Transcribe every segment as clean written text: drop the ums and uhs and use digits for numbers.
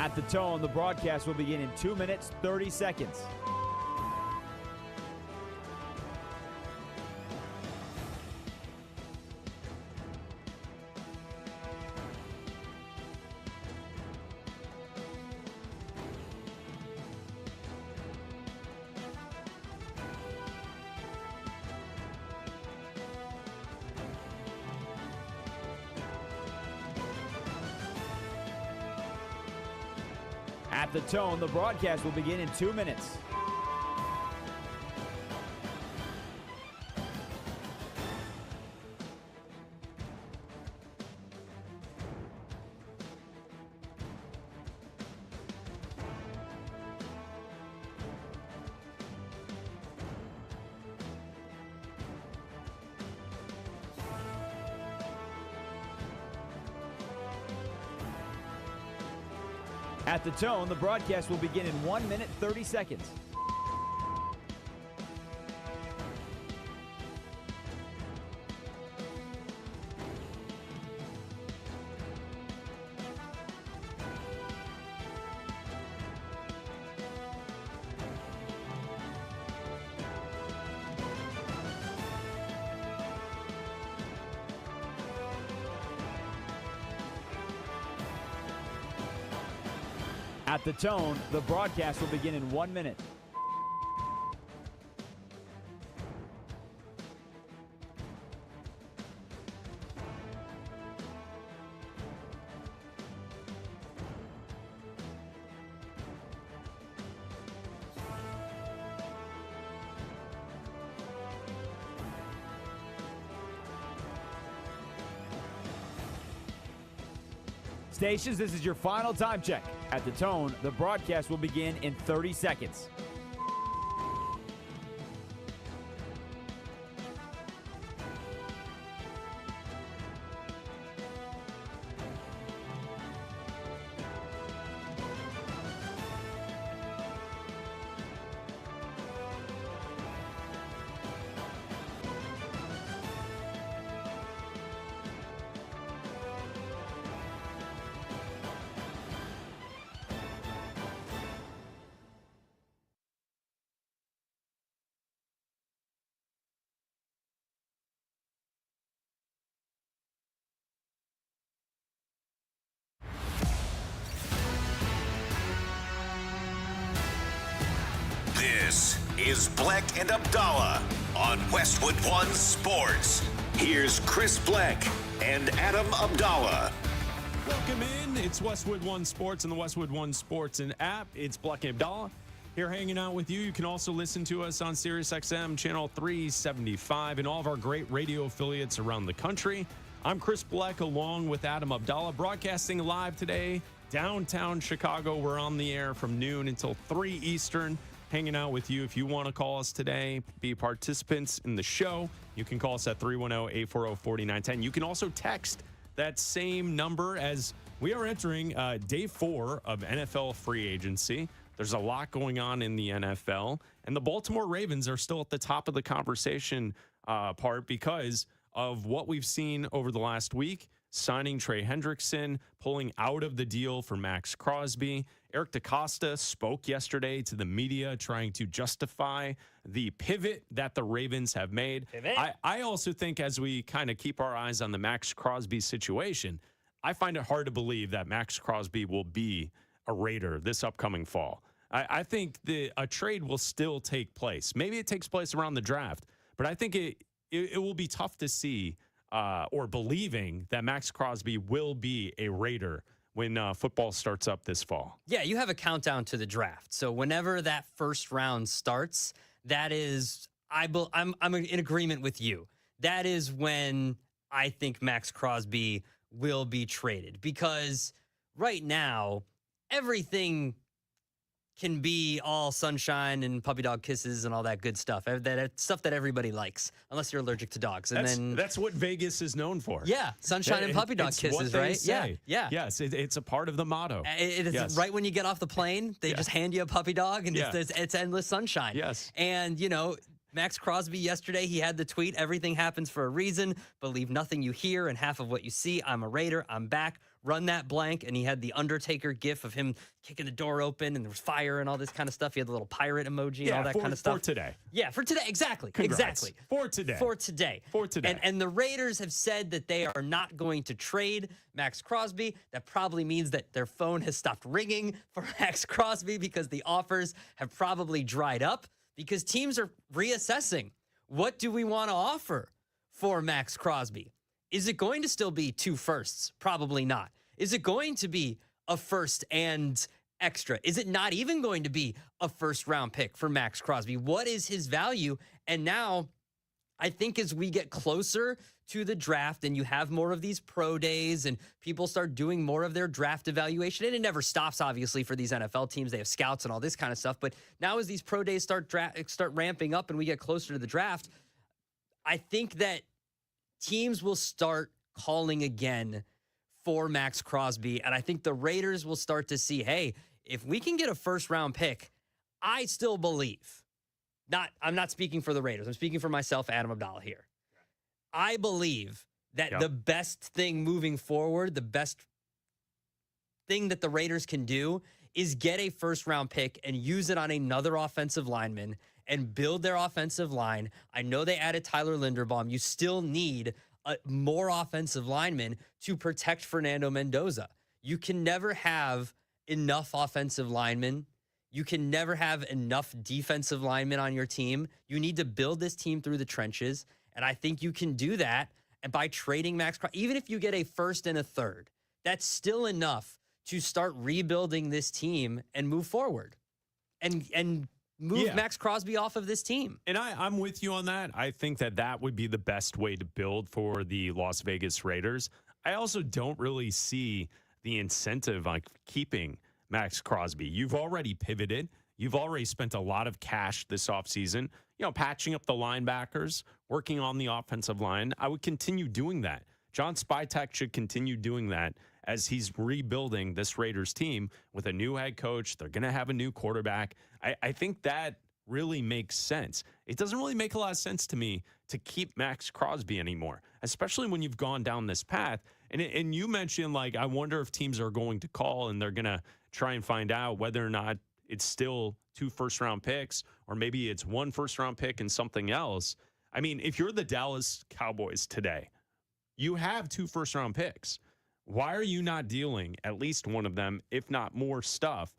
At the tone, the broadcast will begin in 2 minutes, 30 seconds. At the tone, the broadcast will begin in 2 minutes. At the tone, the broadcast will begin in 1 minute, 30 seconds. At the tone, the broadcast will begin in 1 minute. Stations, this is your final time check. At the tone, the broadcast will begin in 30 seconds. This is Bleck and Abdalla on Westwood One Sports. Here's Chris Bleck and Adam Abdalla. Welcome in. It's Westwood One Sports and the Westwood One Sports and app. It's Bleck and Abdalla here hanging out with you. You can also listen to us on SiriusXM channel 375 and all of our great radio affiliates around the country. I'm Chris Bleck along with Adam Abdalla, broadcasting live today, downtown Chicago. We're on the air from noon until 3 Eastern. Hanging out with you. If you want to call us today, be participants in the show, you can call us at 310-840-4910. You can also text that same number as we are entering day 4 of NFL free agency. There's a lot going on in the NFL, and the Baltimore Ravens are still at the top of the conversation part because of what we've seen over the last week. Signing Trey Hendrickson, pulling out of the deal for Max Crosby. Eric DeCosta spoke yesterday to the media trying to justify the pivot that the Ravens have made. I also think as we kind of keep our eyes on the Max Crosby situation, I find it hard to believe that Max Crosby will be a Raider this upcoming fall. I think a trade will still take place. Maybe it takes place around the draft, but I think it will be tough to see or believing that Max Crosby will be a Raider when football starts up this fall. Yeah, you have a countdown to the draft. So whenever that first round starts, that is, I'm in agreement with you. That is when I think Max Crosby will be traded. Because right now, everything can be all sunshine and puppy dog kisses and all that good stuff. That stuff that everybody likes, unless you're allergic to dogs. That's what Vegas is known for. Yeah, sunshine and puppy dog kisses, right? Say. Yeah. Yes, it's a part of the motto. It is yes. Right when you get off the plane, they just hand you a puppy dog and it's endless sunshine. Yes. And, Max Crosby yesterday, he had the tweet, everything happens for a reason. Believe nothing you hear and half of what you see. I'm a Raider. I'm back. Run that blank. And he had the Undertaker gif of him kicking the door open and there was fire and all this kind of stuff. He had the little pirate emoji and all that kind of stuff. For today. Yeah, for today. Exactly. Congrats. Exactly. For today. For today. For today. And the Raiders have said that they are not going to trade Max Crosby. That probably means that their phone has stopped ringing for Max Crosby because the offers have probably dried up because teams are reassessing. What do we want to offer for Max Crosby? Is it going to still be 2 firsts? Probably not. Is it going to be a first and extra? Is it not even going to be a first-round pick for Max Crosby? What is his value? And now, I think as we get closer to the draft and you have more of these pro days and people start doing more of their draft evaluation, and it never stops, obviously, for these NFL teams. They have scouts and all this kind of stuff. But now as these pro days start ramping up and we get closer to the draft, I think that teams will start calling again for Max Crosby. And I think the Raiders will start to see, hey, if we can get a first-round pick, I still believe. I'm not speaking for the Raiders. I'm speaking for myself, Adam Abdalla here. I believe that the best thing moving forward, the best thing that the Raiders can do is get a first-round pick and use it on another offensive lineman and build their offensive line. I know they added Tyler Linderbaum. You still need more offensive linemen to protect Fernando Mendoza. You can never have enough offensive linemen. You can never have enough defensive linemen on your team. You need to build this team through the trenches, and I think you can do that. And by trading Max Crosby, even if you get a first and a third, that's still enough to start rebuilding this team and move forward and move Max Crosby off of this team. And I'm with you on that. I think that would be the best way to build for the Las Vegas Raiders. I also don't really see the incentive on keeping Max Crosby. You've already pivoted. You've already spent a lot of cash this offseason, patching up the linebackers, working on the offensive line. I would continue doing that. John Spytek should continue doing that as he's rebuilding this Raiders team with a new head coach. They're going to have a new quarterback. I think that really makes sense. It doesn't really make a lot of sense to me to keep Max Crosby anymore, especially when you've gone down this path. And you mentioned, I wonder if teams are going to call and they're going to try and find out whether or not it's still 2 first-round picks or maybe it's 1 first-round pick and something else. I mean, if you're the Dallas Cowboys today, you have 2 first-round picks. Why are you not dealing at least one of them, if not more stuff,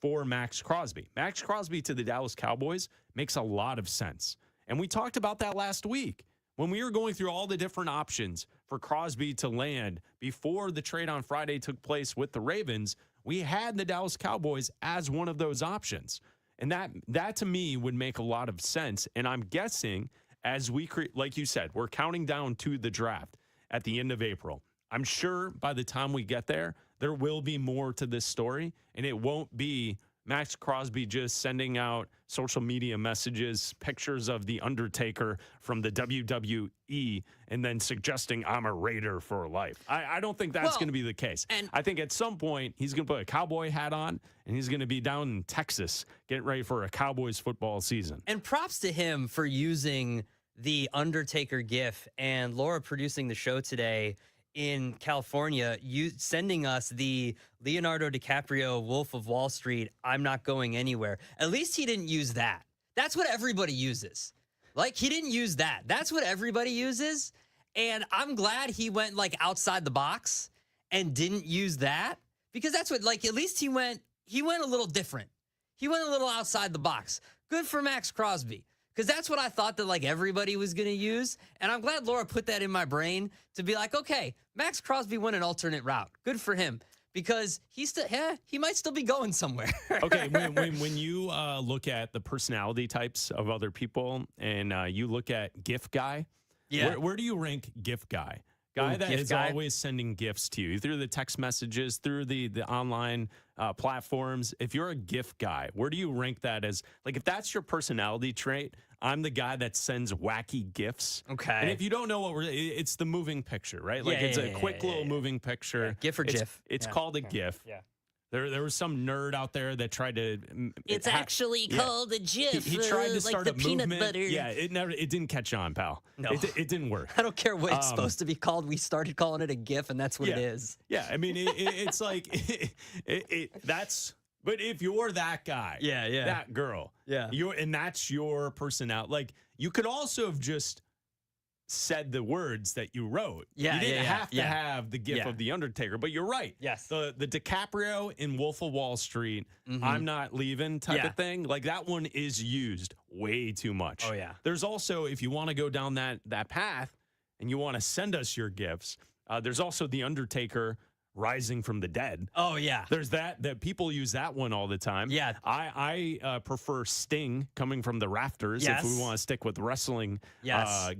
for Max Crosby? Max Crosby to the Dallas Cowboys makes a lot of sense. And we talked about that last week when we were going through all the different options for Crosby to land before the trade on Friday took place with the Ravens. We had the Dallas Cowboys as one of those options. And that to me would make a lot of sense. And I'm guessing as like you said, we're counting down to the draft at the end of April. I'm sure by the time we get there, there will be more to this story, and it won't be Max Crosby just sending out social media messages, pictures of The Undertaker from the WWE, and then suggesting I'm a Raider for life. I don't think that's going to be the case. And I think at some point he's going to put a cowboy hat on, and he's going to be down in Texas getting ready for a Cowboys football season. And props to him for using the Undertaker gif and Laura producing the show today in California, you sending us the Leonardo DiCaprio Wolf of Wall Street, I'm not going anywhere. At least he didn't use that. That's what everybody uses. He didn't use that. That's what everybody uses. And I'm glad he went outside the box and didn't use that, because that's what at least he went a little different. He went a little outside the box. Good for Max Crosby. Because that's what I thought that everybody was going to use. And I'm glad Laura put that in my brain to be okay, Max Crosby went an alternate route. Good for him. Because he might still be going somewhere. Okay, when you look at the personality types of other people and you look at GIF guy, where do you rank GIF guy? Guy that is always sending gifts to you through the text messages, through the online platforms. If you're a GIF guy, where do you rank that as? If that's your personality trait, I'm the guy that sends wacky gifs. Okay. And if you don't know it's the moving picture, right? It's a quick little moving picture. GIF or GIF. It's called a GIF. Yeah. There was some nerd out there that tried to. It's actually called a GIF. He tried to like start the a peanut movement. butter. Yeah, it didn't catch on, pal. No. It didn't work. I don't care what it's supposed to be called. We started calling it a GIF, and that's what it is. Yeah, I mean, it's like that's. But if you're that guy, that girl, and that's your personality. Like, you could also have just said the words that you wrote. You didn't have to have the GIF of the Undertaker, but you're right. Yes. The DiCaprio in Wolf of Wall Street, I'm not leaving type of thing. Like, that one is used way too much. Oh, yeah. There's also, if you want to go down that path and you want to send us your GIFs, there's also the Undertaker rising from the dead. Oh, yeah. There's that people use that one all the time. Yeah. I prefer Sting coming from the rafters if we want to stick with wrestling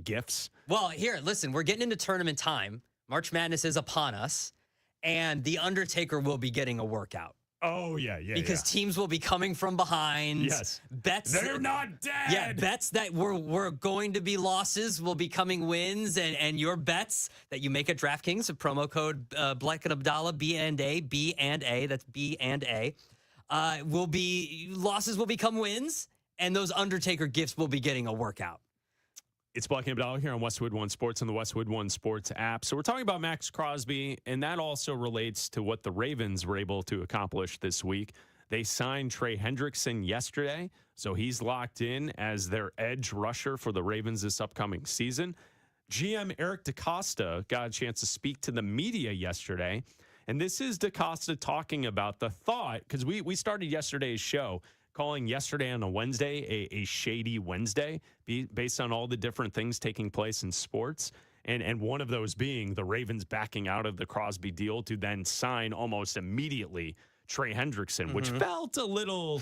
gifts. Well, here, listen, we're getting into tournament time. March Madness is upon us, and the Undertaker will be getting a workout. Oh, yeah. Because teams will be coming from behind. Yes. Bets. They're not dead. Yeah, bets that were going to be losses will be coming wins, and your bets that you make at DraftKings, promo code Bleck Abdalla, B&A, that's B&A, losses will become wins, and those Undertaker gifts will be getting a workout. It's Bleck Abdalla here on Westwood One Sports and the Westwood One Sports app. So we're talking about Max Crosby, and that also relates to what the Ravens were able to accomplish this week. They signed Trey Hendrickson yesterday, so he's locked in as their edge rusher for the Ravens this upcoming season. GM Eric DeCosta got a chance to speak to the media yesterday, and this is DeCosta talking about the thought, because we started yesterday's show calling yesterday on a Wednesday a shady Wednesday based on all the different things taking place in sports. And one of those being the Ravens backing out of the Crosby deal to then sign almost immediately Trey Hendrickson, which felt a little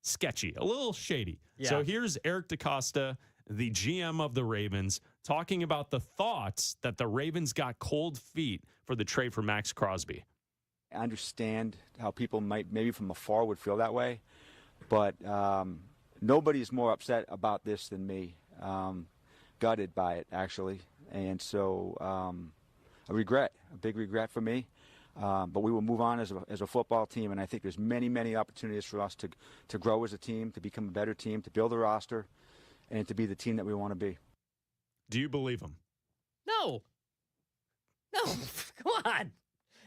sketchy, a little shady. Yeah. So here's Eric DeCosta, the GM of the Ravens, talking about the thoughts that the Ravens got cold feet for the trade for Max Crosby. I understand how people might maybe from afar would feel that way. But nobody's more upset about this than me. Gutted by it, actually. And so a big regret for me. But we will move on as a football team, and I think there's many opportunities for us to grow as a team, to become a better team, to build a roster, and to be the team that we want to be. Do you believe him? No, come on.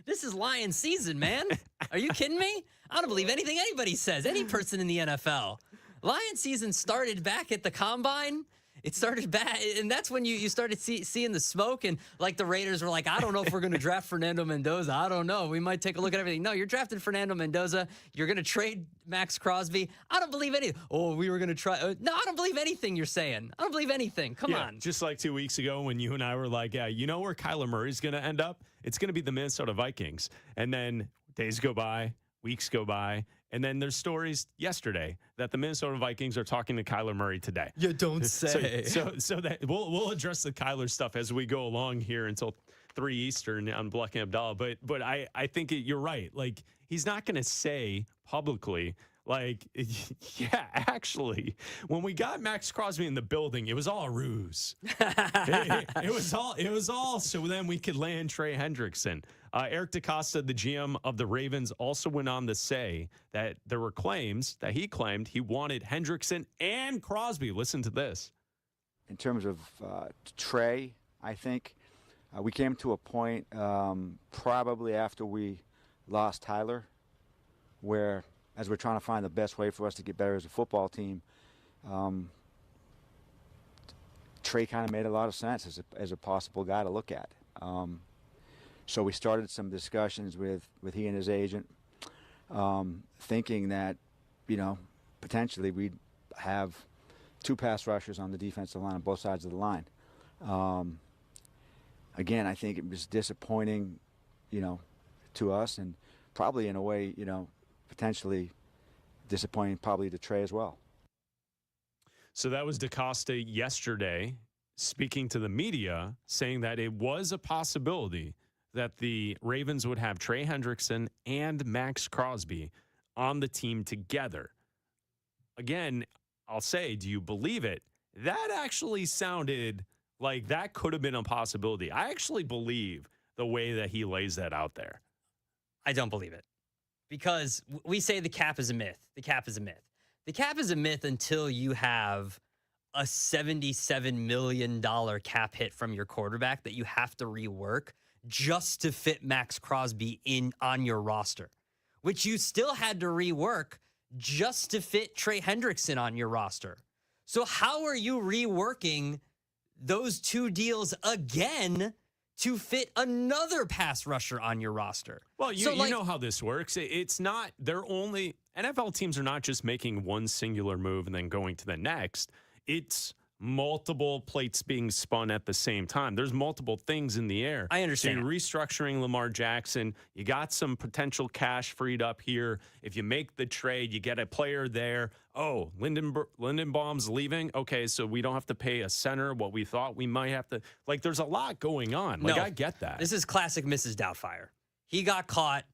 This is Lion season, man. Are you kidding me? I don't believe anything anybody says, any person in the NFL. Lion season started back at the Combine. It started back, and that's when you started seeing the smoke, and like the Raiders were like, I don't know if we're going to draft Fernando Mendoza. I don't know. We might take a look at everything. No, you're drafting Fernando Mendoza. You're going to trade Max Crosby. I don't believe anything. Oh, we were going to try. No, I don't believe anything you're saying. I don't believe anything. Come on. Just like 2 weeks ago when you and I were like, yeah, you know where Kyler Murray's going to end up? It's going to be the Minnesota Vikings. And then days go by, weeks go by, and then there's stories yesterday that the Minnesota Vikings are talking to Kyler Murray today. You don't say. So that we'll address the Kyler stuff as we go along here until 3 Eastern on Bleck Abdalla. But I think you're right. Like, he's not going to say publicly, like, yeah, actually, when we got Max Crosby in the building, it was all a ruse. it was all so then we could land Trey Hendrickson. Eric DeCosta, the GM of the Ravens, also went on to say that there were claims that he claimed he wanted Hendrickson and Crosby. Listen to this. In terms of Trey, I think we came to a point probably after we lost Tyler where, as we're trying to find the best way for us to get better as a football team, Trey kind of made a lot of sense as a possible guy to look at. So we started some discussions with he and his agent, thinking that, potentially we'd have two pass rushers on the defensive line on both sides of the line. Again, I think it was disappointing, to us, and probably in a way, potentially disappointing probably to Trey as well. So that was DeCosta yesterday speaking to the media, saying that it was a possibility that the Ravens would have Trey Hendrickson and Max Crosby on the team together. Again, I'll say, do you believe it? That actually sounded like that could have been a possibility. I actually believe the way that he lays that out there. I don't believe it. because we say the cap is a myth. The cap is a myth. The cap is a myth until you have a $77 million cap hit from your quarterback that you have to rework just to fit Max Crosby on your roster, which you still had to rework just to fit Trey Hendrickson on your roster. So how are you reworking those two deals again to fit another pass rusher on your roster? Well, you know how this works. It's not, NFL teams are not just making one singular move and then going to the next. It's multiple plates being spun at the same time. There's multiple things in the air. I understand. So you're restructuring Lamar Jackson. You got some potential cash freed up here. If you make the trade, you get a player there. Oh, Lindenbaum's leaving. Okay, so we don't have to pay a center what we thought we might have to. Like, there's a lot going on. Like, I get that. This is classic Mrs. Doubtfire. He got caught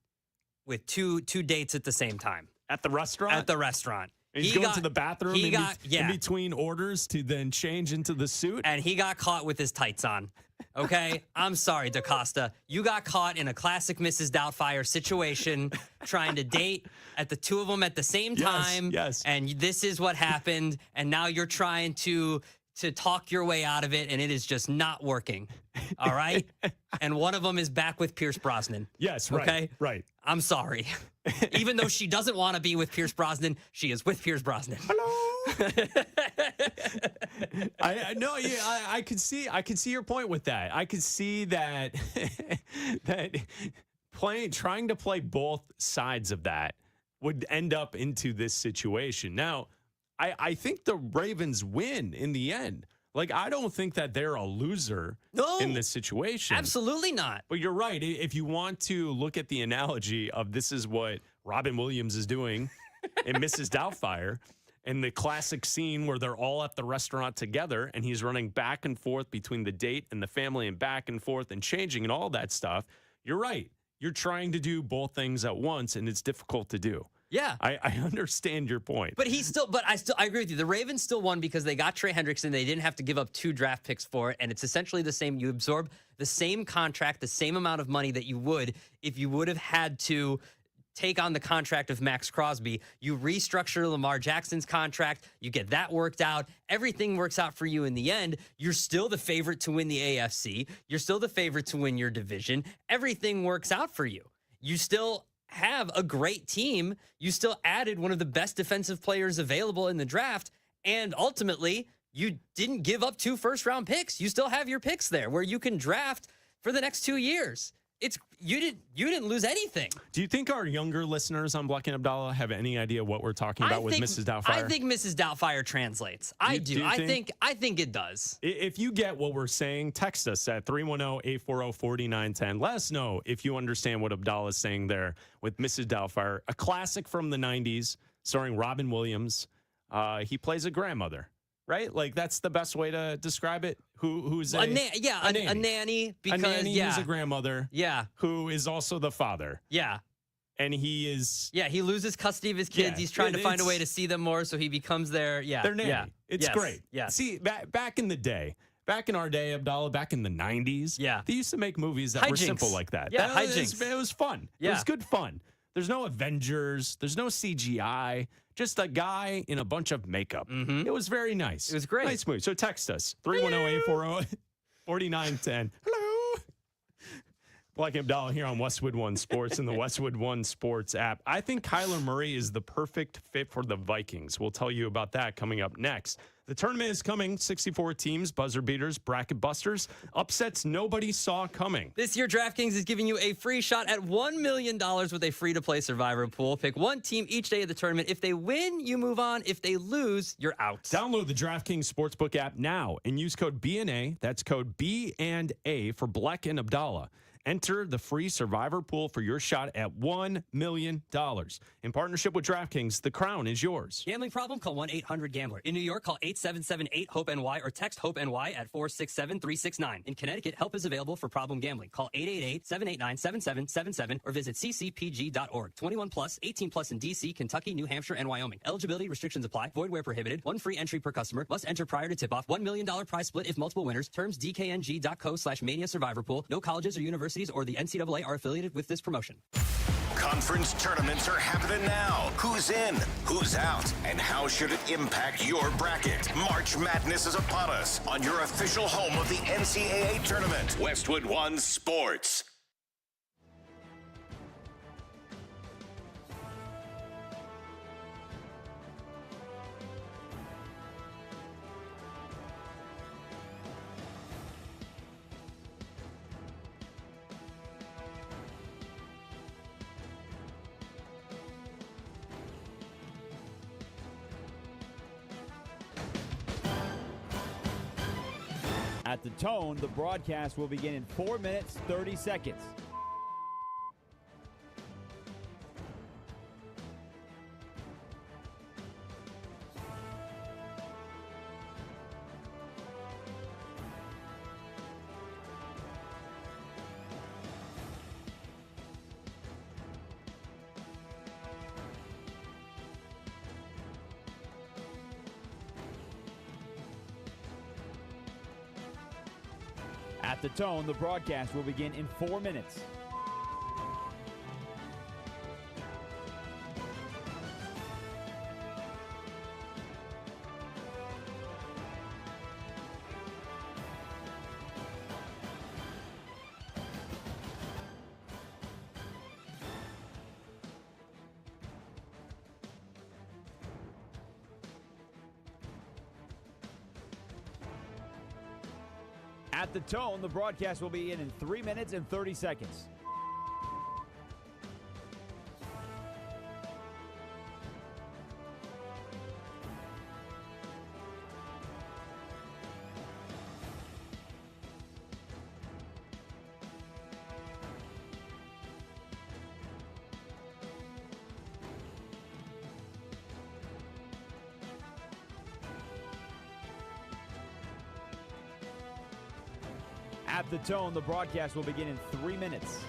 with two dates at the same time. At the restaurant? At the restaurant. And he's going to the bathroom in between orders to then change into the suit. And he got caught with his tights on. Okay? I'm sorry, DaCosta. You got caught in a classic Mrs. Doubtfire situation trying to date at the two of them at the same time. Yes. And this is what happened. And now you're trying to talk your way out of it, and it is just not working. All right? And one of them is back with Pierce Brosnan. Yes, right. Okay? Right. I'm sorry. Even though she doesn't want to be with Pierce Brosnan, she is with Pierce Brosnan. Hello. I could see your point with that. I could see that trying to play both sides of that would end up into this situation. Now, I think the Ravens win in the end. Like, I don't think that they're a loser in this situation. Absolutely not. But you're right. If you want to look at the analogy of this is what Robin Williams is doing in Mrs. Doubtfire, and the classic scene where they're all at the restaurant together and he's running back and forth between the date and the family and back and forth and changing and all that stuff, you're right. You're trying to do both things at once, and it's difficult to do. Yeah. I understand your point. But I agree with you. The Ravens still won because they got Trey Hendrickson. They didn't have to give up 2 draft picks for it. And it's essentially the same. You absorb the same contract, the same amount of money that you would if you would have had to take on the contract of Max Crosby. You restructure Lamar Jackson's contract. You get that worked out. Everything works out for you in the end. You're still the favorite to win the AFC. You're still the favorite to win your division. Everything works out for you. You still have a great team. You still added one of the best defensive players available in the draft. And ultimately, you didn't give up 2 first-round picks. You still have your picks there where you can draft for the next 2 years. You didn't lose anything. Do you think our younger listeners on Bleck and Abdalla have any idea what we're talking about with Mrs. Doubtfire? I think Mrs. Doubtfire translates. I do. I think it does. If you get what we're saying, text us at 310-840-4910. Let us know if you understand what Abdalla is saying there with Mrs. Doubtfire, a classic from the 90s starring Robin Williams. He plays a grandmother. Right? Like, that's the best way to describe it. Who's a nanny. A nanny. Because, a nanny who's a grandmother. Yeah. Who is also the father. Yeah. And he is... Yeah, he loses custody of his kids. He's trying to find a way to see them more, so he becomes their nanny. Yeah. It's great. Yeah. See, back in the day, back in our day, Abdalla, back in the 90s, they used to make movies that were simple like that. Yeah, hijinks. It was fun. Yeah. It was good fun. There's no Avengers. There's no CGI. Just a guy in a bunch of makeup. Mm-hmm. It was very nice. It was great. Nice movie. So text us, 310-840-4910. Hello. Bleck Abdalla here on Westwood One Sports and the Westwood One Sports app. I think Kyler Murray is the perfect fit for the Vikings. We'll tell you about that coming up next. The tournament is coming. 64 teams, buzzer beaters, bracket busters, upsets nobody saw coming. This year, DraftKings is giving you a free shot at $1 million with a free-to-play survivor pool. Pick one team each day of the tournament. If they win, you move on. If they lose, you're out. Download the DraftKings Sportsbook app now and use code B&A. That's code B&A for Bleck and Abdalla. Enter the free survivor pool for your shot at $1 million. In partnership with DraftKings, the crown is yours. Gambling problem? Call 1-800-GAMBLER. In New York, call 877-8-HOPE-NY or text HOPE-NY at 467-369. In Connecticut, help is available for problem gambling. Call 888-789-7777 or visit ccpg.org. 21 plus, 18 plus in D.C., Kentucky, New Hampshire, and Wyoming. Eligibility restrictions apply. Void where prohibited. One free entry per customer. Must enter prior to tip-off. $1 million prize split if multiple winners. Terms dkng.co/mania survivor pool. No colleges or universities or the NCAA are affiliated with this promotion. Conference tournaments are happening now. Who's in? Who's out? And how should it impact your bracket? March Madness is upon us on your official home of the NCAA tournament. Westwood One Sports. At the tone, the broadcast will begin in 4 minutes, 30 seconds. At the tone, the broadcast will begin in 4 minutes. At the tone, the broadcast will begin in 3 minutes and 30 seconds. At the tone, the broadcast will begin in 3 minutes.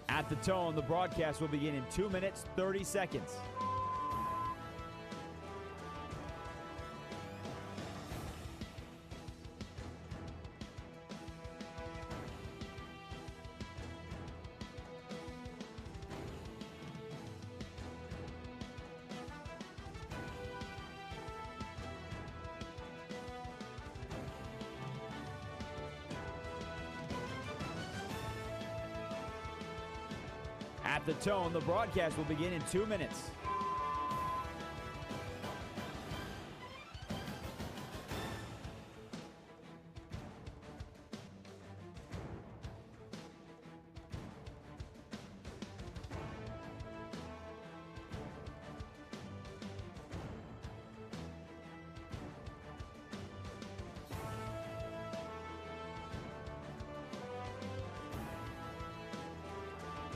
At the tone, the broadcast will begin in 2 minutes, 30 seconds. At the tone, the broadcast will begin in 2 minutes.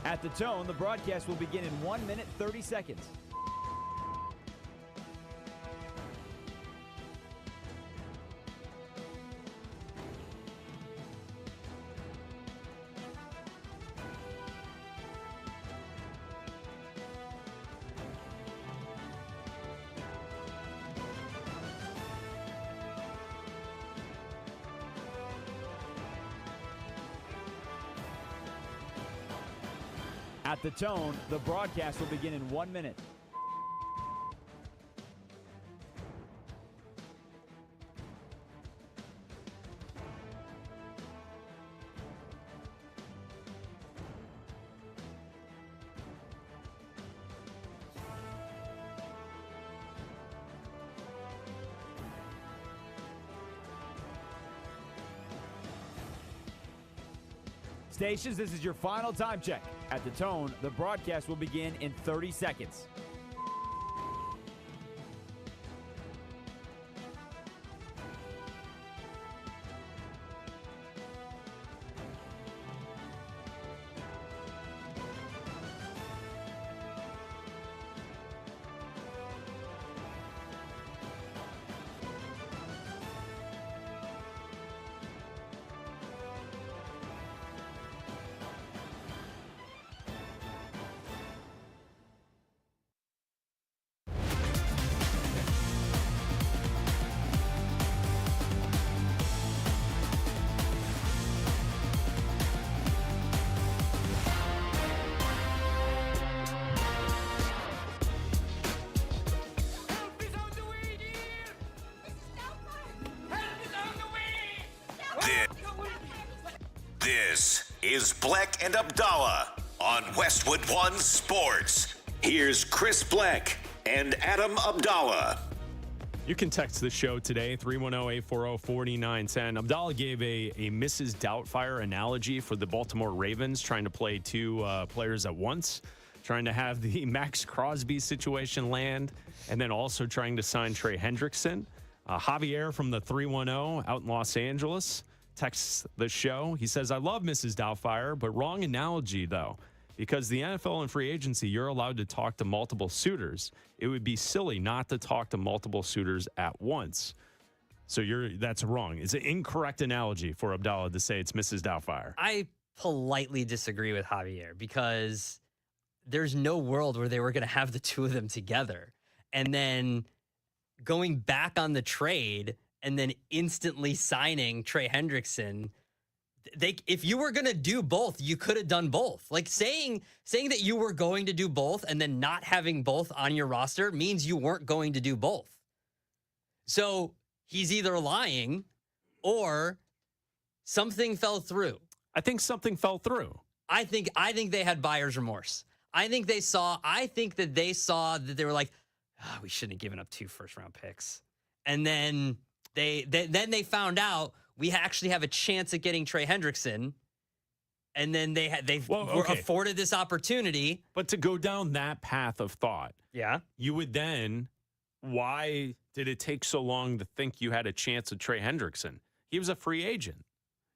At the tone, the broadcast will begin in 1 minute, 30 seconds. At the tone, the broadcast will begin in 1 minute. Stations, this is your final time check. At the tone, the broadcast will begin in 30 seconds. This is Bleck and Abdalla on Westwood One Sports. Here's Chris Bleck and Adam Abdalla. You can text the show today, 310-840-4910. Abdalla gave a Mrs. Doubtfire analogy for the Baltimore Ravens trying to play two players at once, trying to have the Max Crosby situation land, and then also trying to sign Trey Hendrickson. Javier from the 310 out in Los Angeles texts the show. He says, I love Mrs. Doubtfire, but wrong analogy, though. Because the NFL and free agency, you're allowed to talk to multiple suitors. It would be silly not to talk to multiple suitors at once. So that's wrong. It's an incorrect analogy for Abdalla to say it's Mrs. Doubtfire. I politely disagree with Javier because there's no world where they were going to have the two of them together. And then going back on the trade and then instantly signing Trey Hendrickson. If you were going to do both, you could have done both. Like saying that you were going to do both and then not having both on your roster means you weren't going to do both. So he's either lying or something fell through. I think something fell through. I think they had buyer's remorse. I think they saw that they were like, we shouldn't have given up 2 first-round picks. And then they found out we actually have a chance at getting Trey Hendrickson. And then were afforded this opportunity. But to go down that path of thought, yeah, you would then, why did it take so long to think you had a chance at Trey Hendrickson? He was a free agent.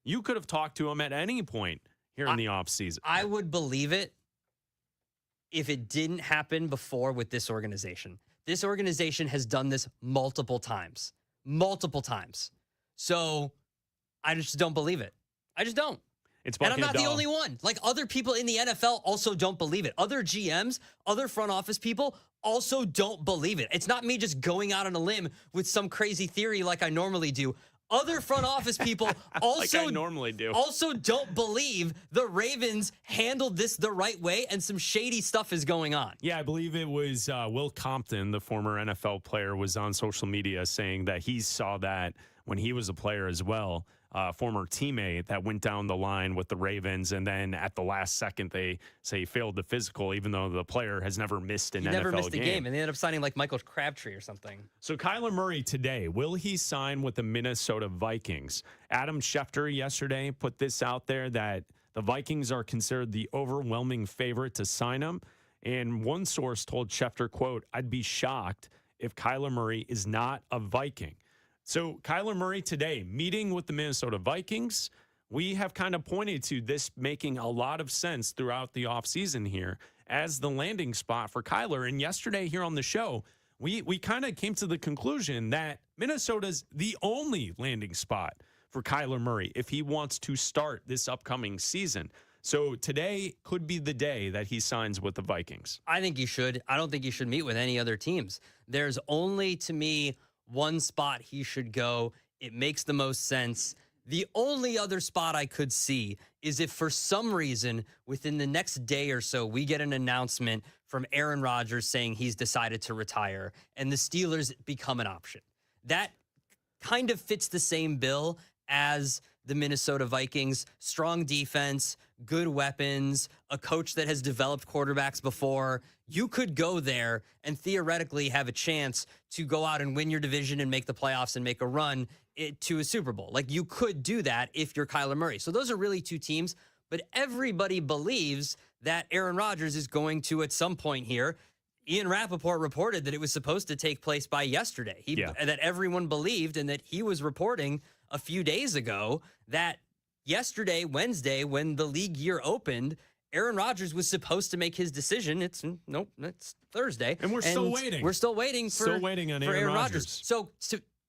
You could have talked to him at any point here in the offseason. I would believe it if it didn't happen before with this organization. This organization has done this multiple times. So I just don't believe it. I just don't. And I'm not the only one. Like other people in the NFL also don't believe it. Other GMs, other front office people also don't believe it. It's not me just going out on a limb with some crazy theory like I normally do. Other front office people also like I normally do. Also don't believe the Ravens handled this the right way and some shady stuff is going on. Yeah, I believe it was Will Compton, the former NFL player, was on social media saying that he saw that when he was a player as well. Former teammate that went down the line with the Ravens, and then at the last second they say he failed the physical, even though the player has never missed an NFL game. Never missed a game, and they ended up signing like Michael Crabtree or something. So Kyler Murray today, will he sign with the Minnesota Vikings? Adam Schefter yesterday put this out there that the Vikings are considered the overwhelming favorite to sign him, and one source told Schefter, quote, I'd be shocked if Kyler Murray is not a Viking. So Kyler Murray today, meeting with the Minnesota Vikings, we have kind of pointed to this making a lot of sense throughout the offseason here as the landing spot for Kyler. And yesterday here on the show, we kind of came to the conclusion that Minnesota's the only landing spot for Kyler Murray if he wants to start this upcoming season. So today could be the day that he signs with the Vikings. I think he should. I don't think he should meet with any other teams. There's only, to me, one spot he should go. It makes the most sense. The only other spot I could see is if for some reason within the next day or so we get an announcement from Aaron Rodgers saying he's decided to retire and the Steelers become an option. That kind of fits the same bill as the Minnesota Vikings. Strong defense, good weapons, a coach that has developed quarterbacks before. You could go there and theoretically have a chance to go out and win your division and make the playoffs and make a run to a Super Bowl. Like you could do that if you're Kyler Murray. So those are really two teams, but everybody believes that Aaron Rodgers is going to at some point here. Ian Rappaport reported that it was supposed to take place by yesterday. That everyone believed, and that he was reporting a few days ago that yesterday, Wednesday, when the league year opened, Aaron Rodgers was supposed to make his decision. It's Thursday. And we're still waiting. We're still waiting for Aaron Rodgers. So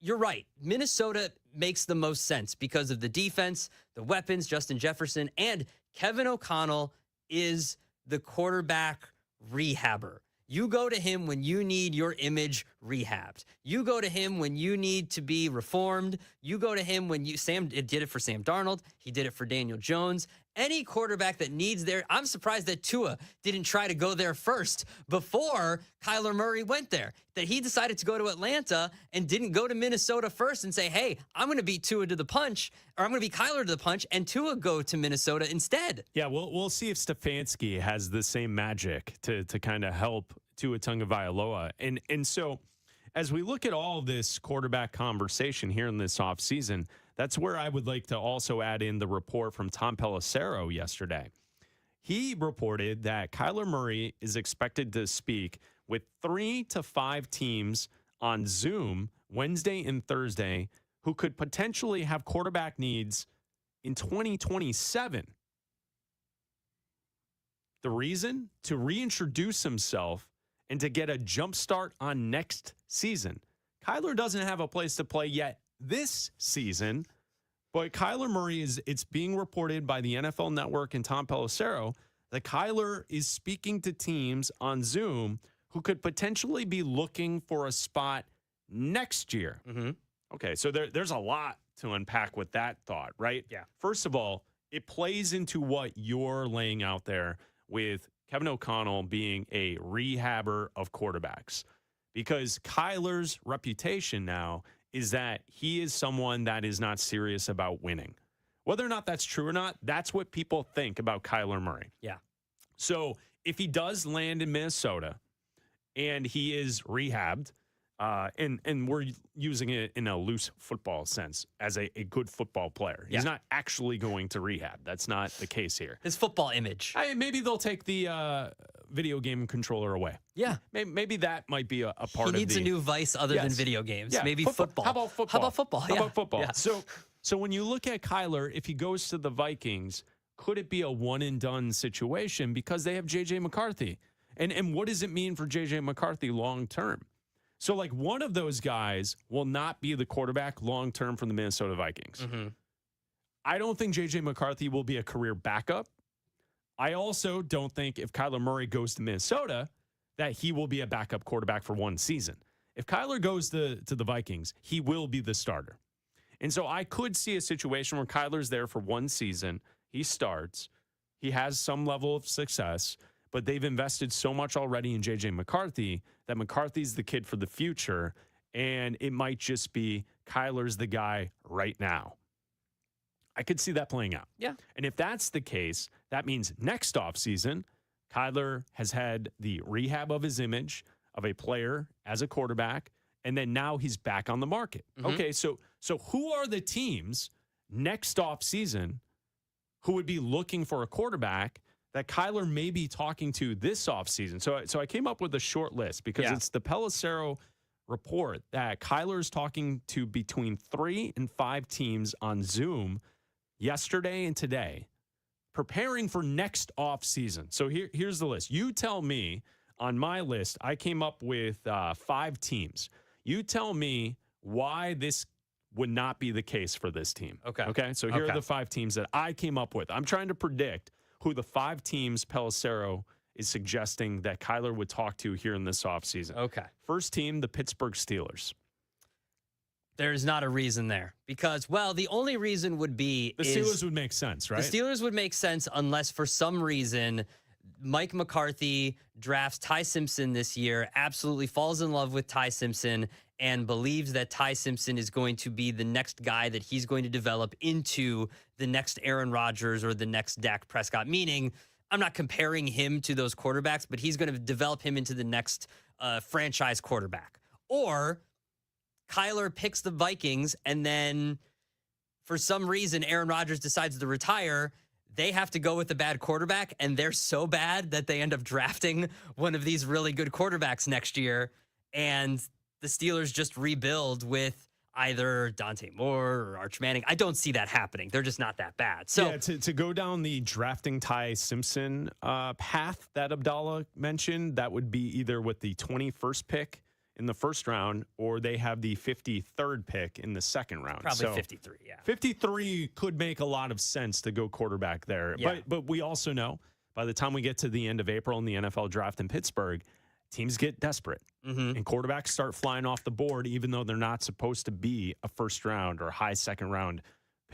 you're right. Minnesota makes the most sense because of the defense, the weapons, Justin Jefferson, and Kevin O'Connell is the quarterback rehabber. You go to him when you need your image rehabbed. You go to him when you need to be reformed. You go to him when Sam did it for Sam Darnold. He did it for Daniel Jones. Any quarterback that needs I'm surprised that Tua didn't try to go there first before Kyler Murray went there. That he decided to go to Atlanta and didn't go to Minnesota first and say, hey, I'm going to beat Tua to the punch, or I'm going to beat Kyler to the punch, and Tua go to Minnesota instead. Yeah, we'll see if Stefanski has the same magic to kind of help Tua Tagovailoa. And so as we look at all this quarterback conversation here in this offseason, that's where I would like to also add in the report from Tom Pelissero yesterday. He reported that Kyler Murray is expected to speak with 3 to 5 teams on Zoom Wednesday and Thursday who could potentially have quarterback needs in 2027. The reason? To reintroduce himself and to get a jump start on next season. Kyler doesn't have a place to play yet this season, but Kyler Murray it's being reported by the NFL Network and Tom Pelissero that Kyler is speaking to teams on Zoom who could potentially be looking for a spot next year. Mm-hmm. Okay, so there's a lot to unpack with that thought, right? Yeah. First of all, it plays into what you're laying out there with Kevin O'Connell being a rehabber of quarterbacks, because Kyler's reputation now is that he is someone that is not serious about winning. Whether or not that's true or not, that's what people think about Kyler Murray. Yeah. So if he does land in Minnesota and he is rehabbed, and we're using it in a loose football sense as a good football player. He's not actually going to rehab. That's not the case here. His football image. Maybe they'll take the video game controller away. Yeah. Maybe that might be a part of it. He needs a new vice other than video games. Yeah, Maybe football. How about football? How about football? How about football? Yeah. So when you look at Kyler, if he goes to the Vikings, could it be a one and done situation because they have J.J. McCarthy? And what does it mean for J.J. McCarthy long term? So, like, one of those guys will not be the quarterback long term for the Minnesota Vikings. Mm-hmm. I don't think J.J. McCarthy will be a career backup. I also don't think if Kyler Murray goes to Minnesota that he will be a backup quarterback for one season. If Kyler goes to the Vikings, he will be the starter. And so I could see a situation where Kyler's there for one season. He starts. He has some level of success. But they've invested so much already in J.J. McCarthy that McCarthy's the kid for the future, and it might just be Kyler's the guy right now. I could see that playing out. Yeah. And if that's the case, that means next offseason, Kyler has had the rehab of his image of a player as a quarterback, and then now he's back on the market. Mm-hmm. Okay, so who are the teams next offseason who would be looking for a quarterback that Kyler may be talking to this offseason? So I came up with a short list because it's the Pelissero report that Kyler is talking to between 3 and 5 teams on Zoom yesterday and today, preparing for next offseason. So here's the list. You tell me on my list, I came up with 5 teams. You tell me why this would not be the case for this team. Okay. So here are the 5 teams that I came up with. I'm trying to predict who the 5 teams Pelissero is suggesting that Kyler would talk to here in this offseason. Okay. First team, the Pittsburgh Steelers. There's not a reason there because, well, the only reason would be the Steelers would make sense, right? The Steelers would make sense unless for some reason Mike McCarthy drafts Ty Simpson this year, absolutely falls in love with Ty Simpson, and believes that Ty Simpson is going to be the next guy that he's going to develop into the next Aaron Rodgers or the next Dak Prescott. Meaning, I'm not comparing him to those quarterbacks, but he's going to develop him into the next franchise quarterback. Or Kyler picks the Vikings, and then for some reason Aaron Rodgers decides to retire. They have to go with the bad quarterback, and they're so bad that they end up drafting one of these really good quarterbacks next year, and the Steelers just rebuild with either Dante Moore or Arch Manning. I don't see that happening. They're just not that bad. So yeah, to go down the drafting Ty Simpson path that Abdalla mentioned, that would be either with the 21st pick in the first round, or they have the 53rd pick in the second round. Probably 53, yeah. 53 could make a lot of sense to go quarterback there. Yeah. But we also know by the time we get to the end of April in the NFL draft in Pittsburgh, teams get desperate. Mm-hmm. And quarterbacks start flying off the board, even though they're not supposed to be a first round or high second round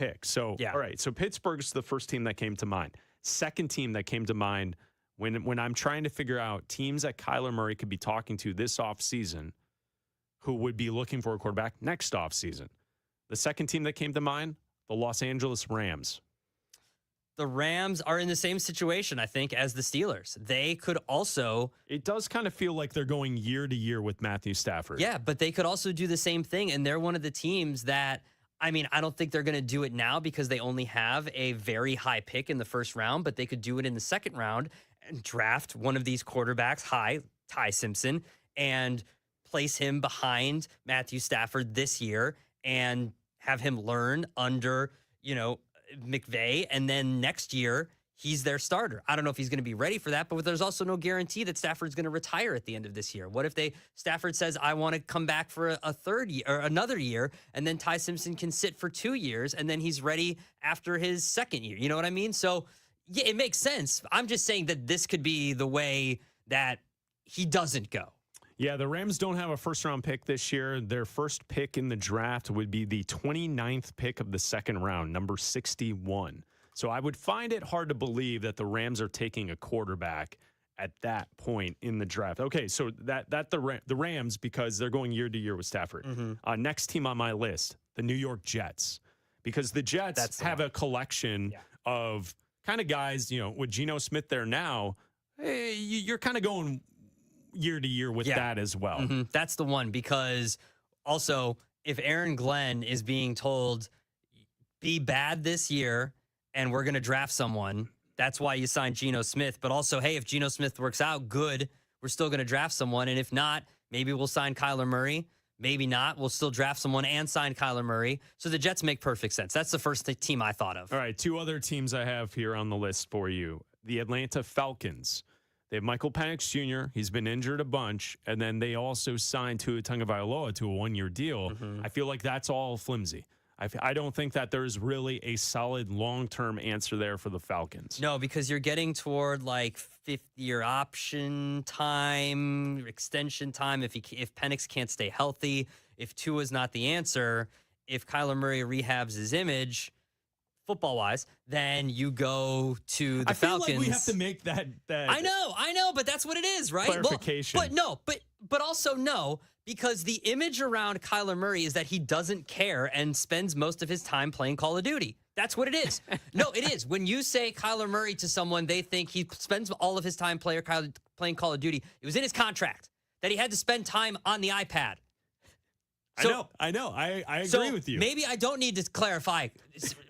pick. So, Yeah. all right. So Pittsburgh's the first team that came to mind. Second team that came to mind when I'm trying to figure out teams that Kyler Murray could be talking to this offseason who would be looking for a quarterback next offseason. The second team that came to mind, the Los Angeles Rams. The Rams are in the same situation, I think, as the Steelers. They could also... It does kind of feel like they're going year to year with Matthew Stafford. Yeah, but they could also do the same thing, and they're one of the teams that... I mean, I don't think they're going to do it now because they only have a very high pick in the first round, but they could do it in the second round and draft one of these quarterbacks high, Ty Simpson, and place him behind Matthew Stafford this year and have him learn under, McVay. And then next year, he's their starter. I don't know if he's going to be ready for that, but there's also no guarantee that Stafford's going to retire at the end of this year. What if Stafford says, I want to come back for a third year or another year, and then Ty Simpson can sit for 2 years, and then he's ready after his second year. You know what I mean? So, yeah, it makes sense. I'm just saying that this could be the way that he doesn't go. Yeah, the Rams don't have a first-round pick this year. Their first pick in the draft would be the 29th pick of the second round, number 61. So I would find it hard to believe that the Rams are taking a quarterback at that point in the draft. Okay, so the Rams, because they're going year to year with Stafford. Mm-hmm. Next team on my list, the New York Jets, because the Jets have a collection of kind of guys, with Geno Smith there now, you're kind of going year to year with that as well. Mm-hmm. That's the one, because also if Aaron Glenn is being told, be bad this year, and we're going to draft someone, that's why you signed Geno Smith. But also, hey, if Geno Smith works out, good, we're still going to draft someone. And if not, maybe we'll sign Kyler Murray. Maybe not. We'll still draft someone and sign Kyler Murray. So the Jets make perfect sense. That's the first team I thought of. All right, two other teams I have here on the list for you. The Atlanta Falcons. They have Michael Penix Jr. He's been injured a bunch. And then they also signed Tua Tagovailoa to a one-year deal. Mm-hmm. I feel like that's all flimsy. I don't think that there's really a solid long-term answer there for the Falcons. No, because you're getting toward like fifth-year option time, extension time. If Penix can't stay healthy, if Tua's not the answer, if Kyler Murray rehabs his image, football-wise, then you go to the Falcons. I feel like we have to make that. I know, but that's what it is, right? Clarification. But also no. Because the image around Kyler Murray is that he doesn't care and spends most of his time playing Call of Duty. That's what it is. No, it is. When you say Kyler Murray to someone, they think he spends all of his time playing Call of Duty. It was in his contract that he had to spend time on the iPad. So, I know. I agree with you. Maybe I don't need to clarify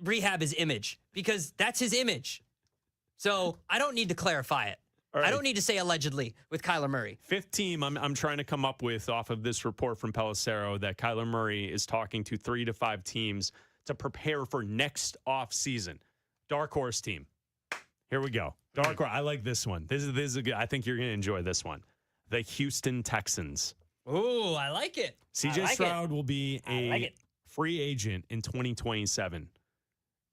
rehab his image, because that's his image. So I don't need to clarify it. Right. I don't need to say allegedly with Kyler Murray. Fifth team I'm trying to come up with off of this report from Pelissero that Kyler Murray is talking to 3 to 5 teams to prepare for next off season. Dark horse team. Here we go. Dark horse. I like this one. This is a good. I think you're going to enjoy this one. The Houston Texans. Ooh, I like it. CJ Stroud will be a free agent in 2027.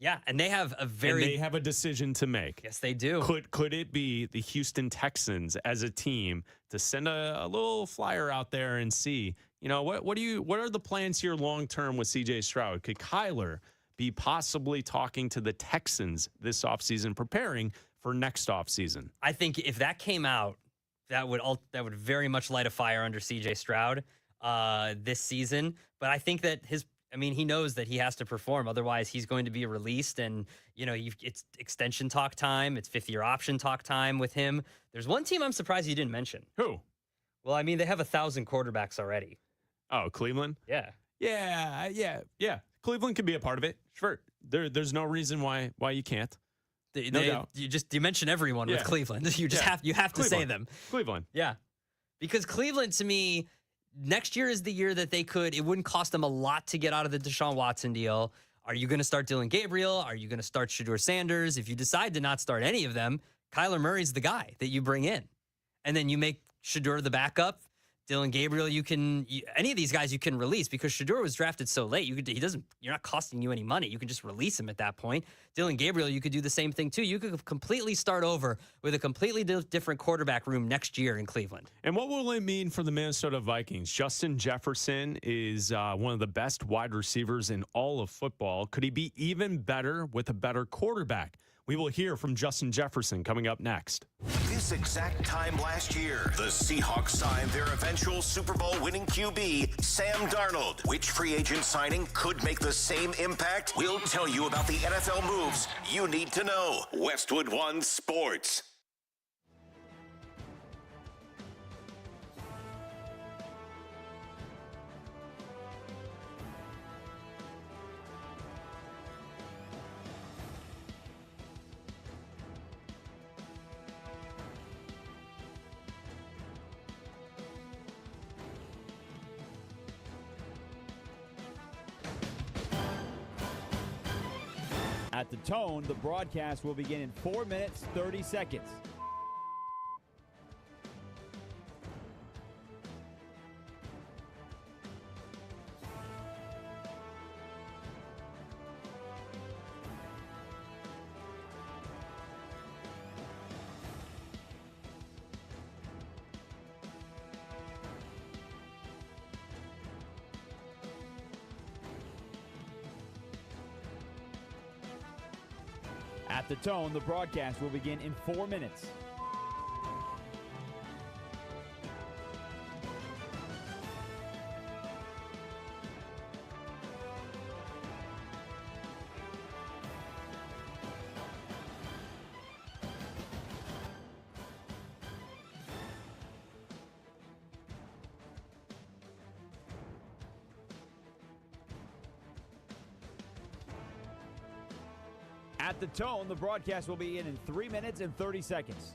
Yeah, and they have a decision to make. Yes, they do. Could it be the Houston Texans as a team to send a little flyer out there and see, what are the plans here long term with CJ Stroud? Could Kyler be possibly talking to the Texans this offseason, preparing for next offseason? I think if that came out, that would very much light a fire under CJ Stroud this season. But I think that he knows that he has to perform. Otherwise, he's going to be released. And, it's extension talk time. It's fifth-year option talk time with him. There's one team I'm surprised you didn't mention. Who? Well, they have 1,000 quarterbacks already. Oh, Cleveland? Yeah. Yeah. Cleveland could be a part of it. Sure. There's no reason why you can't. No doubt. You mention everyone with Cleveland. You just have to say them. Cleveland. Yeah. Because Cleveland, to me, next year is the year that it wouldn't cost them a lot to get out of the Deshaun Watson deal. Are you going to start Dylan Gabriel? Are you going to start Shedeur Sanders? If you decide to not start any of them, Kyler Murray's the guy that you bring in. And then you make Shedeur the backup Dylan Gabriel, any of these guys you can release because Shedeur was drafted so late. You're not costing you any money. You can just release him at that point. Dylan Gabriel, you could do the same thing too. You could completely start over with a completely different quarterback room next year in Cleveland. And what will it mean for the Minnesota Vikings? Justin Jefferson is one of the best wide receivers in all of football. Could he be even better with a better quarterback? We will hear from Justin Jefferson coming up next. This exact time last year, the Seahawks signed their eventual Super Bowl winning QB, Sam Darnold. Which free agent signing could make the same impact? We'll tell you about the NFL moves you need to know. Westwood One Sports. At the tone, the broadcast will begin in 4 minutes, 30 seconds. At the tone, the broadcast will begin in 4 minutes. At the tone, the broadcast will begin in 3 minutes and 30 seconds.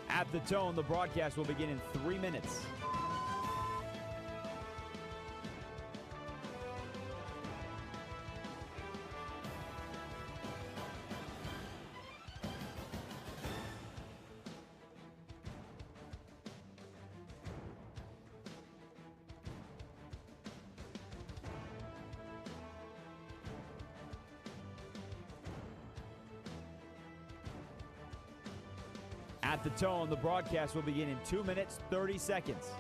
At the tone, the broadcast will begin in 3 minutes. At the tone, the broadcast will begin in 2 minutes, 30 seconds.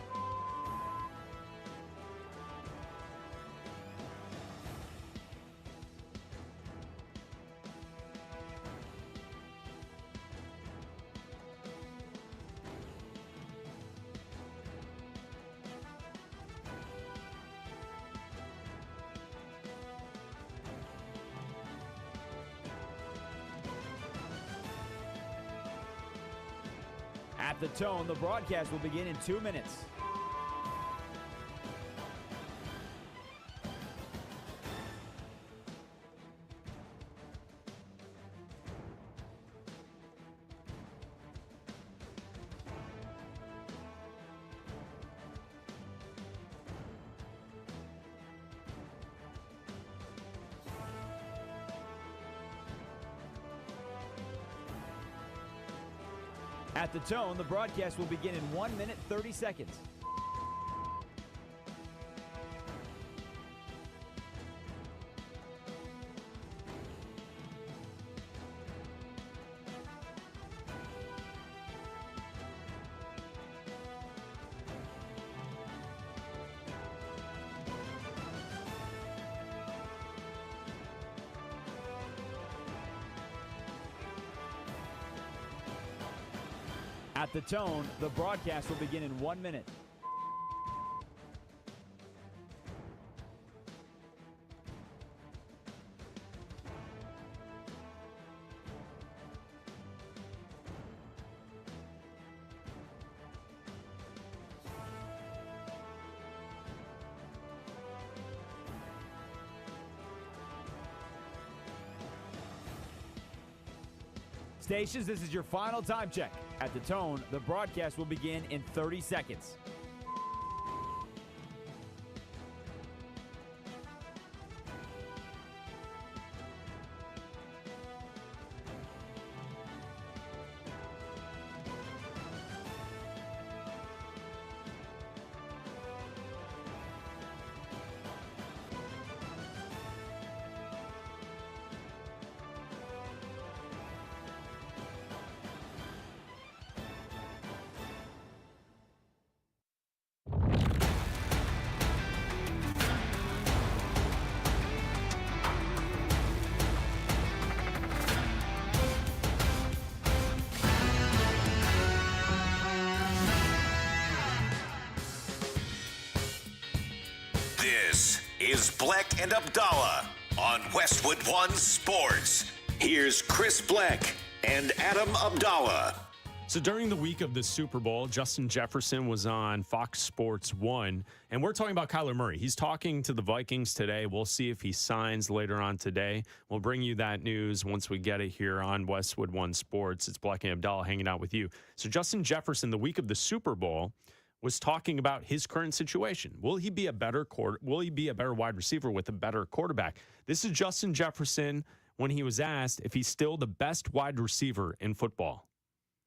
At the tone, the broadcast will begin in 2 minutes. At the tone, the broadcast will begin in 1 minute, 30 seconds. At the tone, the broadcast will begin in 1 minute. Stations, this is your final time check. At the tone, the broadcast will begin in 30 seconds. This is Bleck and Abdalla on Westwood One Sports. Here's Chris Bleck and Adam Abdalla. So during the week of the Super Bowl, Justin Jefferson was on Fox Sports 1, and we're talking about Kyler Murray. He's talking to the Vikings today. We'll see if he signs later on today. We'll bring you that news once we get it here on Westwood One Sports. It's Bleck and Abdalla hanging out with you. So Justin Jefferson, the week of the Super Bowl, was talking about his current situation. Will he be a better wide receiver with a better quarterback? This is Justin Jefferson when he was asked if he's still the best wide receiver in football.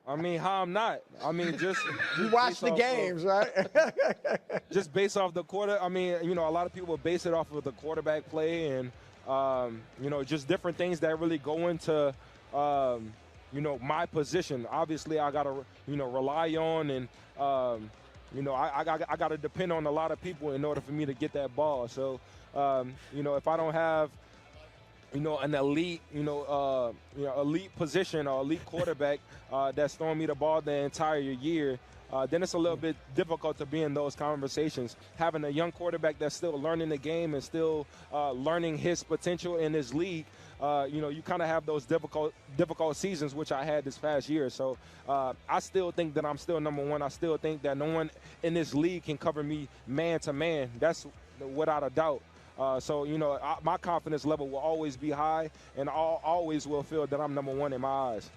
I mean, how I'm not. I mean, just you watch the games, right? Just based off the quarter. I mean, you know, a lot of people base it off of the quarterback play and, you know, just different things that really go into, you know, my position. Obviously, I got to, you know, rely on and, you know, I got to depend on a lot of people in order for me to get that ball. So, you know, if I don't have, you know, an elite, elite position or elite quarterback that's throwing me the ball the entire year, then it's a little bit difficult to be in those conversations. Having a young quarterback that's still learning the game and still learning his potential in his league, you know, you kind of have those difficult seasons, which I had this past year. So I still think that I'm still number one. I still think that no one in this league can cover me man to man. That's without a doubt. So, you know, my confidence level will always be high, and I always will feel that I'm number one in my eyes.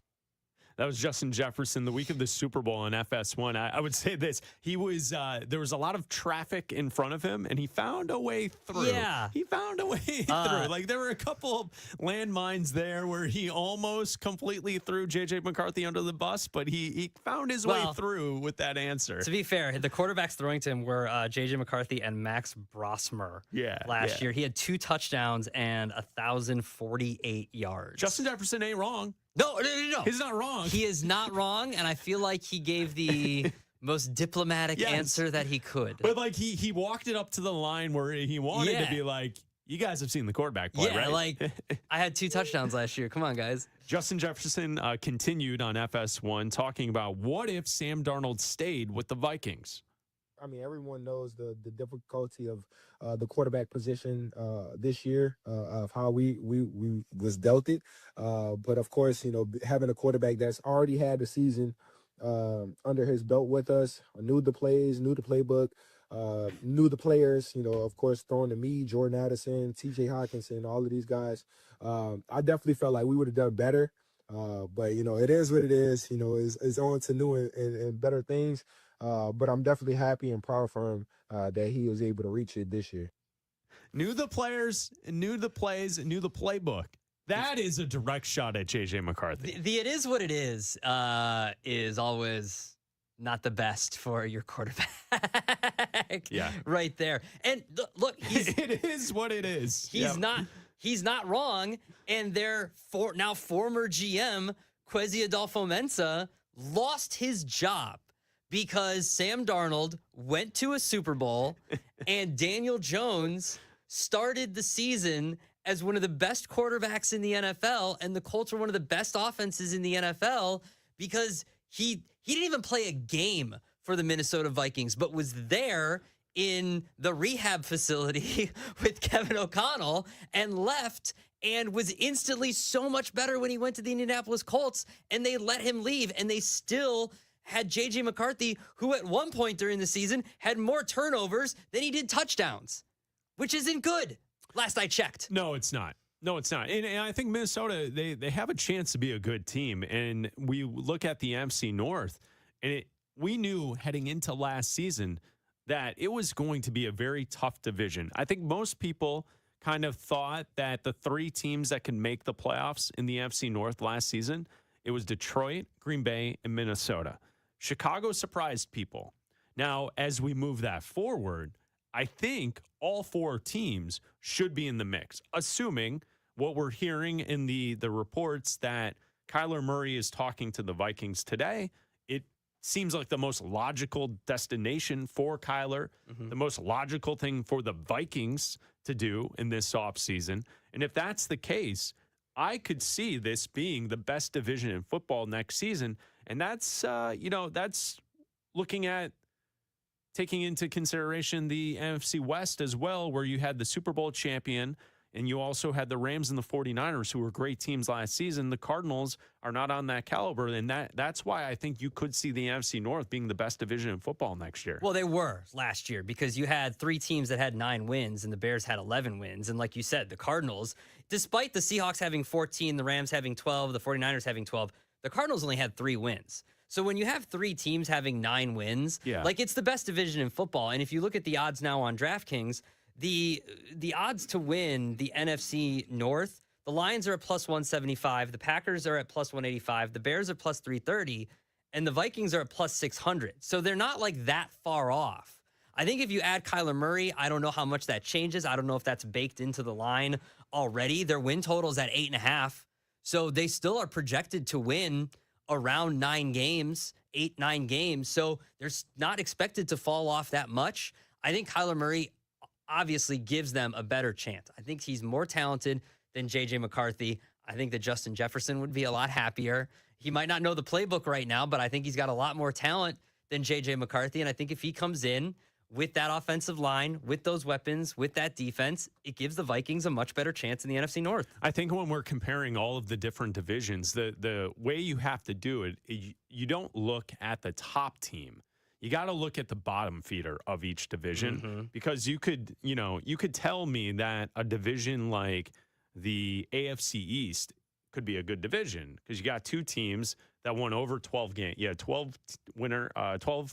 That was Justin Jefferson the week of the Super Bowl on FS1. I would say this. He was, there was a lot of traffic in front of him, and he found a way through. Yeah. He found a way through. Like, there were a couple of landmines there where he almost completely threw J.J. McCarthy under the bus, but he found his way through with that answer. To be fair, the quarterbacks throwing to him were J.J. McCarthy and Max Brosmer last year. He had 2 touchdowns and 1,048 yards. Justin Jefferson ain't wrong. No. He's not wrong. He is not wrong, and I feel like he gave the most diplomatic answer that he could. But, like, he walked it up to the line where he wanted to be like, you guys have seen the quarterback play, right? Like, I had 2 touchdowns last year. Come on, guys. Justin Jefferson continued on FS1 talking about what if Sam Darnold stayed with the Vikings. I mean, everyone knows the difficulty of the quarterback position this year, of how we was dealt it. But of course, you know, having a quarterback that's already had the season under his belt with us, knew the plays, knew the playbook, knew the players, you know, of course, throwing to me, Jordan Addison, TJ Hawkinson, all of these guys. I definitely felt like we would have done better. But, you know, it is what it is. You know, it's on to new and better things. But I'm definitely happy and proud for him that he was able to reach it this year. Knew the players, knew the plays, knew the playbook. That is a direct shot at J.J. McCarthy. The it is what it is always not the best for your quarterback. Yeah. Right there. And look, it is what it is. He's not wrong. And their now former GM, Kwesi Adolfo-Mensah, lost his job because Sam Darnold went to a Super Bowl and Daniel Jones started the season as one of the best quarterbacks in the NFL, and the Colts were one of the best offenses in the NFL because he didn't even play a game for the Minnesota Vikings, but was there in the rehab facility with Kevin O'Connell and left and was instantly so much better when he went to the Indianapolis Colts, and they let him leave, and they still had J.J. McCarthy, who at one point during the season had more turnovers than he did touchdowns, which isn't good. Last I checked. No, it's not. No, it's not. And I think Minnesota, they have a chance to be a good team. And we look at the NFC North, and we knew heading into last season that it was going to be a very tough division. I think most people kind of thought that the three teams that could make the playoffs in the NFC North last season, it was Detroit, Green Bay, and Minnesota. Chicago surprised people. Now, as we move that forward, I think all four teams should be in the mix, assuming what we're hearing in the reports that Kyler Murray is talking to the Vikings today. It seems like the most logical destination for Kyler, the most logical thing for the Vikings to do in this offseason. And if that's the case, I could see this being the best division in football next season. And that's, that's looking at taking into consideration the NFC West as well, where you had the Super Bowl champion and you also had the Rams and the 49ers, who were great teams last season. The Cardinals are not on that caliber, and that's why I think you could see the NFC North being the best division in football next year. Well, they were last year because you had three teams that had 9 wins, and the Bears had 11 wins. And like you said, the Cardinals, despite the Seahawks having 14, the Rams having 12, the 49ers having 12, the Cardinals only had 3 wins. So when you have 3 teams having 9 wins, it's the best division in football. And if you look at the odds now on DraftKings, the odds to win the NFC North, the Lions are at plus 175, the Packers are at plus 185, the Bears are plus 330, and the Vikings are at plus 600. So they're not like that far off. I think if you add Kyler Murray, I don't know how much that changes. I don't know if that's baked into the line already. Their win total is at 8.5. So they still are projected to win around 9 games, 8-9 games. So they're not expected to fall off that much. I think Kyler Murray obviously gives them a better chance. I think he's more talented than J.J. McCarthy. I think that Justin Jefferson would be a lot happier. He might not know the playbook right now, but I think he's got a lot more talent than J.J. McCarthy. And I think if he comes in with that offensive line, with those weapons, with that defense, it gives the Vikings a much better chance in the NFC North. I think when we're comparing all of the different divisions, the way you have to do it, you don't look at the top team. You got to look at the bottom feeder of each division because you could tell me that a division like the AFC East could be a good division because you got 2 teams that won over 12 games. Yeah, 12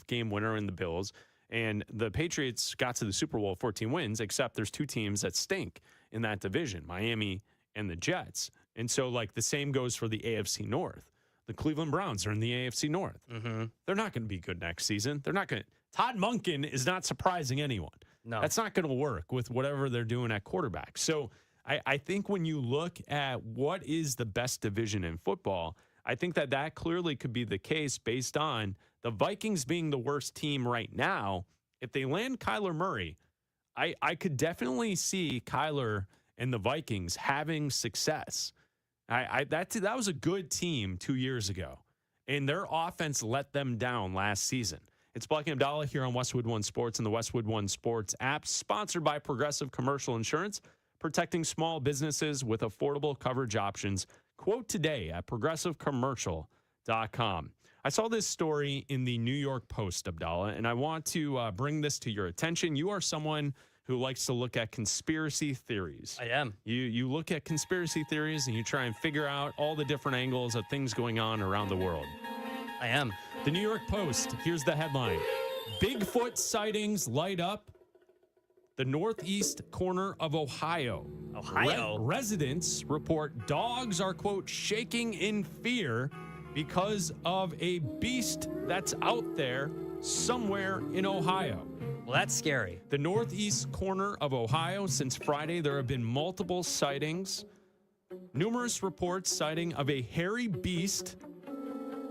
game winner in the Bills, and the Patriots got to the Super Bowl 14 wins, except there's 2 teams that stink in that division, Miami and the Jets. And so the same goes for the AFC North. The Cleveland Browns are in the AFC North. They're not going to be good next season. They're not going to. Todd Monken is not surprising anyone. No. That's not going to work with whatever they're doing at quarterback. So I think when you look at what is the best division in football, I think that clearly could be the case based on the Vikings being the worst team right now. If they land Kyler Murray, I could definitely see Kyler and the Vikings having success. That was a good team 2 years ago, and their offense let them down last season. It's Bleck Abdalla here on Westwood One Sports and the Westwood One Sports app, sponsored by Progressive Commercial Insurance, protecting small businesses with affordable coverage options. Quote today at progressivecommercial.com. I saw this story in the New York Post, Abdalla, and I want to bring this to your attention. You are someone who likes to look at conspiracy theories. I am. You look at conspiracy theories and you try and figure out all the different angles of things going on around the world. I am. The New York Post, here's the headline. Bigfoot sightings light up the northeast corner of Ohio. Residents report dogs are, quote, shaking in fear because of a beast that's out there somewhere in Ohio. Well, that's scary. The northeast corner of Ohio, since Friday, there have been multiple sightings. Numerous reports citing of a hairy beast,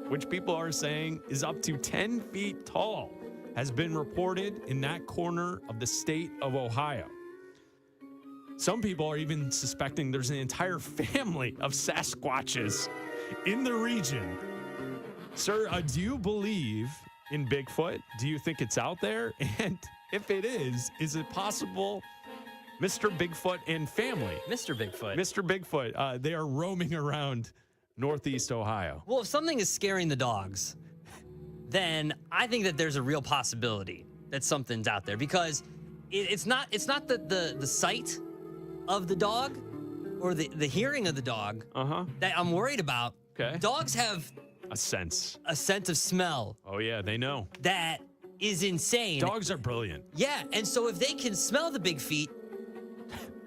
which people are saying is up to 10 feet tall, has been reported in that corner of the state of Ohio. Some people are even suspecting there's an entire family of Sasquatches in the region. Sir, do you believe in Bigfoot? Do you think it's out there? And if it is it possible Mr. Bigfoot and family? Mr. Bigfoot, they are roaming around northeast Ohio. Well, if something is scaring the dogs, then I think that there's a real possibility that something's out there because it's not the sight of the dog or the hearing of the dog that I'm worried about. Okay. Dogs have A sense. a sense of smell Oh, yeah, they know. that is insane. Dogs are brilliant. Yeah, and so if they can smell the big feet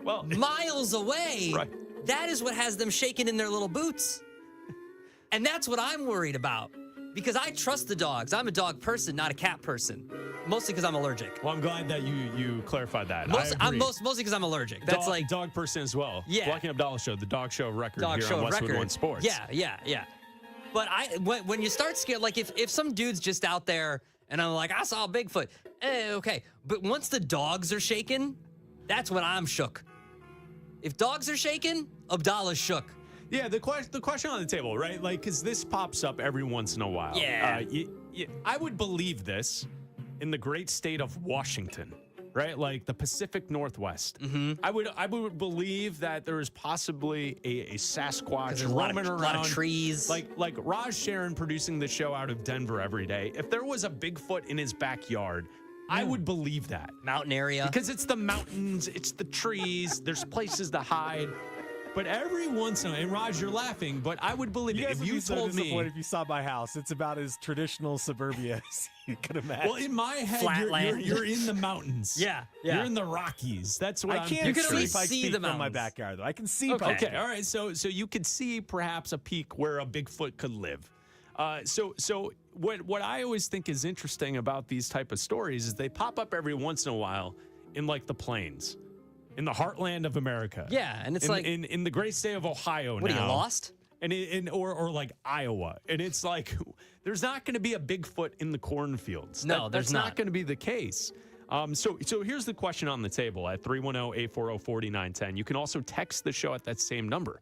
Well, miles away, Right. that is what has them shaking in their little boots. And that's what I'm worried about because I trust the dogs. I'm a dog person, not a cat person, mostly because I'm allergic. well, I'm glad that you clarified that. I'm mostly because I'm allergic. That's dog, like dog person as well. Yeah. Bleck Abdalla Show, the dog show of record dog here show on Westwood record. One Sports. Yeah. But when you start scared, like if some dude's just out there and I'm like, I saw a Bigfoot, okay. But once the dogs are shaking, that's when I'm shook. If dogs are shaking, Abdalla's shook. Yeah, the question on the table, right? Like, because this pops up every once in a while. Yeah. I would believe this in the great state of Washington, right? Like the Pacific Northwest. Mm-hmm. I would believe that there is possibly a Sasquatch There's a roaming lot around. of trees. Like Raj Sharon producing the show out of Denver every day. If there was a Bigfoot in his backyard, I would believe that. Mountain area. Because it's the mountains, it's the trees, there's places to hide. But every once in a while, and Raj, you're laughing, but I would believe it. If you told me. If you saw my house, it's about as traditional suburbia as you could imagine. Well, in my head, Flatland. you're in the mountains. Yeah. You're in the Rockies. That's what I I'm can't You can picturing. at see if I least see speak the from my mountains. backyard, though. I can see Okay. past Okay, all right. So you could see perhaps a peak where a Bigfoot could live. So what I always think is interesting about these type of stories is they pop up every once in a while in like the plains, in the heartland of America. Yeah, and it's in, like- in the great state of Ohio What, now. are you lost? And or like Iowa, and it's like there's not going to be a Bigfoot in the cornfields. No, there's that's not. going to be the case. So here's the question on the table at 310-840-4910. You can also text the show at that same number.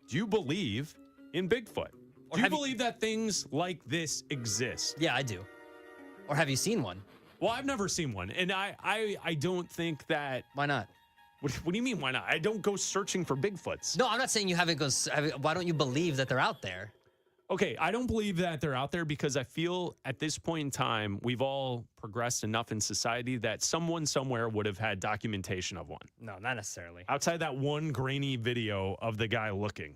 Do you believe in Bigfoot? Do you have you- believe that things like this exist? Yeah, I do. Or have you seen one? Well, I've never seen one, and I don't think that. Why not? What do you mean? Why not? I don't go searching for Bigfoots. No, I'm not saying you haven't gone. Why don't you believe that they're out there? Okay, I don't believe that they're out there because I feel at this point in time, we've all progressed enough in society that someone somewhere would have had documentation of one. No, not necessarily. Outside that one grainy video of the guy looking,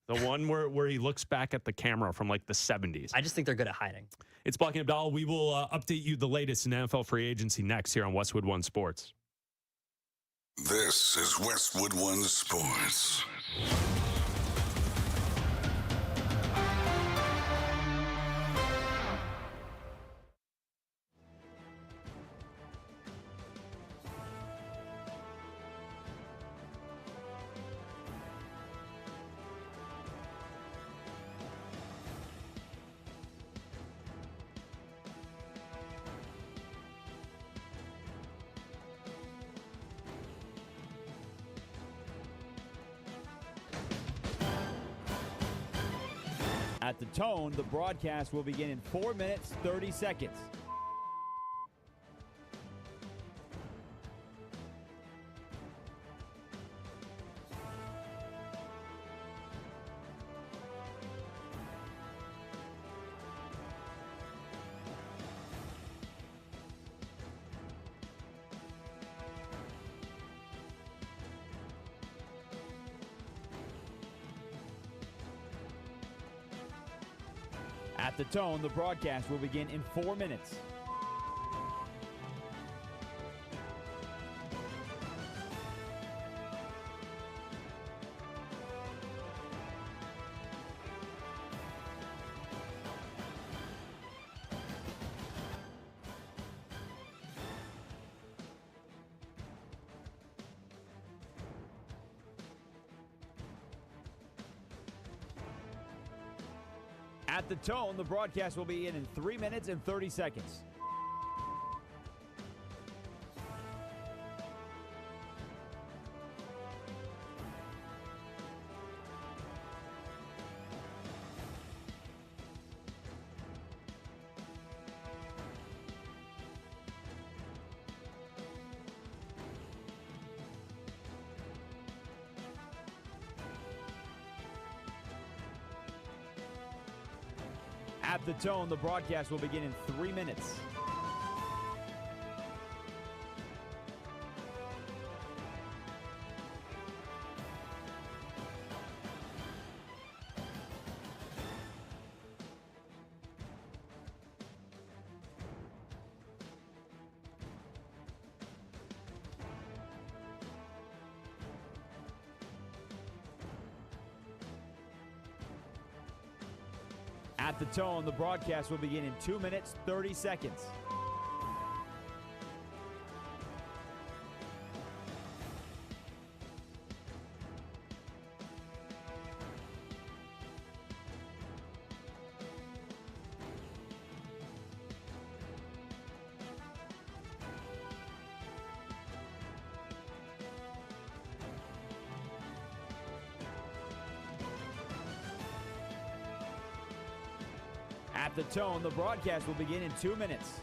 the one where he looks back at the camera from like the 70s. I just think they're good at hiding. It's Bleck Abdalla. We will update you the latest in NFL free agency next here on Westwood One Sports. This is Westwood One Sports. At the tone, the broadcast will begin in 4 minutes, 30 seconds. At the tone, the broadcast will begin in 4 minutes. At the tone, the broadcast will begin in 3 minutes and 30 seconds. At the tone, the broadcast will begin in 3 minutes. At the tone, the broadcast will begin in 2 minutes, 30 seconds. At the tone, the broadcast will begin in 2 minutes.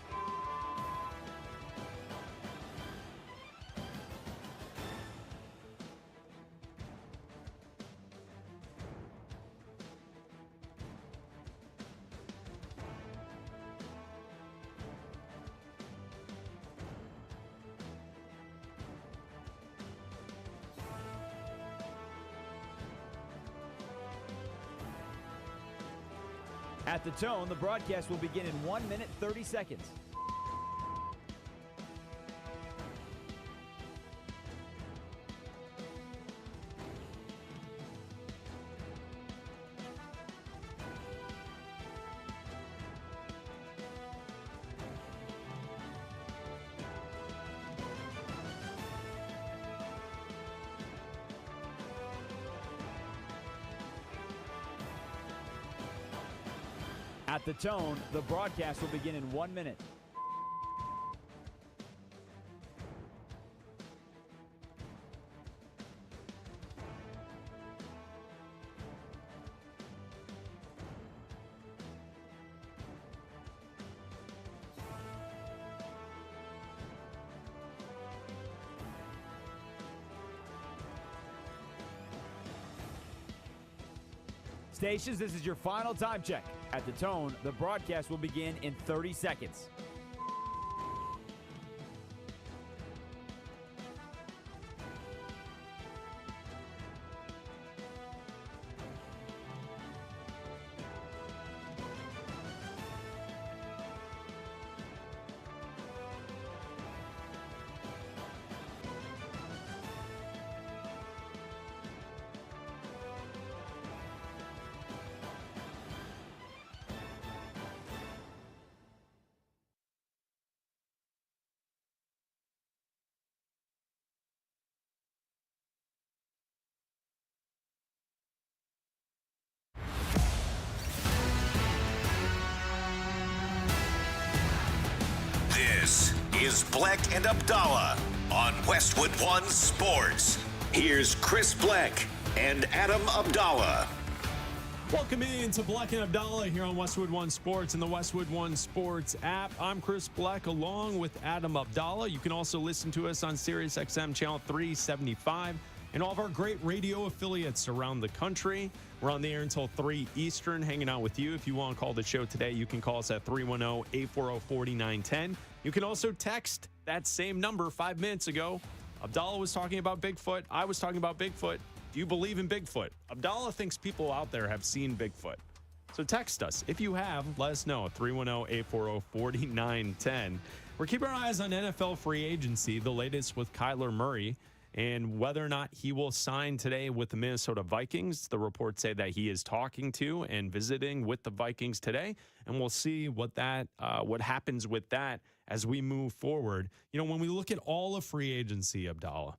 At the tone, the broadcast will begin in 1 minute, 30 seconds. At the tone, the broadcast will begin in 1 minute. Stations, this is your final time check. At the tone, the broadcast will begin in 30 seconds. This is Bleck and Abdalla on Westwood One Sports. Here's Chris Bleck and Adam Abdalla. Welcome in to Bleck and Abdalla here on Westwood One Sports and the Westwood One Sports app. I'm Chris Bleck along with Adam Abdalla. You can also listen to us on Sirius XM channel 375 and all of our great radio affiliates around the country. We're on the air until 3 Eastern, hanging out with you. If you want to call the show today, you can call us at 310-840-4910. You can also text that same number 5 minutes ago. Abdalla was talking about Bigfoot. I was talking about Bigfoot. Do you believe in Bigfoot? Abdalla thinks people out there have seen Bigfoot. So text us. If you have, let us know at 310-840-4910. We're keeping our eyes on NFL free agency, the latest with Kyler Murray, and whether or not he will sign today with the Minnesota Vikings. The reports say that he is talking to and visiting with the Vikings today, and we'll see what happens with that as we move forward. You know, when we look at all of free agency, Abdalla,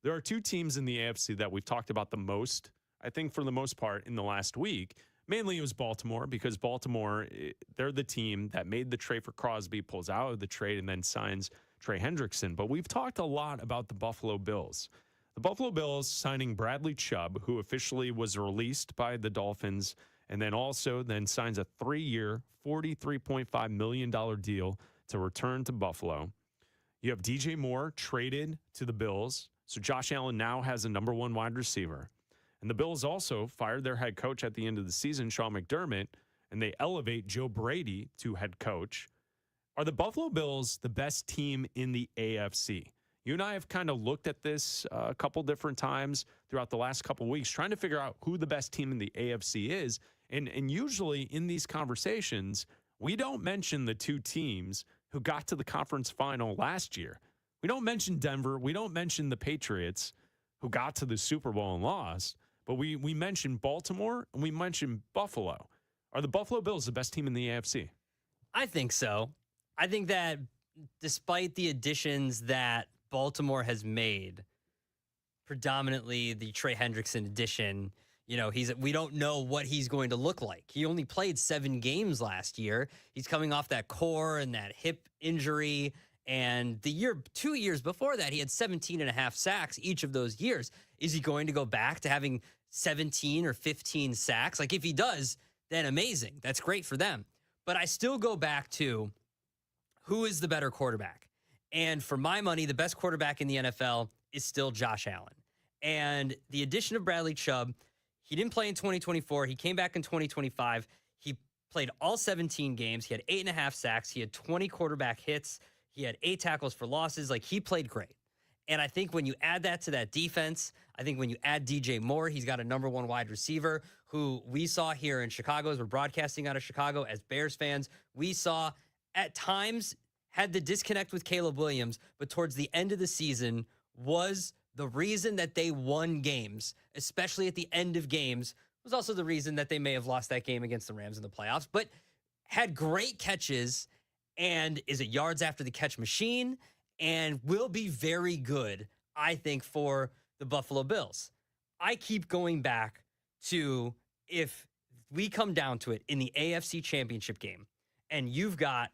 there are two teams in the AFC that we've talked about the most, I think for the most part, in the last week. Mainly it was Baltimore, because Baltimore, they're the team that made the trade for Crosby, pulls out of the trade, and then signs Trey Hendrickson. But we've talked a lot about the Buffalo Bills. The Buffalo Bills signing Bradley Chubb, who officially was released by the Dolphins, and then also signs a 3-year, $43.5 million deal to return to Buffalo. You have DJ Moore traded to the Bills. So Josh Allen now has a number one wide receiver. And the Bills also fired their head coach at the end of the season, Sean McDermott, and they elevate Joe Brady to head coach. Are the Buffalo Bills the best team in the AFC? You and I have kind of looked at this a couple different times throughout the last couple of weeks, trying to figure out who the best team in the AFC is. And usually in these conversations, we don't mention the two teams who got to the conference final last year. We don't mention Denver. We don't mention the Patriots, who got to the Super Bowl and lost. But we mention Baltimore and we mention Buffalo. Are the Buffalo Bills the best team in the AFC? I think so. I think that despite the additions that Baltimore has made, predominantly the Trey Hendrickson addition, we don't know what he's going to look like. He only played 7 games last year. He's coming off that core and that hip injury. And 2 years before that, he had 17 and a half sacks each of those years. Is he going to go back to having 17 or 15 sacks? Like, if he does, then amazing. That's great for them. But I still go back to who is the better quarterback. And for my money, the best quarterback in the NFL is still Josh Allen. And the addition of Bradley Chubb, he didn't play in 2024. He came back in 2025. He played all 17 games. He had 8.5 sacks. He had 20 quarterback hits. He had 8 tackles for losses. Like, he played great. And I think when you add that to that defense, I think when you add DJ Moore, he's got a number 1 wide receiver who we saw here in Chicago as we're broadcasting out of Chicago as Bears fans. We saw at times had the disconnect with Caleb Williams, but towards the end of the season was the reason that they won games, especially at the end of games, was also the reason that they may have lost that game against the Rams in the playoffs, but had great catches and is a yards after the catch machine and will be very good, I think, for the Buffalo Bills. I keep going back to if we come down to it in the AFC Championship game and you've got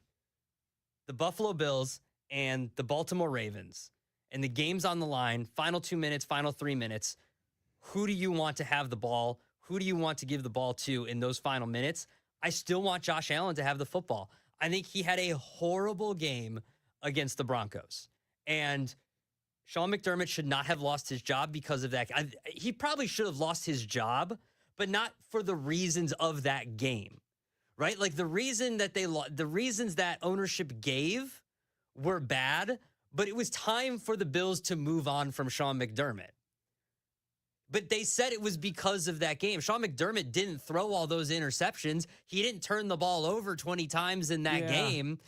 the Buffalo Bills and the Baltimore Ravens and the game's on the line, final 2 minutes, final 3 minutes, who do you want to have the ball? Who do you want to give the ball to in those final minutes? I still want Josh Allen to have the football. I think he had a horrible game against the Broncos. And Sean McDermott should not have lost his job because of that. He probably should have lost his job, but not for the reasons of that game, right? Like the reasons that ownership gave were bad, but it was time for the Bills to move on from Sean McDermott. But they said it was because of that game. Sean McDermott didn't throw all those interceptions. He didn't turn the ball over 20 times in that game.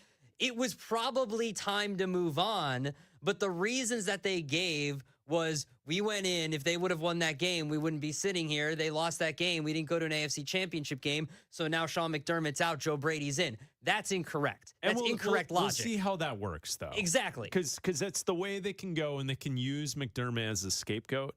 It was probably time to move on. But the reasons that they gave was we went in. If they would have won that game, we wouldn't be sitting here. They lost that game. We didn't go to an AFC Championship game. So now Sean McDermott's out. Joe Brady's in. That's incorrect. That's incorrect logic. We'll see how that works, though. Exactly. Because that's the way they can go, and they can use McDermott as a scapegoat.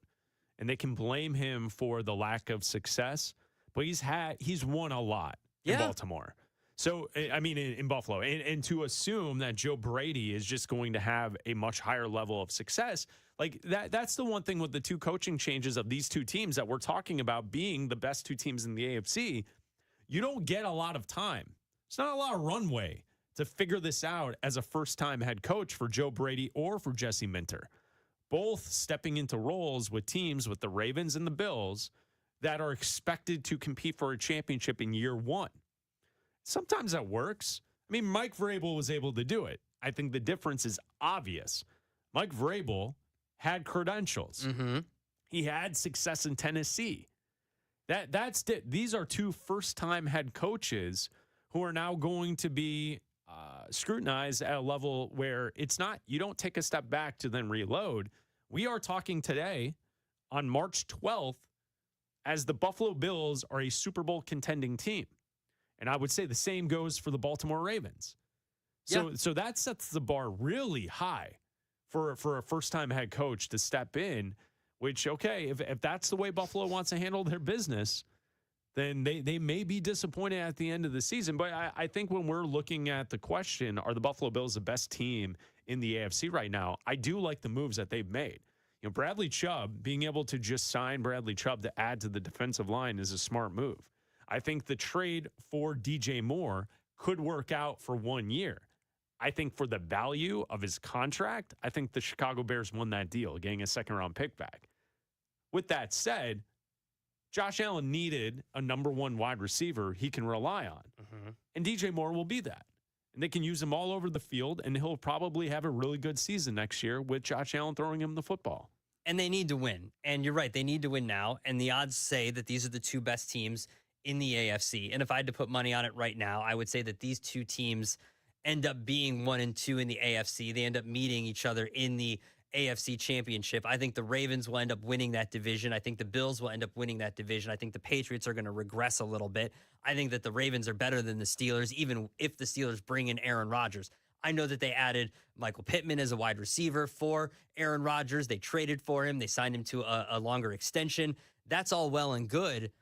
And they can blame him for the lack of success, but he's won a lot in Baltimore. So, I mean, in Buffalo. And to assume that Joe Brady is just going to have a much higher level of success, like that's the one thing with the 2 coaching changes of these 2 teams that we're talking about being the best 2 teams in the AFC. You don't get a lot of time. It's not a lot of runway to figure this out as a first-time head coach for Joe Brady or for Jesse Minter. Both stepping into roles with teams with the Ravens and the Bills that are expected to compete for a championship in year 1. Sometimes that works. I mean, Mike Vrabel was able to do it. I think the difference is obvious. Mike Vrabel had credentials. Mm-hmm. He had success in Tennessee. These are 2 first-time head coaches who are now going to be scrutinized at a level where it's not, you don't take a step back to then reload. We are talking today on March 12th as the Buffalo Bills are a Super Bowl contending team. And I would say the same goes for the Baltimore Ravens. So that sets the bar really high for a first-time head coach to step in, which, okay, if that's the way Buffalo wants to handle their business, then they may be disappointed at the end of the season. But I think when we're looking at the question, are the Buffalo Bills the best team in the AFC right now? I do like the moves that they've made. You know, Bradley Chubb, being able to just sign Bradley Chubb to add to the defensive line is a smart move. I think the trade for DJ Moore could work out for 1 year. I think for the value of his contract, I think the Chicago Bears won that deal, getting a second-round pick back. With that said, Josh Allen needed a number 1 wide receiver he can rely on. Mm-hmm. And DJ Moore will be that. And they can use him all over the field, and he'll probably have a really good season next year with Josh Allen throwing him the football. And they need to win. And you're right, they need to win now. And the odds say that these are the 2 best teams in the AFC. And if I had to put money on it right now, I would say that these 2 teams end up being 1 and 2 in the AFC. They end up meeting each other in the AFC championship. I think the Ravens will end up winning that division. I think the Bills will end up winning that division. I think the Patriots are going to regress a little bit. I think that the Ravens are better than the Steelers, even if the Steelers bring in Aaron Rodgers. I know that they added Michael Pittman as a wide receiver for Aaron Rodgers. They traded for him. They signed him to a longer extension. That's all well and good.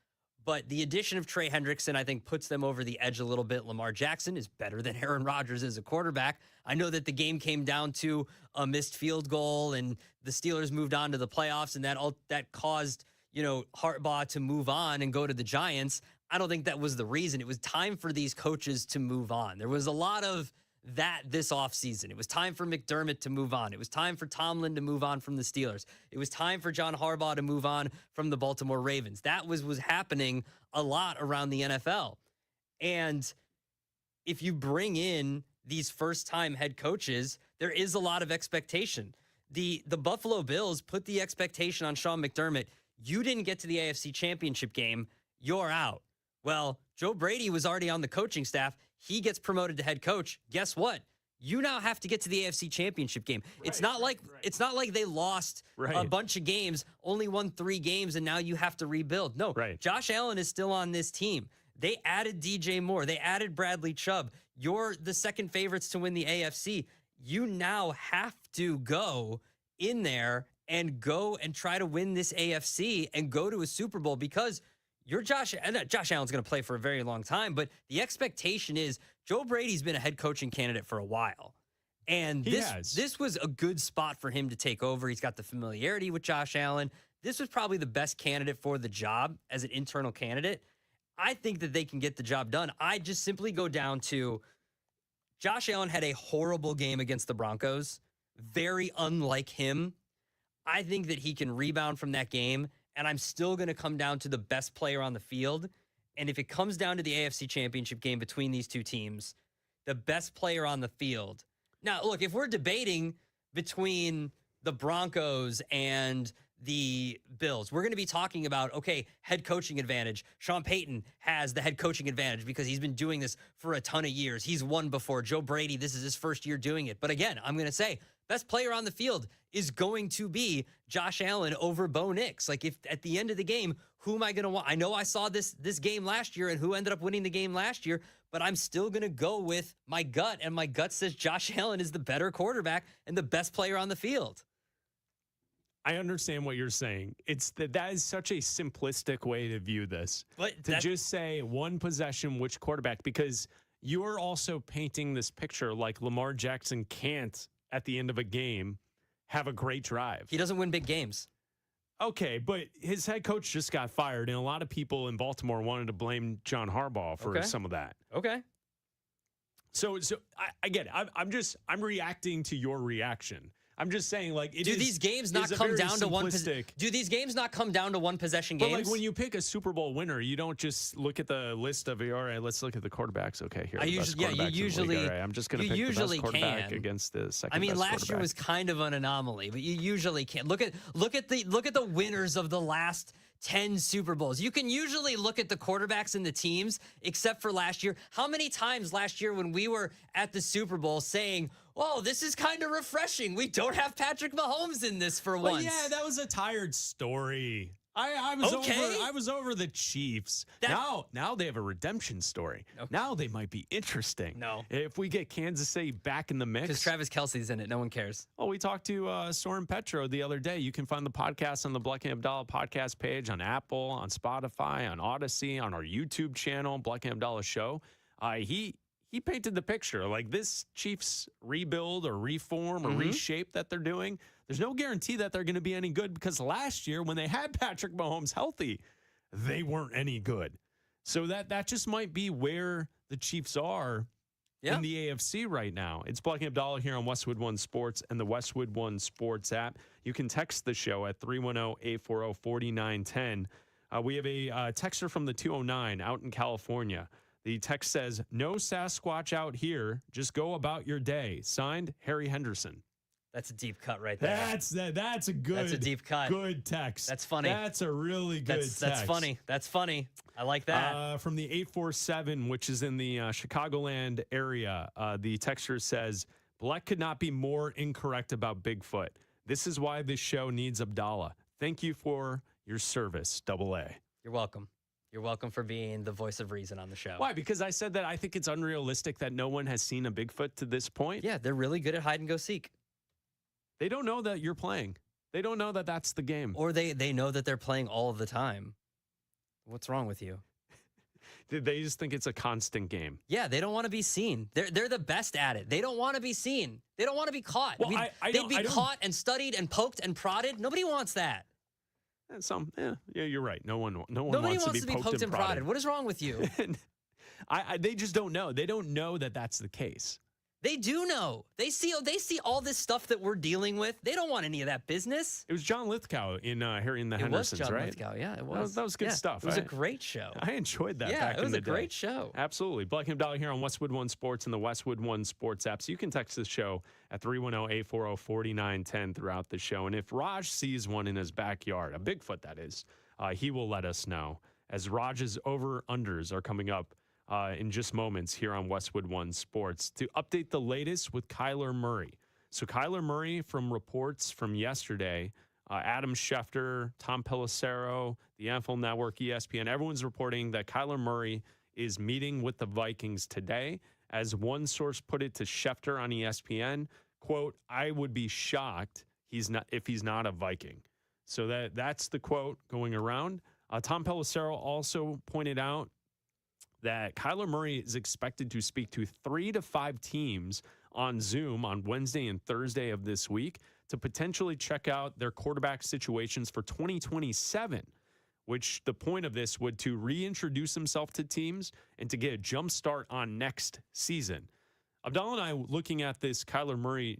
But the addition of Trey Hendrickson, I think, puts them over the edge a little bit. Lamar Jackson is better than Aaron Rodgers as a quarterback. I know that the game came down to a missed field goal, and the Steelers moved on to the playoffs, and that caused, Harbaugh to move on and go to the Giants. I don't think that was the reason. It was time for these coaches to move on. There was a lot of that this offseason. It was time for McDermott to move on. It was time for Tomlin to move on from the Steelers. It was time for John Harbaugh to move on from the Baltimore Ravens. That was happening a lot around the NFL. And if you bring in these first-time head coaches, there is a lot of expectation. The Buffalo Bills put the expectation on Sean McDermott. You didn't get to the AFC Championship game. You're out. Well, Joe Brady was already on the coaching staff. He gets promoted to head coach. Guess what? You now have to get to the AFC Championship game. It's not like they lost a bunch of games, only won 3 games, and now you have to rebuild. No, Josh Allen is still on this team. They added DJ Moore. They added Bradley Chubb. You're the second favorites to win the AFC. You now have to go in there and go and try to win this AFC and go to a Super Bowl, because Josh Allen's going to play for a very long time, but the expectation is Joe Brady's been a head coaching candidate for a while. And this was a good spot for him to take over. He's got the familiarity with Josh Allen. This was probably the best candidate for the job as an internal candidate. I think that they can get the job done. I just simply go down to Josh Allen had a horrible game against the Broncos, very unlike him. I think that he can rebound from that game. And I'm still going to come down to the best player on the field. And if it comes down to the AFC Championship game between these two teams, the best player on the field. Now, look, if we're debating between the Broncos and the Bills, we're going to be talking about, okay, head coaching advantage. Sean Payton has the head coaching advantage because he's been doing this for a ton of years. He's won before. Joe Brady, this is his first year doing it. But again, I'm going to say, best player on the field is going to be Josh Allen over Bo Nix. Like, if at the end of the game, who am I going to want? I know I saw this game last year and who ended up winning the game last year, but I'm still going to go with my gut, and my gut says Josh Allen is the better quarterback and the best player on the field. I understand what you're saying. It's that is such a simplistic way to view this. But to just say one possession, which quarterback, because you're also painting this picture like Lamar Jackson can't, at the end of a game, have a great drive. He doesn't win big games. Okay, but his head coach just got fired, and a lot of people in Baltimore wanted to blame John Harbaugh for some of that. Okay. So I get it. I'm reacting to your reaction. I'm just saying, like, do these games not come down to one? Do these games not come down to one possession games? But like when you pick a Super Bowl winner, you don't just look at the list of, all right, let's look at the quarterbacks. Okay, here. You usually, all right, I'm just going to pick the best quarterback against the second. I mean, best last year was kind of an anomaly, but you usually can't look at the winners of the last 10 Super Bowls. You can usually look at the quarterbacks and the teams, except for last year. How many times last year when we were at the Super Bowl saying, "Oh, this is kind of refreshing. We don't have Patrick Mahomes in this for once." Yeah, that was a tired story. I was over the Chiefs. Now they have a redemption story. Okay. Now they might be interesting. No. If we get Kansas City back in the mix. Because Travis Kelce's in it. No one cares. Oh, we talked to Soren Petro the other day. You can find the podcast on the Bleck Abdalla podcast page on Apple, on Spotify, on Odyssey, on our YouTube channel, Bleck Abdalla Show. He painted the picture. Like, this Chiefs rebuild or reform or reshape that they're doing, there's no guarantee that they're going to be any good, because last year when they had Patrick Mahomes healthy, they weren't any good. So that just might be where the Chiefs are in the AFC right now. It's Bleck Abdalla here on Westwood One Sports and the Westwood One Sports app. You can text the show at 310-840-4910. We have a texter from the 209 out in California. The text says, "No Sasquatch out here. Just go about your day." Signed, Harry Henderson. That's a deep cut right there. That's a good. That's a deep cut. Good text. That's funny. That's a really good text. That's funny. That's funny. I like that. From the 847, which is in the Chicagoland area, the texter says, "Bleck could not be more incorrect about Bigfoot. This is why this show needs Abdalla. Thank you for your service, AA. You're welcome. You're welcome for being the voice of reason on the show. Why? Because I said that I think it's unrealistic that no one has seen a Bigfoot to this point. Yeah, they're really good at hide and go seek. They don't know that you're playing. They don't know that that's the game. Or they know that they're playing all of the time. What's wrong with you? They just think it's a constant game. Yeah, they don't want to be seen. They're the best at it. They don't want to be seen. They don't want to be caught. Well, they'd be caught and studied and poked and prodded. Nobody wants that. Yeah, you're right. Nobody wants to be poked and prodded. What is wrong with you? They just don't know. They don't know that that's the case. They do know. They see all this stuff that we're dealing with. They don't want any of that business. It was John Lithgow in Harry and the Hendersons, right? It was John Lithgow, yeah, it was. That was good stuff. It was a great show. I enjoyed that back in the day. Yeah, it was a great show. Absolutely. Bleck Abdalla here on Westwood One Sports and the Westwood One Sports app. So you can text the show at 310-840-4910 throughout the show. And if Raj sees one in his backyard, a Bigfoot that is, he will let us know. As Raj's over-unders are coming up in just moments here on Westwood One Sports to update the latest with Kyler Murray. So Kyler Murray, from reports from yesterday, Adam Schefter, Tom Pelissero, the NFL Network, ESPN, everyone's reporting that Kyler Murray is meeting with the Vikings today. As one source put it to Schefter on ESPN, quote, "I would be shocked if he's not a Viking." So that's the quote going around. Tom Pelissero also pointed out that Kyler Murray is expected to speak to 3 to 5 teams on Zoom on Wednesday and Thursday of this week to potentially check out their quarterback situations for 2027, which the point of this would to reintroduce himself to teams and to get a jump start on next season. Abdalla and I looking at this Kyler Murray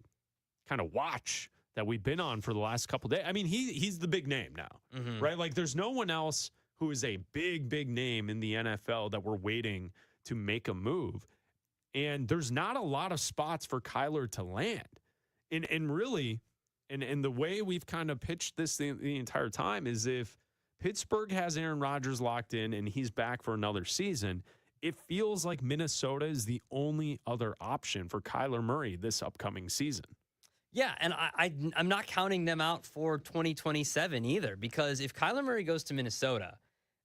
kind of watch that we've been on for the last couple of days. I mean, he's the big name now, right? Like there's no one else who is a big name in the NFL that we're waiting to make a move. And there's not a lot of spots for Kyler to land. And really, and the way we've kind of pitched this the entire time is if Pittsburgh has Aaron Rodgers locked in and he's back for another season, it feels like Minnesota is the only other option for Kyler Murray this upcoming season. Yeah, and I'm not counting them out for 2027 either, because if Kyler Murray goes to Minnesota,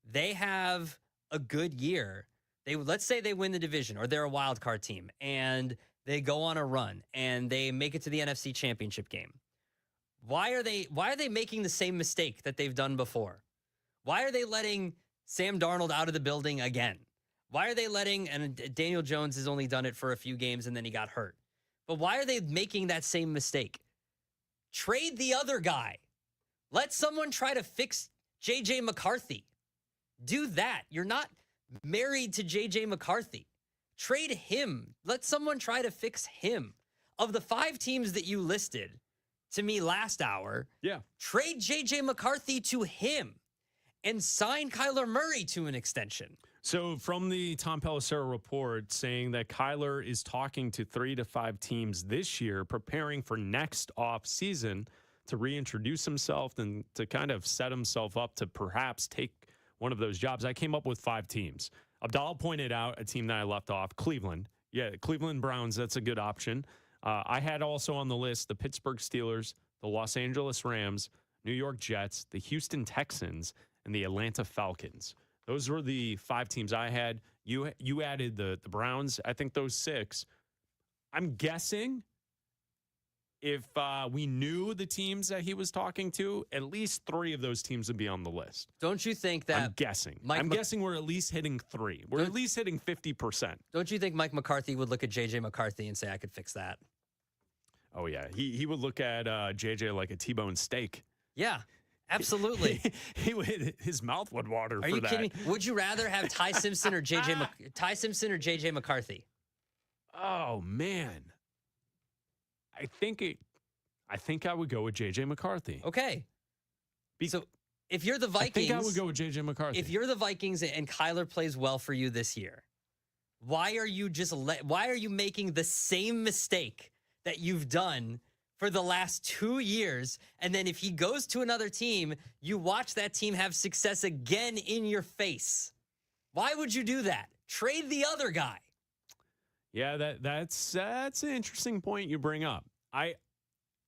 they have a good year. Let's say they win the division or they're a wild card team and they go on a run and they make it to the NFC Championship game. Why are they making the same mistake that they've done before? Why are they letting Sam Darnold out of the building again? Why are they and Daniel Jones has only done it for a few games and then he got hurt. But why are they making that same mistake? Trade the other guy. Let someone try to fix J.J. McCarthy. Do that. You're not married to J.J. McCarthy. Trade him. Let someone try to fix him. Of the 5 teams that you listed to me last hour, trade J.J. McCarthy to him and sign Kyler Murray to an extension. So from the Tom Pelissero report saying that Kyler is talking to 3 to 5 teams this year, preparing for next off season to reintroduce himself and to kind of set himself up to perhaps take one of those jobs. I came up with 5 teams. Abdalla pointed out a team that I left off, Cleveland. Yeah, Cleveland Browns, that's a good option. I had also on the list the Pittsburgh Steelers, the Los Angeles Rams, New York Jets, the Houston Texans, and the Atlanta Falcons. Those were the 5 teams I had. You added the Browns. I think those 6. I'm guessing if we knew the teams that he was talking to, at least 3 of those teams would be on the list. Don't you think that? I'm guessing. I'm guessing we're at least hitting 3. We're at least hitting 50%. Don't you think Mike McCarthy would look at J.J. McCarthy and say, I could fix that? Oh, yeah. He would look at J.J. like a T-bone steak. Yeah. Absolutely. His mouth would water Are for you that. kidding me? Would you rather have Ty Simpson or J.J. McCarthy? Oh, man. I think I would go with J.J. McCarthy. Okay. So if you're the Vikings, I think I would go with J.J. McCarthy. If you're the Vikings and Kyler plays well for you this year, why are you making the same mistake that you've done for the last 2 years? And then if he goes to another team, you watch that team have success again in your face. Why would you do that? Trade the other guy. Yeah, that's an interesting point you bring up.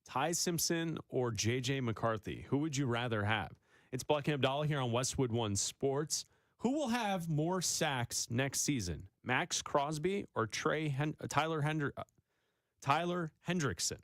Ty Simpson or J.J. McCarthy? Who would you rather have? It's Bleck Abdalla here on Westwood One Sports. Who will have more sacks next season, Max Crosby or Tyler Hendrickson?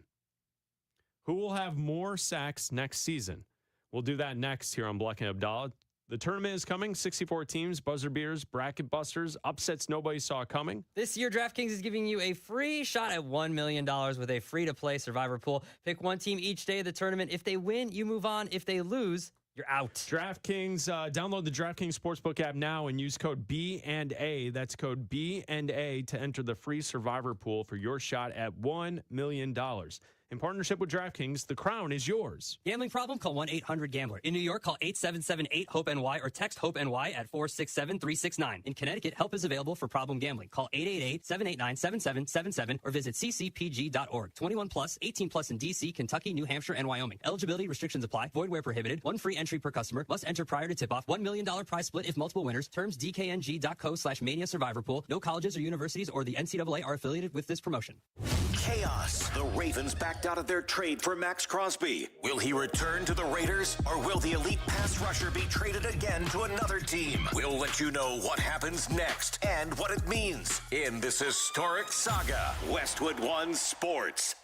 Who will have more sacks next season? We'll do that next here on Bleck Abdalla. The tournament is coming. 64 teams, buzzer beaters, bracket busters, upsets nobody saw coming. This year, DraftKings is giving you a free shot at $1 million with a free-to-play Survivor pool. Pick one team each day of the tournament. If they win, you move on. If they lose, you're out. DraftKings, download the DraftKings Sportsbook app now and use code B&A. That's code B&A to enter the free Survivor pool for your shot at $1 million. In partnership with DraftKings, the crown is yours. Gambling problem? Call 1-800-GAMBLER. In New York, call 877-8-HOPE-NY or text HOPE-NY at 467-369. In Connecticut, help is available for problem gambling. Call 888-789-7777 or visit ccpg.org. 21 plus, 18 plus in D.C., Kentucky, New Hampshire, and Wyoming. Eligibility restrictions apply. Void where prohibited. One free entry per customer. Must enter prior to tip-off. $1 million prize split if multiple winners. Terms dkng.co/mania survivor pool. No colleges or universities or the NCAA are affiliated with this promotion. Chaos. The Ravens backed out of their trade for Max Crosby. Will he return to the Raiders, or will the elite pass rusher be traded again to another team? We'll let you know what happens next and what it means in this historic saga. Westwood One Sports.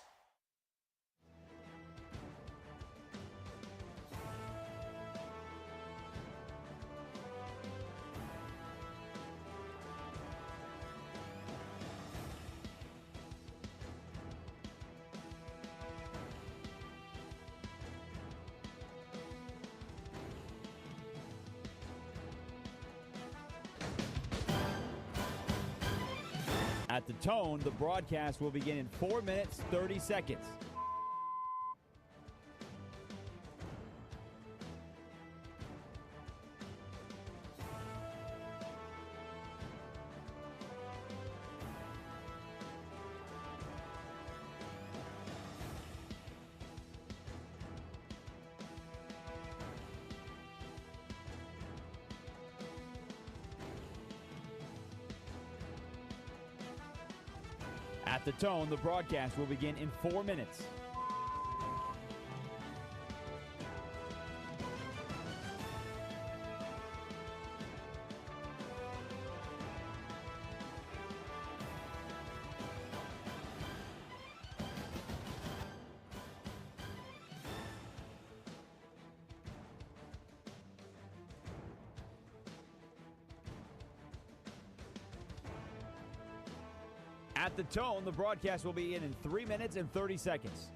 At the tone, the broadcast will begin in 4 minutes, 30 seconds. At the tone, the broadcast will begin in 4 minutes. At the tone, the broadcast will begin in 3 minutes and 30 seconds.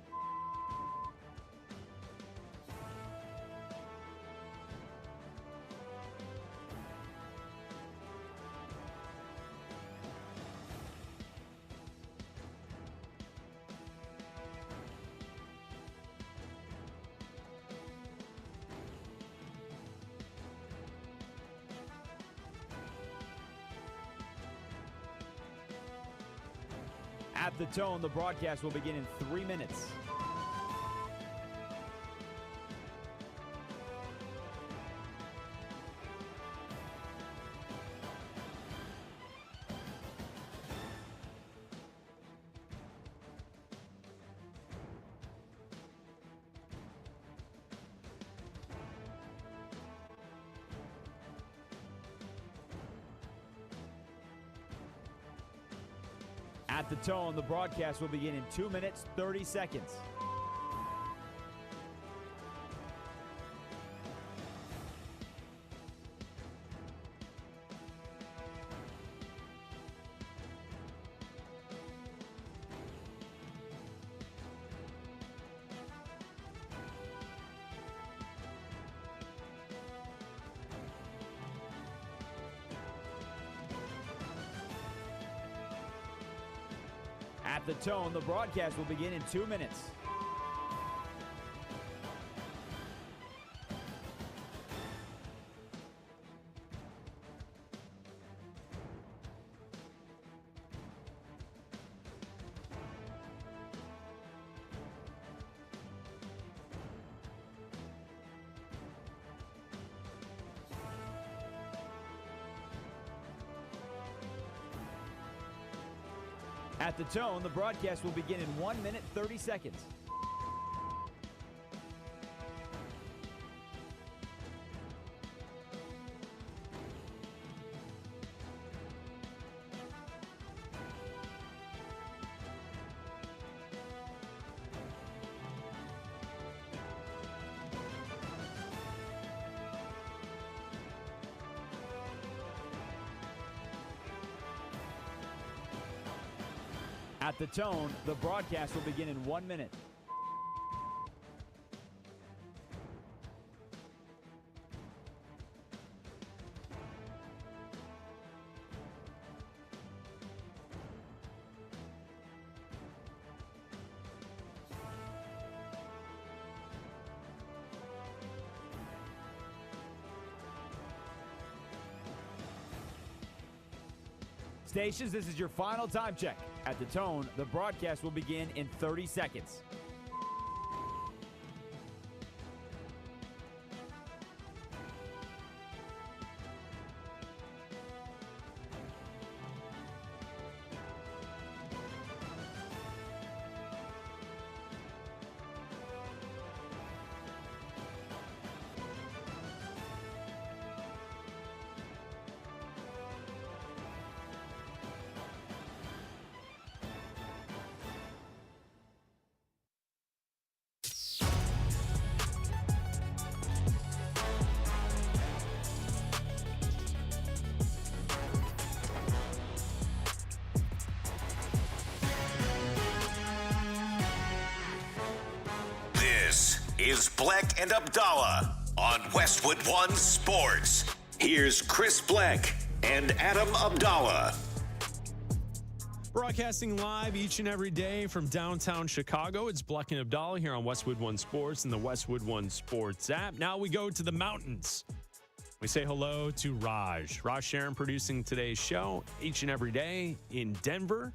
At the tone, the broadcast will begin in 3 minutes. At the tone, the broadcast will begin in 2 minutes, 30 seconds. At the tone, the broadcast will begin in 2 minutes. At the tone, the broadcast will begin in 1 minute, 30 seconds. At the tone, the broadcast will begin in 1 minute. Stations, this is your final time check. At the tone, the broadcast will begin in 30 seconds. This is Bleck and Abdalla on Westwood One Sports. Here's Chris Bleck and Adam Abdalla. Broadcasting live each and every day from downtown Chicago. It's Bleck and Abdalla here on Westwood One Sports and the Westwood One Sports app. Now we go to the mountains. We say hello to Raj. Raj Sharon producing today's show each and every day in Denver,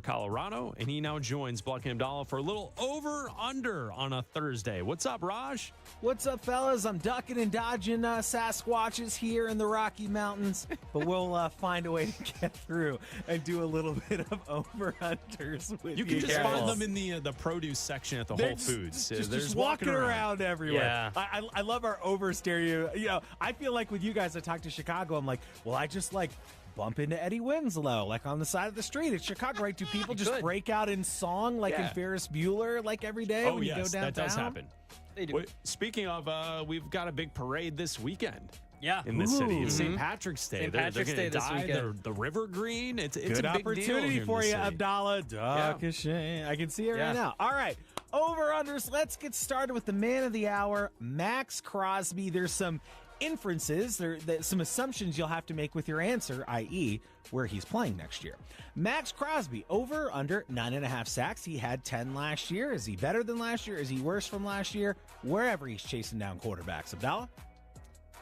Colorado. And he now joins Bleck and Abdalla for a little over-under on a Thursday. What's up, Raj? What's up, fellas? I'm ducking and dodging Sasquatches here in the Rocky Mountains, but we'll find a way to get through and do a little bit of over-unders with you. You can just find them in the produce section at the Whole Foods. Just walking around everywhere. Yeah. I love our over-stereo. You know, I feel like with you guys, I talk to Chicago, I'm like, well, I just like bump into Eddie Winslow, like on the side of the street. It's Chicago, right? Do people just break out in song like in Ferris Bueller, like every day when you go downtown? That does happen. They do. Well, speaking of, we've got a big parade this weekend. Yeah. In the city. It's St. Patrick's Day. St. Patrick's Day this weekend. The river green. It's good a big opportunity deal for you, city. Abdalla. Duck a shame. I can see it right now. All right. Over-unders. Let's get started with the man of the hour, Max Crosby. There's some inferences, there's some assumptions you'll have to make with your answer, i.e., where he's playing next year. Max Crosby, over, under 9.5 sacks. He had 10 last year. Is he better than last year? Is he worse from last year? Wherever he's chasing down quarterbacks. Abdalla?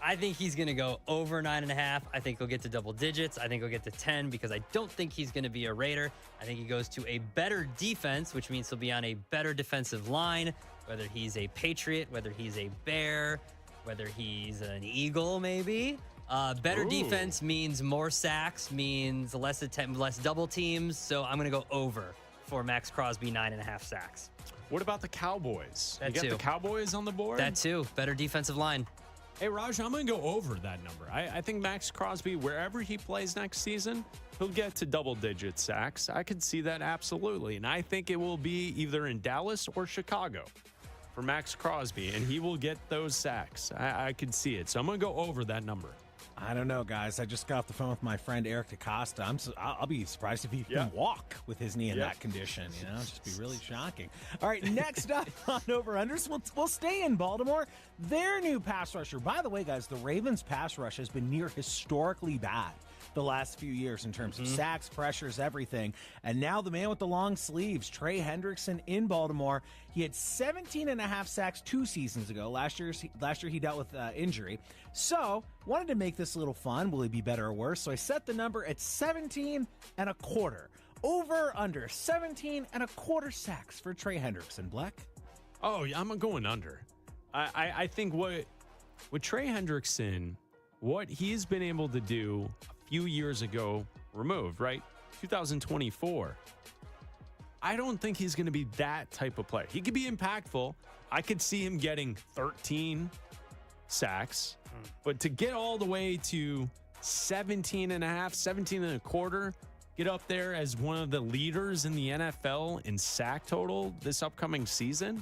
I think he's going to go over 9.5. I think he'll get to double digits. I think he'll get to 10 because I don't think he's going to be a Raider. I think he goes to a better defense, which means he'll be on a better defensive line, whether he's a Patriot, whether he's a Bear, whether he's an Eagle, maybe. Better defense means more sacks, means less double teams. So I'm going to go over for Max Crosby, 9.5 sacks. What about the Cowboys? That you got too. the Cowboys on the board? That too. Better defensive line. Hey, Raj, I'm going to go over that number. I think Max Crosby, wherever he plays next season, he'll get to double-digit sacks. I could see that absolutely. And I think it will be either in Dallas or Chicago for Max Crosby, and he will get those sacks. I could see it. So I'm going to go over that number. I don't know, guys. I just got off the phone with my friend Eric DaCosta. I'll be surprised if he can walk with his knee in that condition. You know, just be really shocking. All right, next up on Over-Unders, we'll stay in Baltimore. Their new pass rusher. By the way, guys, the Ravens' pass rush has been near historically bad the last few years in terms of sacks, pressures, everything. And now the man with the long sleeves, Trey Hendrickson in Baltimore. He had 17.5 sacks 2 seasons ago. Last year he dealt with injury. So wanted to make this a little fun. Will he be better or worse? So I set the number at 17.25. Over, under 17.25 sacks for Trey Hendrickson. Bleck? Oh, yeah, I'm going under. I think with Trey Hendrickson, what he's been able to do a few years ago removed, right? 2024. I don't think he's going to be that type of player. He could be impactful. I could see him getting 13 sacks, but to get all the way to 17.25, get up there as one of the leaders in the NFL in sack total this upcoming season,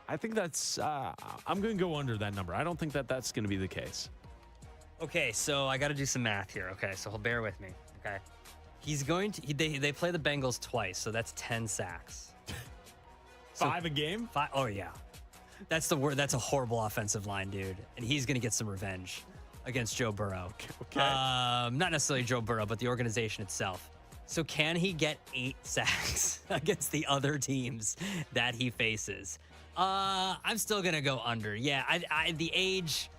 I think that's, I'm going to go under that number. I don't think that that's going to be the case. Okay, so I got to do some math here. Okay, so bear with me. Okay. He's going to. They play the Bengals twice, so that's 10 sacks. 5 a game? 5. Oh yeah, that's a horrible offensive line, dude. And he's going to get some revenge against Joe Burrow. Okay. Not necessarily Joe Burrow, but the organization itself. So can he get 8 sacks against the other teams that he faces? I'm still gonna go under. Yeah, the age,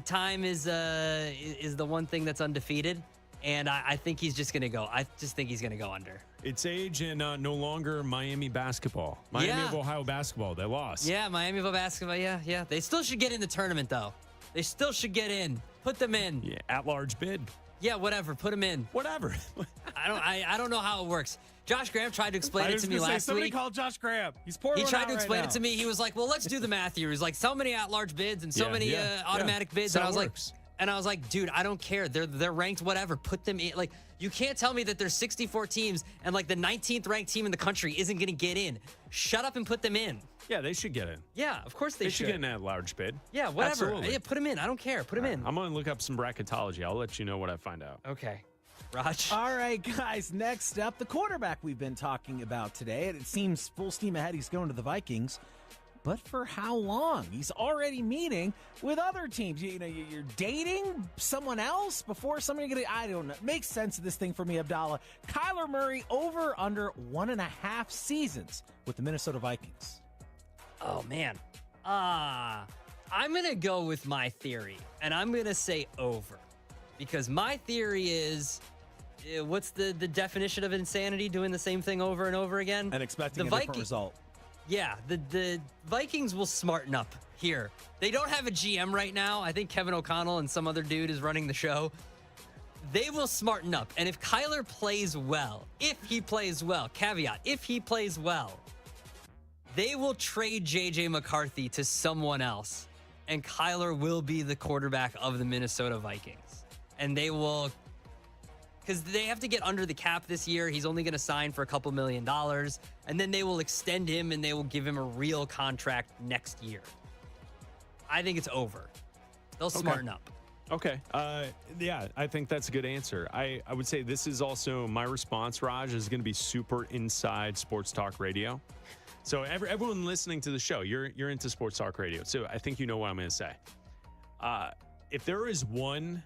time is the one thing that's undefeated, and I think he's just gonna go. I just think he's gonna go under. It's age and no longer Miami basketball. Miami of Ohio basketball. They lost. Yeah, Miami of basketball. Yeah. They still should get in the tournament though. They still should get in. Put them in. Yeah, at-large bid. Yeah, whatever. Put them in. Whatever. I don't know how it works. Josh Graham tried to explain it to me last somebody week. Called Josh Graham. He's pouring. He tried to right explain now. it to me. He was like, "Well, let's do the math here." He's like, "So many at-large bids and so many automatic bids." So And it I was like, "Dude, I don't care. They're ranked whatever. Put them in." Like, you can't tell me that there's 64 teams and like the 19th ranked team in the country isn't going to get in. Shut up and put them in. Yeah, they should get in. Yeah, of course they should get in that large bid. Yeah, whatever. Absolutely. Yeah, put them in. I don't care. Put them in. I'm going to look up some bracketology. I'll let you know what I find out. Okay. Raj? All right, guys, next up, the quarterback we've been talking about today. It seems full steam ahead. He's going to the Vikings. But for how long? He's already meeting with other teams. You know, you're dating someone else before somebody I don't know. Makes sense of this thing for me, Abdalla. Kyler Murray over under 1.5 seasons with the Minnesota Vikings. Oh, man. I'm going to go with my theory, and I'm going to say over. Because my theory is, what's the definition of insanity? Doing the same thing over and over again? And expecting a different result. Yeah, the Vikings will smarten up here. They don't have a GM right now. I think Kevin O'Connell and some other dude is running the show. They will smarten up. And if Kyler plays well, caveat, if he plays well, they will trade J.J. McCarthy to someone else. And Kyler will be the quarterback of the Minnesota Vikings. And they will, because they have to get under the cap this year. He's only going to sign for a couple $1 million. And then they will extend him and they will give him a real contract next year. I think it's over. They'll smarten up. Okay. Yeah, I think that's a good answer. I would say this is also my response, Raj, is going to be super inside sports talk radio. So everyone listening to the show, you're into sports talk radio. So I think you know what I'm going to say. If there is one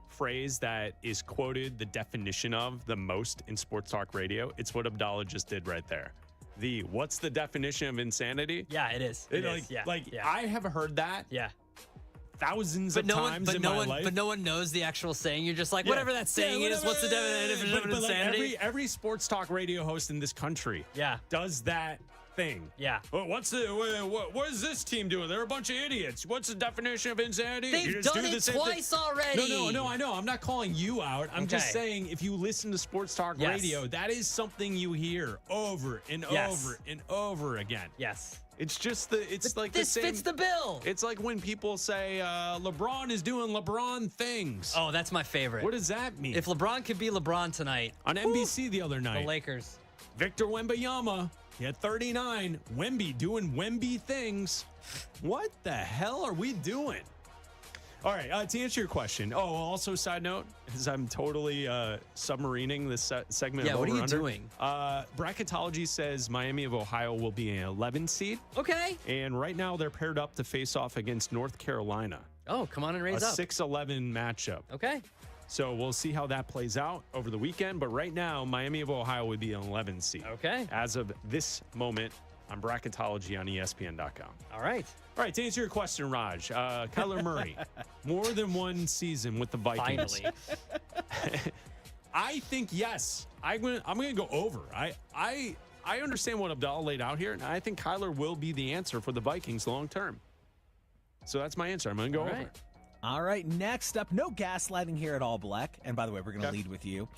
phrase that is quoted the definition of the most in sports talk radio, it's what Abdalla just did right there. What's the definition of insanity? Yeah, it is. I have heard that thousands of times in my life. But no one knows the actual saying. You're just like, whatever that saying is, what's the definition of insanity? Every sports talk radio host in this country does that thing. Yeah. Well, what is this team doing? They're a bunch of idiots. What's the definition of insanity? They've done it twice already. No, I know. I'm not calling you out. I'm just saying if you listen to sports talk radio, that is something you hear over and over and over again. Yes. It's just this fits the bill. It's like when people say LeBron is doing LeBron things. Oh, that's my favorite. What does that mean? If LeBron could be LeBron tonight. On NBC the other night. The Lakers. Victor Wembanyama, he had 39. Wemby doing Wemby things. What the hell are we doing? All right, to answer your question. Oh, also side note, is I'm totally submarining this segment. Yeah, what are you doing? Bracketology says Miami of Ohio will be an 11 seed. Okay. And right now they're paired up to face off against North Carolina. Oh, come on and raise up. A 6-11 matchup. Okay. So we'll see how that plays out over the weekend. But right now, Miami of Ohio would be an 11 seed. Okay. As of this moment on Bracketology on ESPN.com. All right. All right, to answer your question, Raj, Kyler Murray, more than one season with the Vikings. Finally. I think, yes. I'm going to go over. I understand what Abdalla laid out here, and I think Kyler will be the answer for the Vikings long term. So that's my answer. I'm going to go over. All right, next up, no gaslighting here at all, Bleck. And by the way, we're going to lead with you.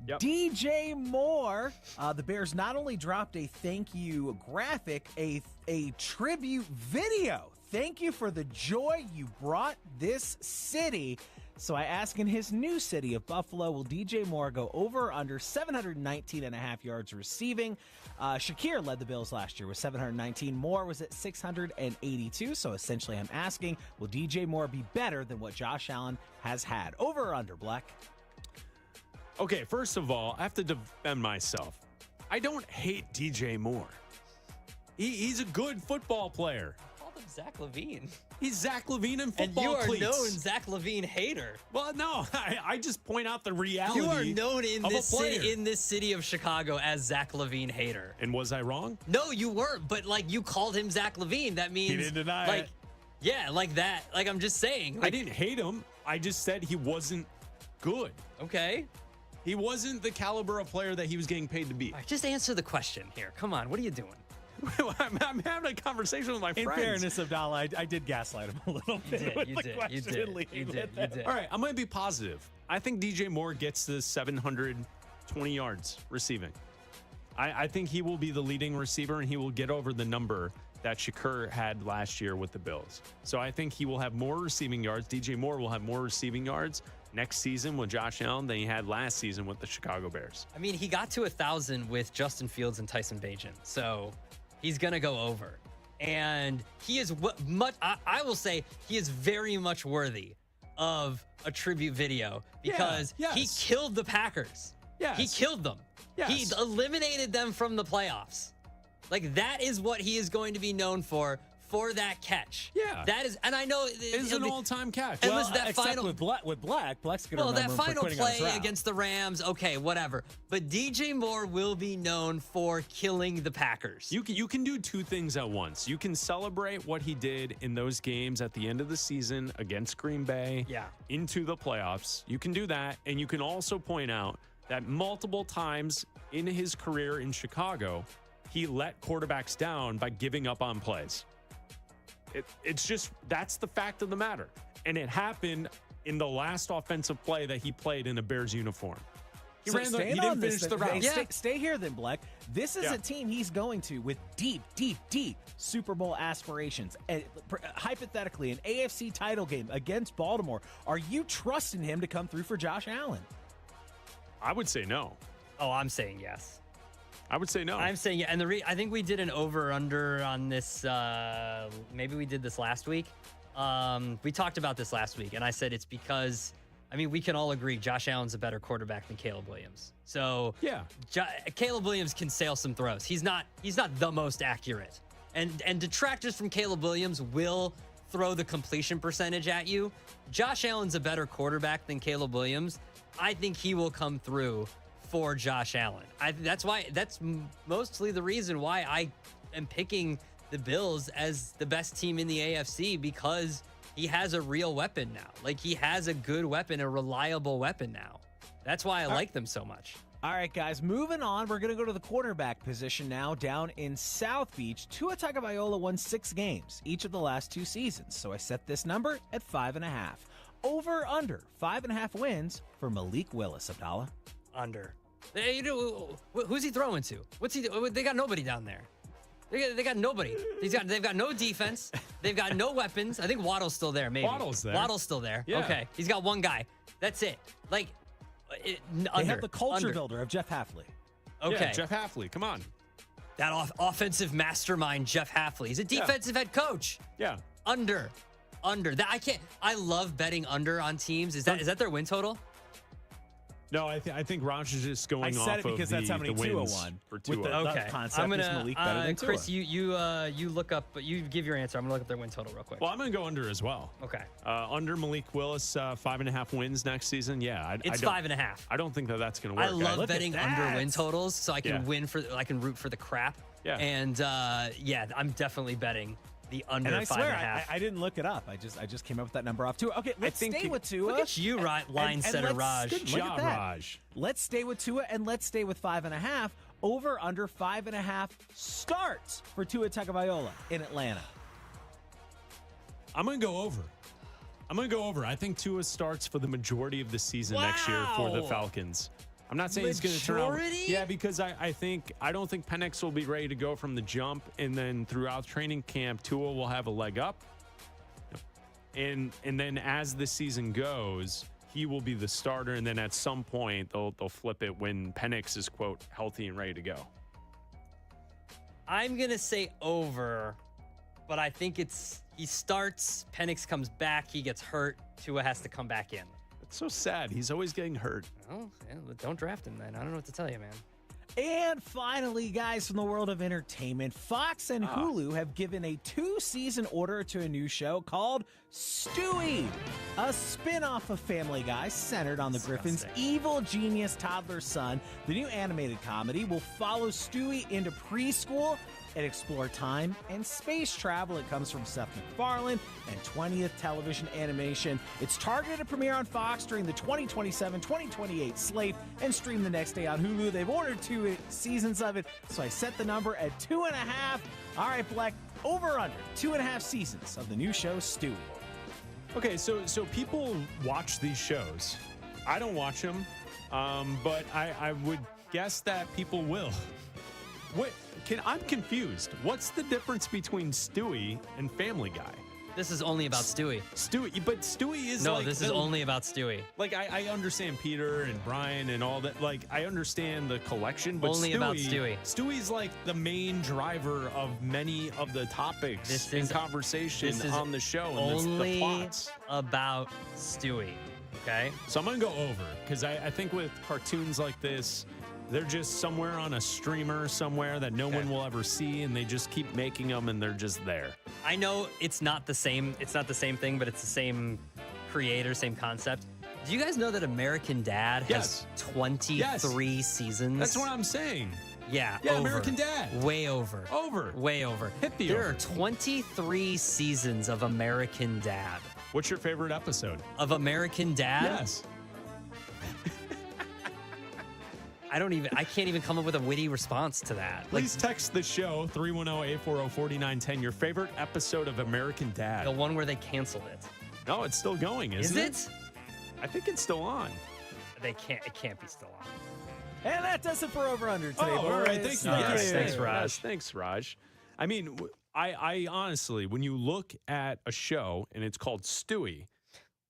Yep. DJ Moore, the Bears not only dropped a thank you graphic, a tribute video. Thank you for the joy you brought this city. So I ask, in his new city of Buffalo, will DJ Moore go over or under 719.5 yards receiving? Shakir led the Bills last year with 719. Moore was at 682. So essentially I'm asking, will DJ Moore be better than what Josh Allen has had? Over or under, Bleck? Okay, first of all, I have to defend myself. I don't hate DJ Moore. He's a good football player. I called him Zach LaVine. He's Zach LaVine in football And you are cleats. known Zach LaVine hater. Well, no, I just point out the reality. You are known in of this a player. city, in this city of Chicago as Zach LaVine hater. And was I wrong? No, you weren't. But like you called him Zach LaVine. That means He didn't deny like, it. yeah, like that. Like I'm just saying. I Like, didn't hate him. I just said he wasn't good. okay. He wasn't the caliber of player that he was getting paid to be. All right, just answer the question here. Come on. What are you doing? I'm having a conversation with my In friends. fairness, Abdalla, I did gaslight him a little bit. with the question. You did. All right, I'm going to be positive. I think DJ Moore gets to 720 yards receiving. I think he will be the leading receiver, and he will get over the number that Shakur had last year with the Bills. So I think he will have more receiving yards. DJ Moore will have more receiving yards next season with Josh Allen than he had last season with the Chicago Bears. I mean, he got to 1,000 with Justin Fields and Tyson Bagent. So he's going to go over. And he is much, I will say, he is very much worthy of a tribute video because he killed the Packers. Yes. He killed them. Yes. He eliminated them from the playoffs. Like, that is what he is going to be known for that catch. Yeah. That is, and I know It's an all-time catch. And was that except final with Bleck's going to well, remember that him for final quitting on his play route. against the Rams, okay, whatever. But DJ Moore will be known for killing the Packers. You can do two things at once. You can celebrate what he did in those games at the end of the season against Green Bay into the playoffs. You can do that, and you can also point out that multiple times in his career in Chicago, he let quarterbacks down by giving up on plays. It's just, that's the fact of the matter. And it happened in the last offensive play that he played in a Bears uniform. He didn't finish the route. Stay here then, Bleck. This is a team he's going to with deep Super Bowl aspirations. And hypothetically, an AFC title game against Baltimore. Are you trusting him to come through for Josh Allen? I would say no. Oh, I'm saying yes. I would say no. I'm saying yeah. And I think we did an over-under on this. Maybe we did this last week. We talked about this last week, and I said it's because, I mean, we can all agree Josh Allen's a better quarterback than Caleb Williams. So yeah, Caleb Williams can sail some throws. He's not the most accurate. And detractors from Caleb Williams will throw the completion percentage at you. Josh Allen's a better quarterback than Caleb Williams. I think he will come through for Josh Allen. That's mostly the reason why I am picking the Bills as the best team in the AFC, because he has a real weapon now. Like, he has a good weapon, a reliable weapon now. That's why I like them so much. All right, guys, moving on. We're going to go to the quarterback position now down in South Beach. Tua Tagovailoa won 6 games each of the last 2 seasons, so I set this number at 5.5. Over, under, 5.5 wins for Malik Willis, Abdalla. Under. Who's he throwing to? What's he? They got nobody down there. They got nobody. They've got no defense. They've got no weapons. I think Waddle's still there. Maybe Waddle's there. Waddle's still there. Yeah. Okay, he's got one guy. That's it. Like, They have the culture builder of Jeff Hafley. Okay, yeah, Jeff Hafley. Come on. That offensive mastermind, Jeff Hafley. He's a defensive head coach. Yeah. Under. That I can't. I love betting under on teams. Is that their win total? No, I think Raj is just going off said it because that's how many the Tua wins won. for With Tua. the Okay, concept I'm is gonna. Malik better than Tua. Chris, you look up. You give your answer. I'm gonna look up their win total real quick. Well, I'm going to go under as well. Okay. Under Malik Willis, 5.5 wins next season. Yeah, It's 5.5. I don't think that's going to work. I love betting under win totals, so I can I can root for the crap. Yeah. And I'm definitely betting the under 5.5. And I swear, I didn't look it up. I just came up with that number off Tua. Okay, let's stay with Tua. Look at you, line setter Raj. Look at that. Raj. Let's stay with Tua, and let's stay with 5.5. Over under 5.5 starts for Tua Tagovailoa in Atlanta. I'm going to go over. I think Tua starts for the majority of the season next year for the Falcons. I'm not saying he's going to turn out. Yeah, because I don't think Penix will be ready to go from the jump, and then throughout training camp, Tua will have a leg up. And then as the season goes, he will be the starter, and then at some point they'll flip it when Penix is, quote, healthy and ready to go. I'm going to say over, but I think he starts, Penix comes back, he gets hurt, Tua has to come back in. It's so sad. He's always getting hurt. Oh, yeah, don't draft him then. I don't know what to tell you, man. And finally, guys, from the world of entertainment, Fox and Hulu have given a 2-season order to a new show called Stewie, a spin-off of Family Guy centered on the Griffin's evil genius toddler son. The new animated comedy will follow Stewie into preschool and explore time and space travel. It comes from Seth MacFarlane and 20th Television Animation. It's targeted to premiere on Fox during the 2027-2028 slate and stream the next day on Hulu. They've ordered 2 seasons of it, so I set the number at 2.5. All right, Bleck, over under 2.5 seasons of the new show Stewie. Okay, so people watch these shows. I don't watch them, but I would guess that people will. I'm confused. What's the difference between Stewie and Family Guy? This is only about Stewie. But Stewie is this is only about Stewie. Like, I understand Peter and Brian and all that. Like, I understand the collection, but only about Stewie. Stewie's like the main driver of many of the topics in conversation on the show. And the plots. About Stewie, okay? So I'm going to go over, because I think with cartoons like this, they're just somewhere on a streamer somewhere that no one will ever see, and they just keep making them, and they're just there. I know it's not the same. It's not the same thing, but it's the same creator, same concept. Do you guys know that American Dad has 23 seasons? That's what I'm saying. Yeah, Yeah, over. American Dad. Way over. Way over. Hit the There over. are 23 seasons of American Dad. What's your favorite episode? Of American Dad? Yes. I can't even come up with a witty response to that. Please text the show, 310-840-4910, your favorite episode of American Dad. The one where they canceled it. No, it's still going, isn't it? Is it? I think it's still on. It can't be still on. And that does it for Over Under today. Oh, all right. Thank you. Yes, thanks, Raj. Yes, thanks, Raj. I mean, I honestly, when you look at a show and it's called Stewie,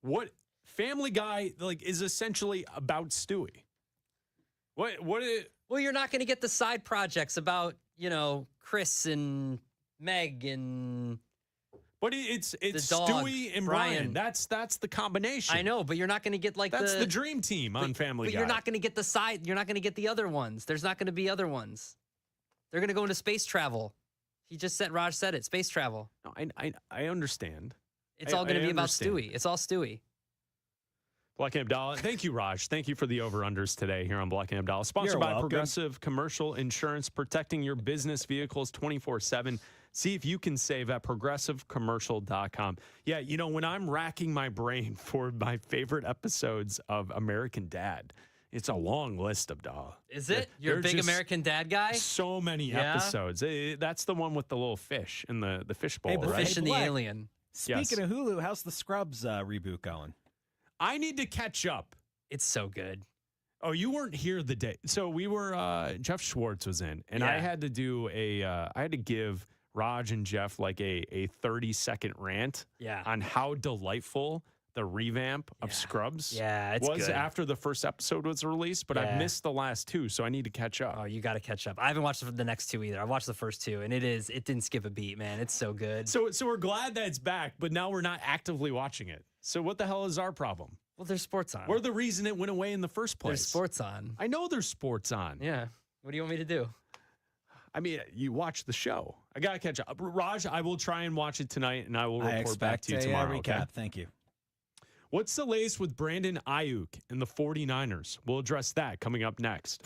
what Family Guy is essentially about Stewie. Well, you're not going to get the side projects about, Chris and Meg and... But it's the Stewie and Brian. That's the combination. I know, but you're not going to get that's the dream team on Family Guy. But you're not going to get the side. You're not going to get the other ones. There's not going to be other ones. They're going to go into space travel. Raj said it. Space travel. No, I understand. It's all going to be about Stewie. It's all Stewie. Bleck Abdalla. Thank you, Raj. Thank you for the over-unders today here on Bleck Abdalla. Sponsored by Progressive Commercial Insurance, protecting your business vehicles 24/7. See if you can save at progressivecommercial.com. Yeah, when I'm racking my brain for my favorite episodes of American Dad, it's a long list, Abdalla. Is it? You're a big American Dad guy? So many episodes. That's the one with the little fish in the fish bowl, Hey, right? The fish and the alien. Speaking of Hulu, how's the Scrubs reboot going? I need to catch up. It's so good. Oh, you weren't here the day. So we were, Jeff Schwartz was in, and I had to do I had to give Raj and Jeff like a 30-second rant on how delightful the revamp of Scrubs it's was good. after the first episode was released, but I missed the last 2, so I need to catch up. Oh, you got to catch up. I haven't watched the next 2 either. I watched the first 2, and it didn't skip a beat, man. It's so good. So we're glad that it's back, but now we're not actively watching it. So what the hell is our problem? Well, there's sports on. We're the reason it went away in the first place. There's sports on. I know there's sports on. Yeah. What do you want me to do? I mean, you watch the show. I got to catch up. Raj, I will try and watch it tonight, and I will report back to you tomorrow. Recap. Okay? Thank you. What's the latest with Brandon Ayuk and the 49ers? We'll address that coming up next.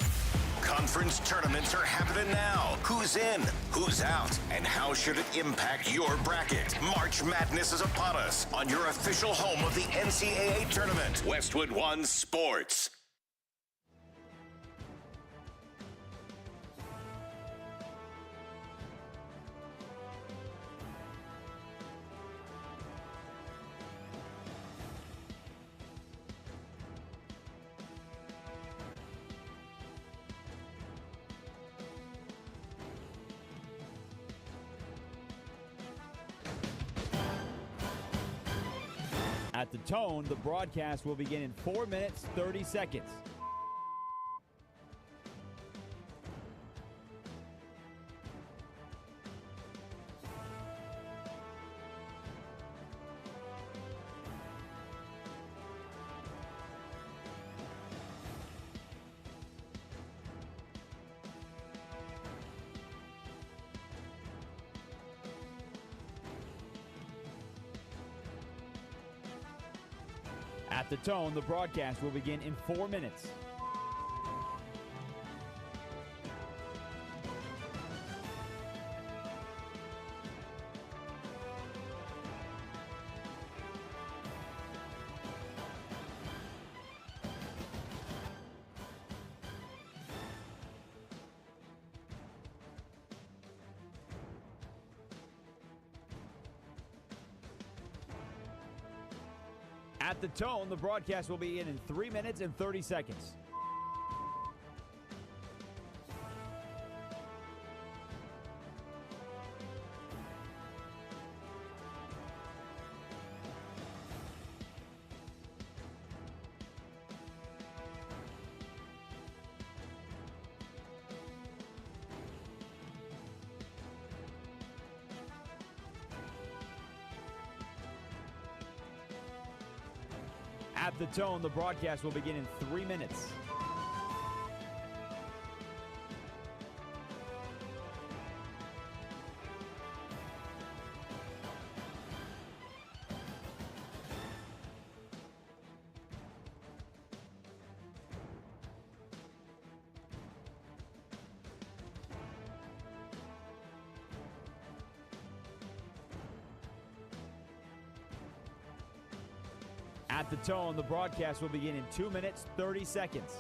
Conference tournaments are happening now. Who's in? Who's out? And how should it impact your bracket? March Madness is upon us on your official home of the NCAA tournament. Westwood One Sports. At the tone, the broadcast will begin in 4 minutes, 30 seconds. At the tone, the broadcast will begin in 4 minutes. At the tone, the broadcast will be in 3 minutes and 30 seconds. At the tone, the broadcast will begin in 3 minutes. At the tone, the broadcast will begin in 2 minutes, 30 seconds.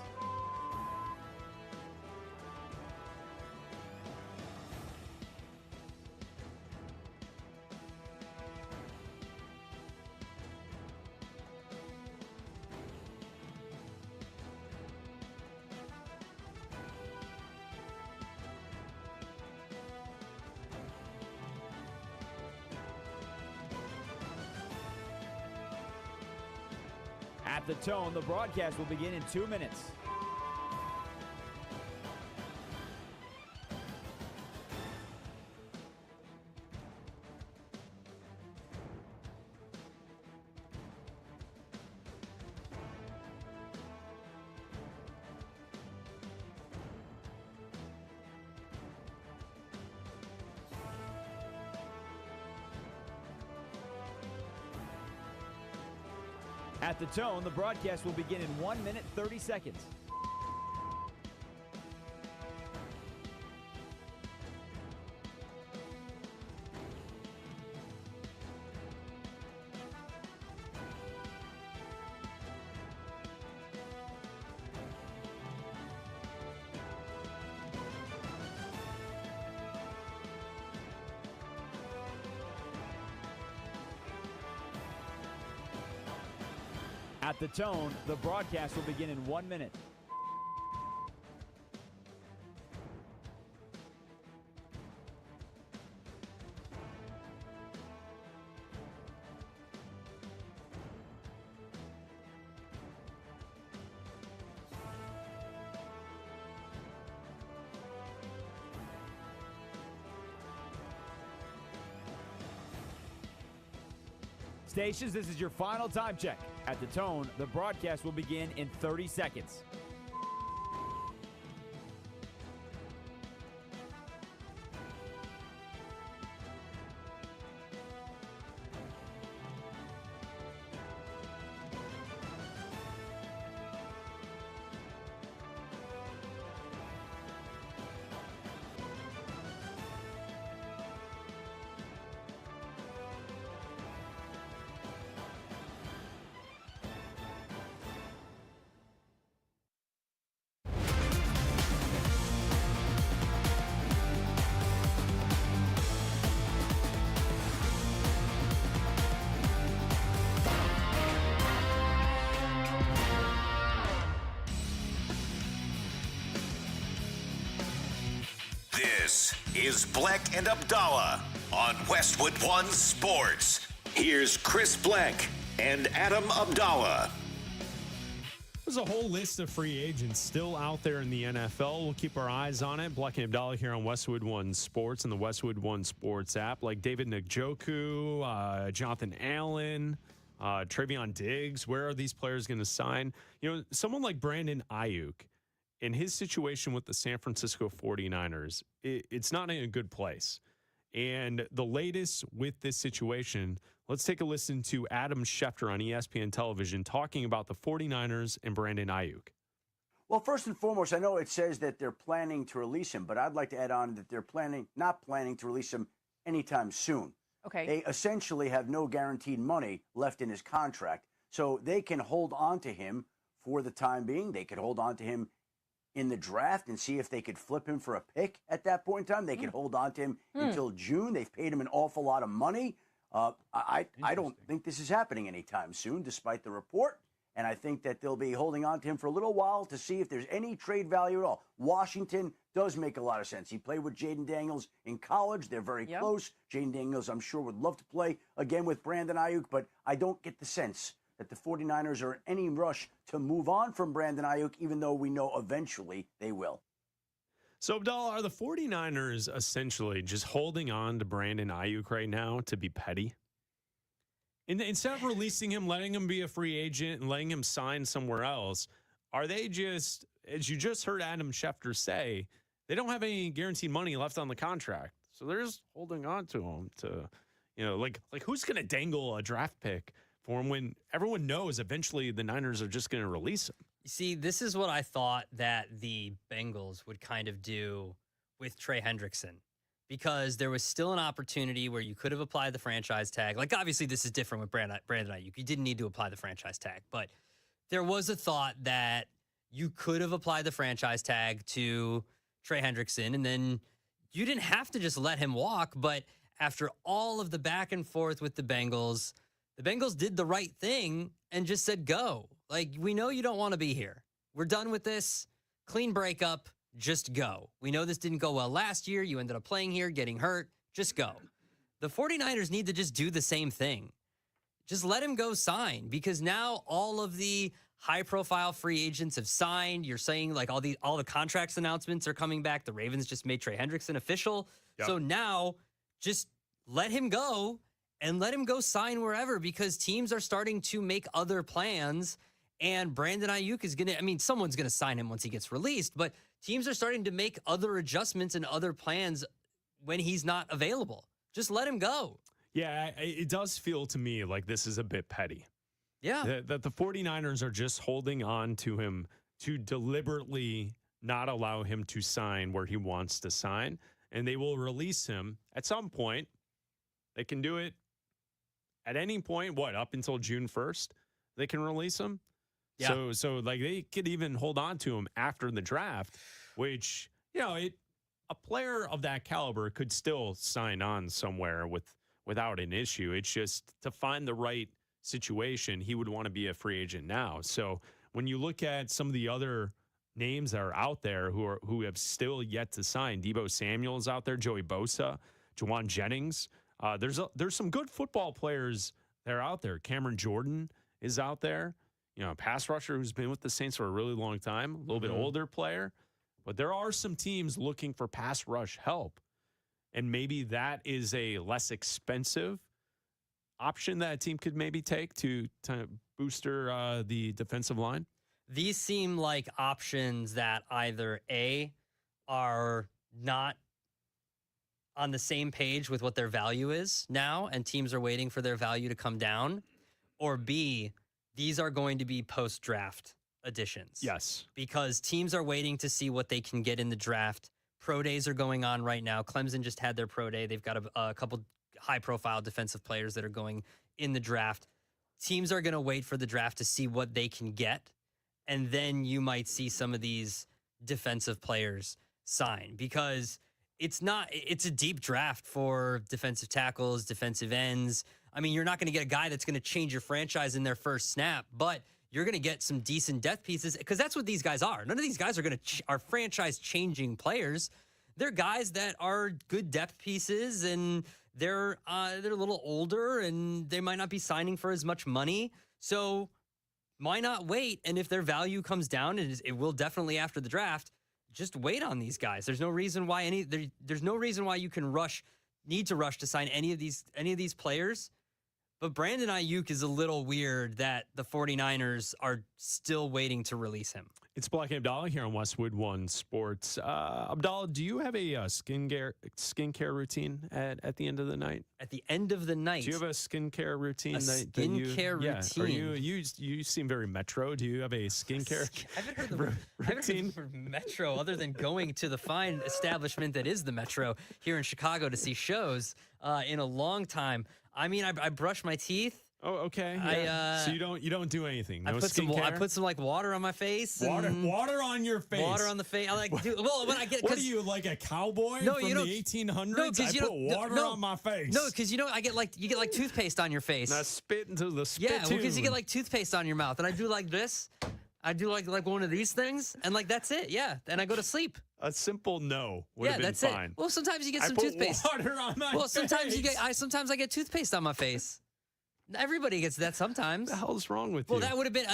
At the tone, the broadcast will begin in 2 minutes. At the tone, the broadcast will begin in 1 minute, 30 seconds. At the tone, the broadcast will begin in 1 minute. Stations, this is your final time check. At the tone, the broadcast will begin in 30 seconds. This is Bleck and Abdalla on Westwood One Sports. Here's Chris Bleck and Adam Abdalla. There's a whole list of free agents still out there in the NFL. We'll keep our eyes on it. Bleck and Abdalla here on Westwood One Sports and the Westwood One Sports app, like David Njoku, Jonathan Allen, Travion Diggs. Where are these players going to sign? You know, someone like Brandon Ayuk, in his situation with the San Francisco 49ers, it's not in a good place. And the latest with this situation, let's take a listen to Adam Schefter on ESPN television talking about the 49ers and Brandon Ayuk. Well, first and foremost, I know it says that they're planning to release him, but I'd like to add on that they're not planning to release him anytime soon. Okay. They essentially have no guaranteed money left in his contract, so they can hold on to him for the time being. They could hold on to him in the draft and see if they could flip him for a pick at that point in time. They could hold on to him until June. They've paid him an awful lot of money. I don't think this is happening anytime soon, despite the report. And I think that they'll be holding on to him for a little while to see if there's any trade value at all. Washington does make a lot of sense. He played with Jaden Daniels in college. They're very close. Jaden Daniels, I'm sure, would love to play again with Brandon Ayuk, but I don't get the sense that the 49ers are in any rush to move on from Brandon Ayuk, even though we know eventually they will. So, Abdalla, are the 49ers essentially just holding on to Brandon Ayuk right now to be petty? Instead of releasing him, letting him be a free agent and letting him sign somewhere else, are they just, as you just heard Adam Schefter say, they don't have any guaranteed money left on the contract. So they're just holding on to him to, like who's going to dangle a draft pick for him when everyone knows eventually the Niners are just going to release him? You see, this is what I thought that the Bengals would kind of do with Trey Hendrickson, because there was still an opportunity where you could have applied the franchise tag. Like, obviously, this is different with Brandon Ayuk. You didn't need to apply the franchise tag, but there was a thought that you could have applied the franchise tag to Trey Hendrickson, and then you didn't have to just let him walk. But after all of the back and forth with the Bengals did the right thing and just said, go. Like, we know you don't want to be here. We're done with this. Clean breakup. Just go. We know this didn't go well last year. You ended up playing here, getting hurt. Just go. The 49ers need to just do the same thing. Just let him go sign, because now all of the high-profile free agents have signed. You're saying like all the contracts announcements are coming back. The Ravens just made Trey Hendrickson official. Yep. So now just let him go and let him go sign wherever, because teams are starting to make other plans. And Brandon Ayuk is someone's going to sign him once he gets released, but teams are starting to make other adjustments and other plans when he's not available. Just let him go. Yeah, it does feel to me like this is a bit petty. Yeah. That the 49ers are just holding on to him to deliberately not allow him to sign where he wants to sign, and they will release him at some point. They can do it at any point, up until June 1st, they can release him. Yeah. So like they could even hold on to him after the draft, which, a player of that caliber could still sign on somewhere without an issue. It's just to find the right situation, he would want to be a free agent now. So when you look at some of the other names that are out there who have still yet to sign, Deebo Samuel's out there, Joey Bosa, Juwan Jennings, there's some good football players that are out there. Cameron Jordan is out there. A pass rusher who's been with the Saints for a really long time, a little bit older player. But there are some teams looking for pass rush help. And maybe that is a less expensive option that a team could maybe take to booster the defensive line. These seem like options that either A, are not on the same page with what their value is now, and teams are waiting for their value to come down, or B, these are going to be post-draft additions. Yes. Because teams are waiting to see what they can get in the draft. Pro days are going on right now. Clemson just had their pro day. They've got a couple high-profile defensive players that are going in the draft. Teams are going to wait for the draft to see what they can get, and then you might see some of these defensive players sign, because it's a deep draft for defensive tackles, defensive ends. I mean, you're not going to get a guy that's going to change your franchise in their first snap, but you're going to get some decent depth pieces, because that's what these guys are. None of these guys are franchise-changing players. They're guys that are good depth pieces, and they're a little older, and they might not be signing for as much money. So why not wait? And if their value comes down, and it will definitely after the draft, just wait on these guys. There's no reason why there's no reason why you need to rush to sign any of these players But Brandon Ayuk is a little weird that the 49ers are still waiting to release him. It's Bleck Abdalla here on Westwood One Sports. Abdalla, do you have a skincare routine at the end of the night? At the end of the night, Do you have a skincare routine? Skincare routine. Are you seem very metro. Do you have a skincare I haven't heard the word Metro other than going to the fine establishment that is the Metro here in Chicago to see shows in a long time. I mean, I brush my teeth. Oh, okay. Yeah. So you don't do anything. No I skincare? put some like water on my face. Water on your face. Water on the face. I like. Well, when I get. What are you, like a cowboy from the 1800s? No, because I put water on my face. No, because you get like toothpaste on your face. And I spit into the spit. Yeah, because you get like toothpaste on your mouth, and I do like this. I do like one of these things, and like that's it. Yeah, and I go to sleep. A simple no would have been that's fine. It. Well, sometimes you get some I put toothpaste. Water on my face. Sometimes I get toothpaste on my face. Everybody gets that sometimes. What the hell is wrong with you? Well, that would have been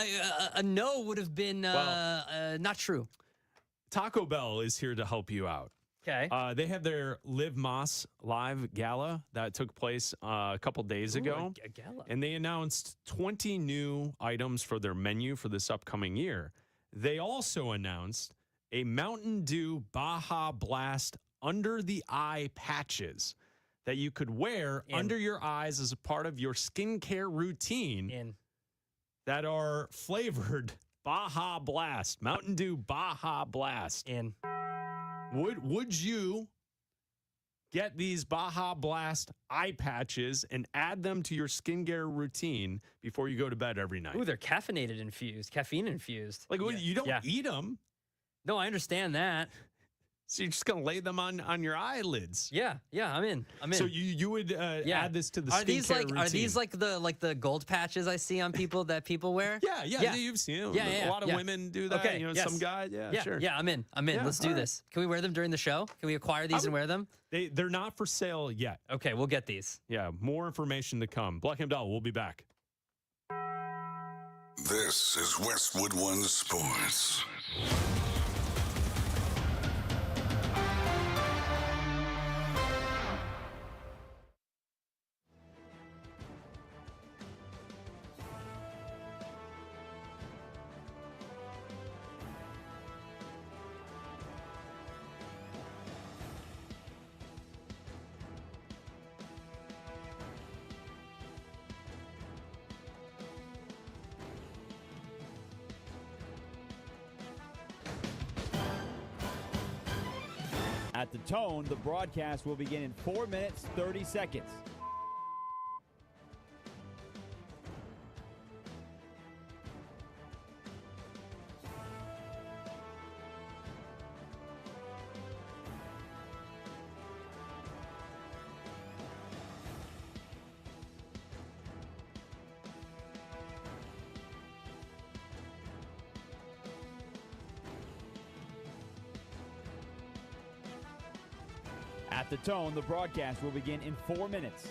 a no. Would have been not true. Taco Bell is here to help you out. Okay. They have their Live Moss Live Gala that took place a couple days ago. A gala. And they announced 20 new items for their menu for this upcoming year. They also announced a Mountain Dew Baja Blast under the eye patches that you could wear under your eyes as a part of your skincare routine that are flavored Baja Blast, Mountain Dew Baja Blast. Would you get these Baja Blast eye patches and add them to your skincare routine before you go to bed every night? Ooh, they're caffeine infused. Like, you don't eat them. No, I understand that. So you're just going to lay them on your eyelids. Yeah, I'm in. So you would add this to the skincare routine. Are these like the gold patches I see on people that people wear? Yeah. You've seen them. A lot of women do that. Okay, some guys. Yeah, sure. Yeah, I'm in. Yeah, Let's do this. Can we wear them during the show? Can we acquire these and wear them? They're not for sale yet. Okay, we'll get these. Yeah, more information to come. Bleck Abdalla, we'll be back. This is Westwood One Sports. At the tone, the broadcast will begin in 4 minutes, 30 seconds. At the tone, the broadcast will begin in 4 minutes.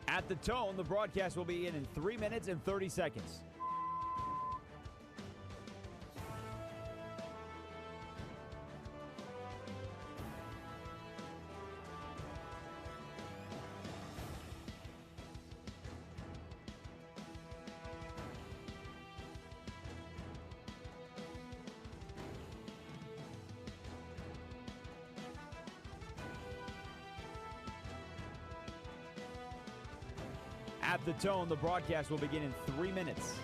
At the tone, the broadcast will begin in 3 minutes and 30 seconds. At the tone, the broadcast will begin in 3 minutes.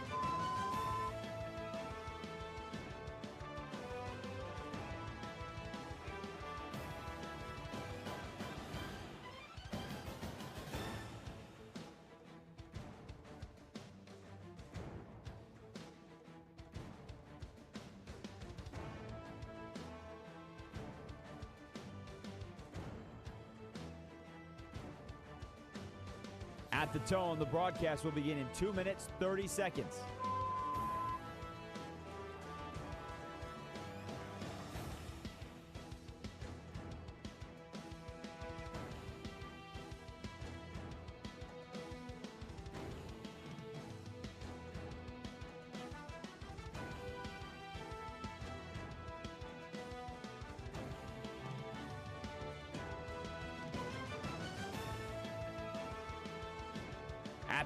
At the tone, the broadcast will begin in 2 minutes, 30 seconds.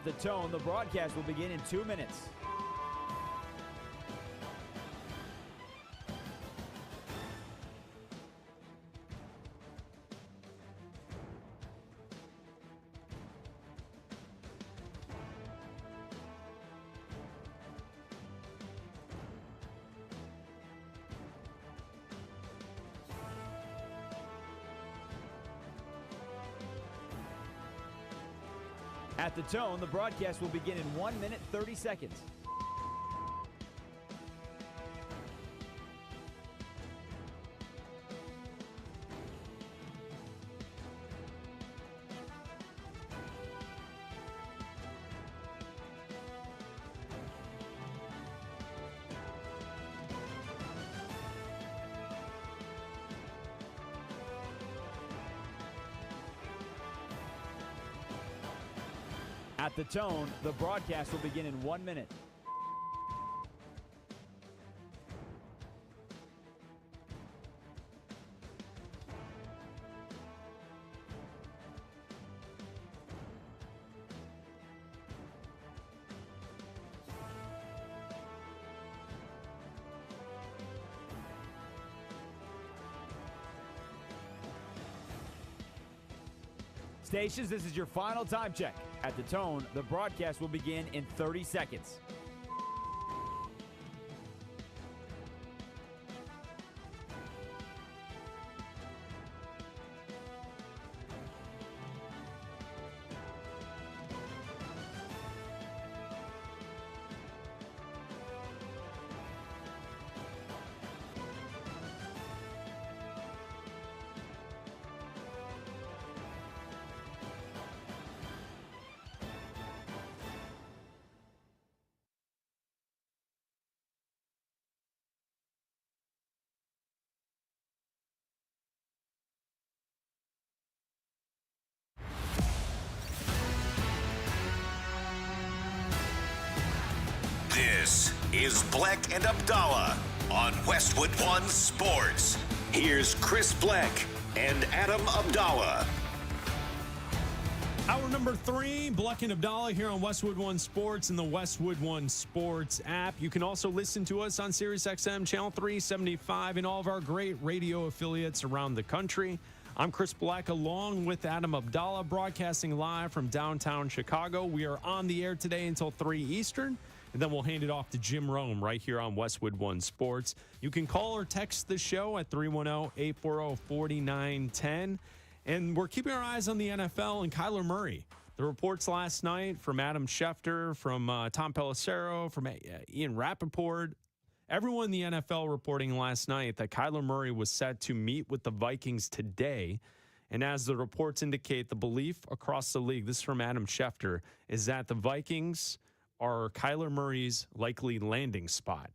At the tone, the broadcast will begin in 2 minutes. At the tone, the broadcast will begin in 1 minute, 30 seconds. At the tone, the broadcast will begin in 1 minute. Stations, this is your final time check. At the tone, the broadcast will begin in 30 seconds. This is Bleck and Abdalla on Westwood One Sports. Here's Chris Bleck and Adam Abdalla. Hour number 3, Bleck and Abdalla here on Westwood One Sports and the Westwood One Sports app. You can also listen to us on SiriusXM Channel 375 and all of our great radio affiliates around the country. I'm Chris Bleck along with Adam Abdalla, broadcasting live from downtown Chicago. We are on the air today until 3 Eastern. And then we'll hand it off to Jim Rome right here on Westwood One Sports. You can call or text the show at 310-840-4910. And we're keeping our eyes on the NFL and Kyler Murray. The reports last night from Adam Schefter, from Tom Pelissero, from Ian Rappaport, everyone in the NFL reporting last night that Kyler Murray was set to meet with the Vikings today. And as the reports indicate, the belief across the league, this is from Adam Schefter, is that the Vikings are Kyler Murray's likely landing spot.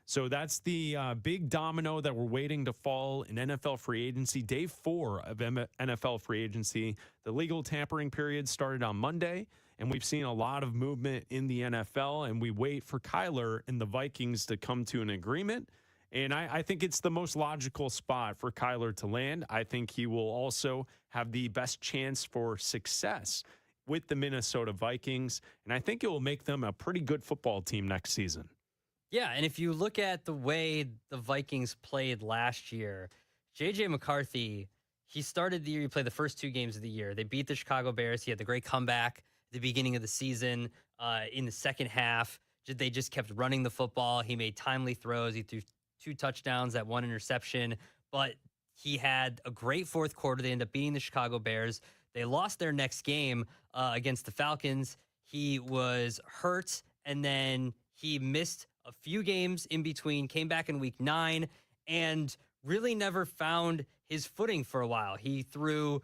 So that's the big domino that we're waiting to fall in NFL free agency. Day 4 of NFL free agency. The legal tampering period started on Monday, and we've seen a lot of movement in the NFL, and we wait for Kyler and the Vikings to come to an agreement. And I think it's the most logical spot for Kyler to land. I think he will also have the best chance for success with the Minnesota Vikings, and I think it will make them a pretty good football team next season. Yeah, and if you look at the way the Vikings played last year, J.J. McCarthy, he started the year, he played the first 2 games of the year. They beat the Chicago Bears. He had the great comeback at the beginning of the season. In the second half, they just kept running the football. He made timely throws. He threw 2 touchdowns, that 1 interception, but he had a great fourth quarter. They ended up beating the Chicago Bears. They lost their next game against the Falcons. He was hurt, and then he missed a few games in between, came back in week 9, and really never found his footing for a while. He threw,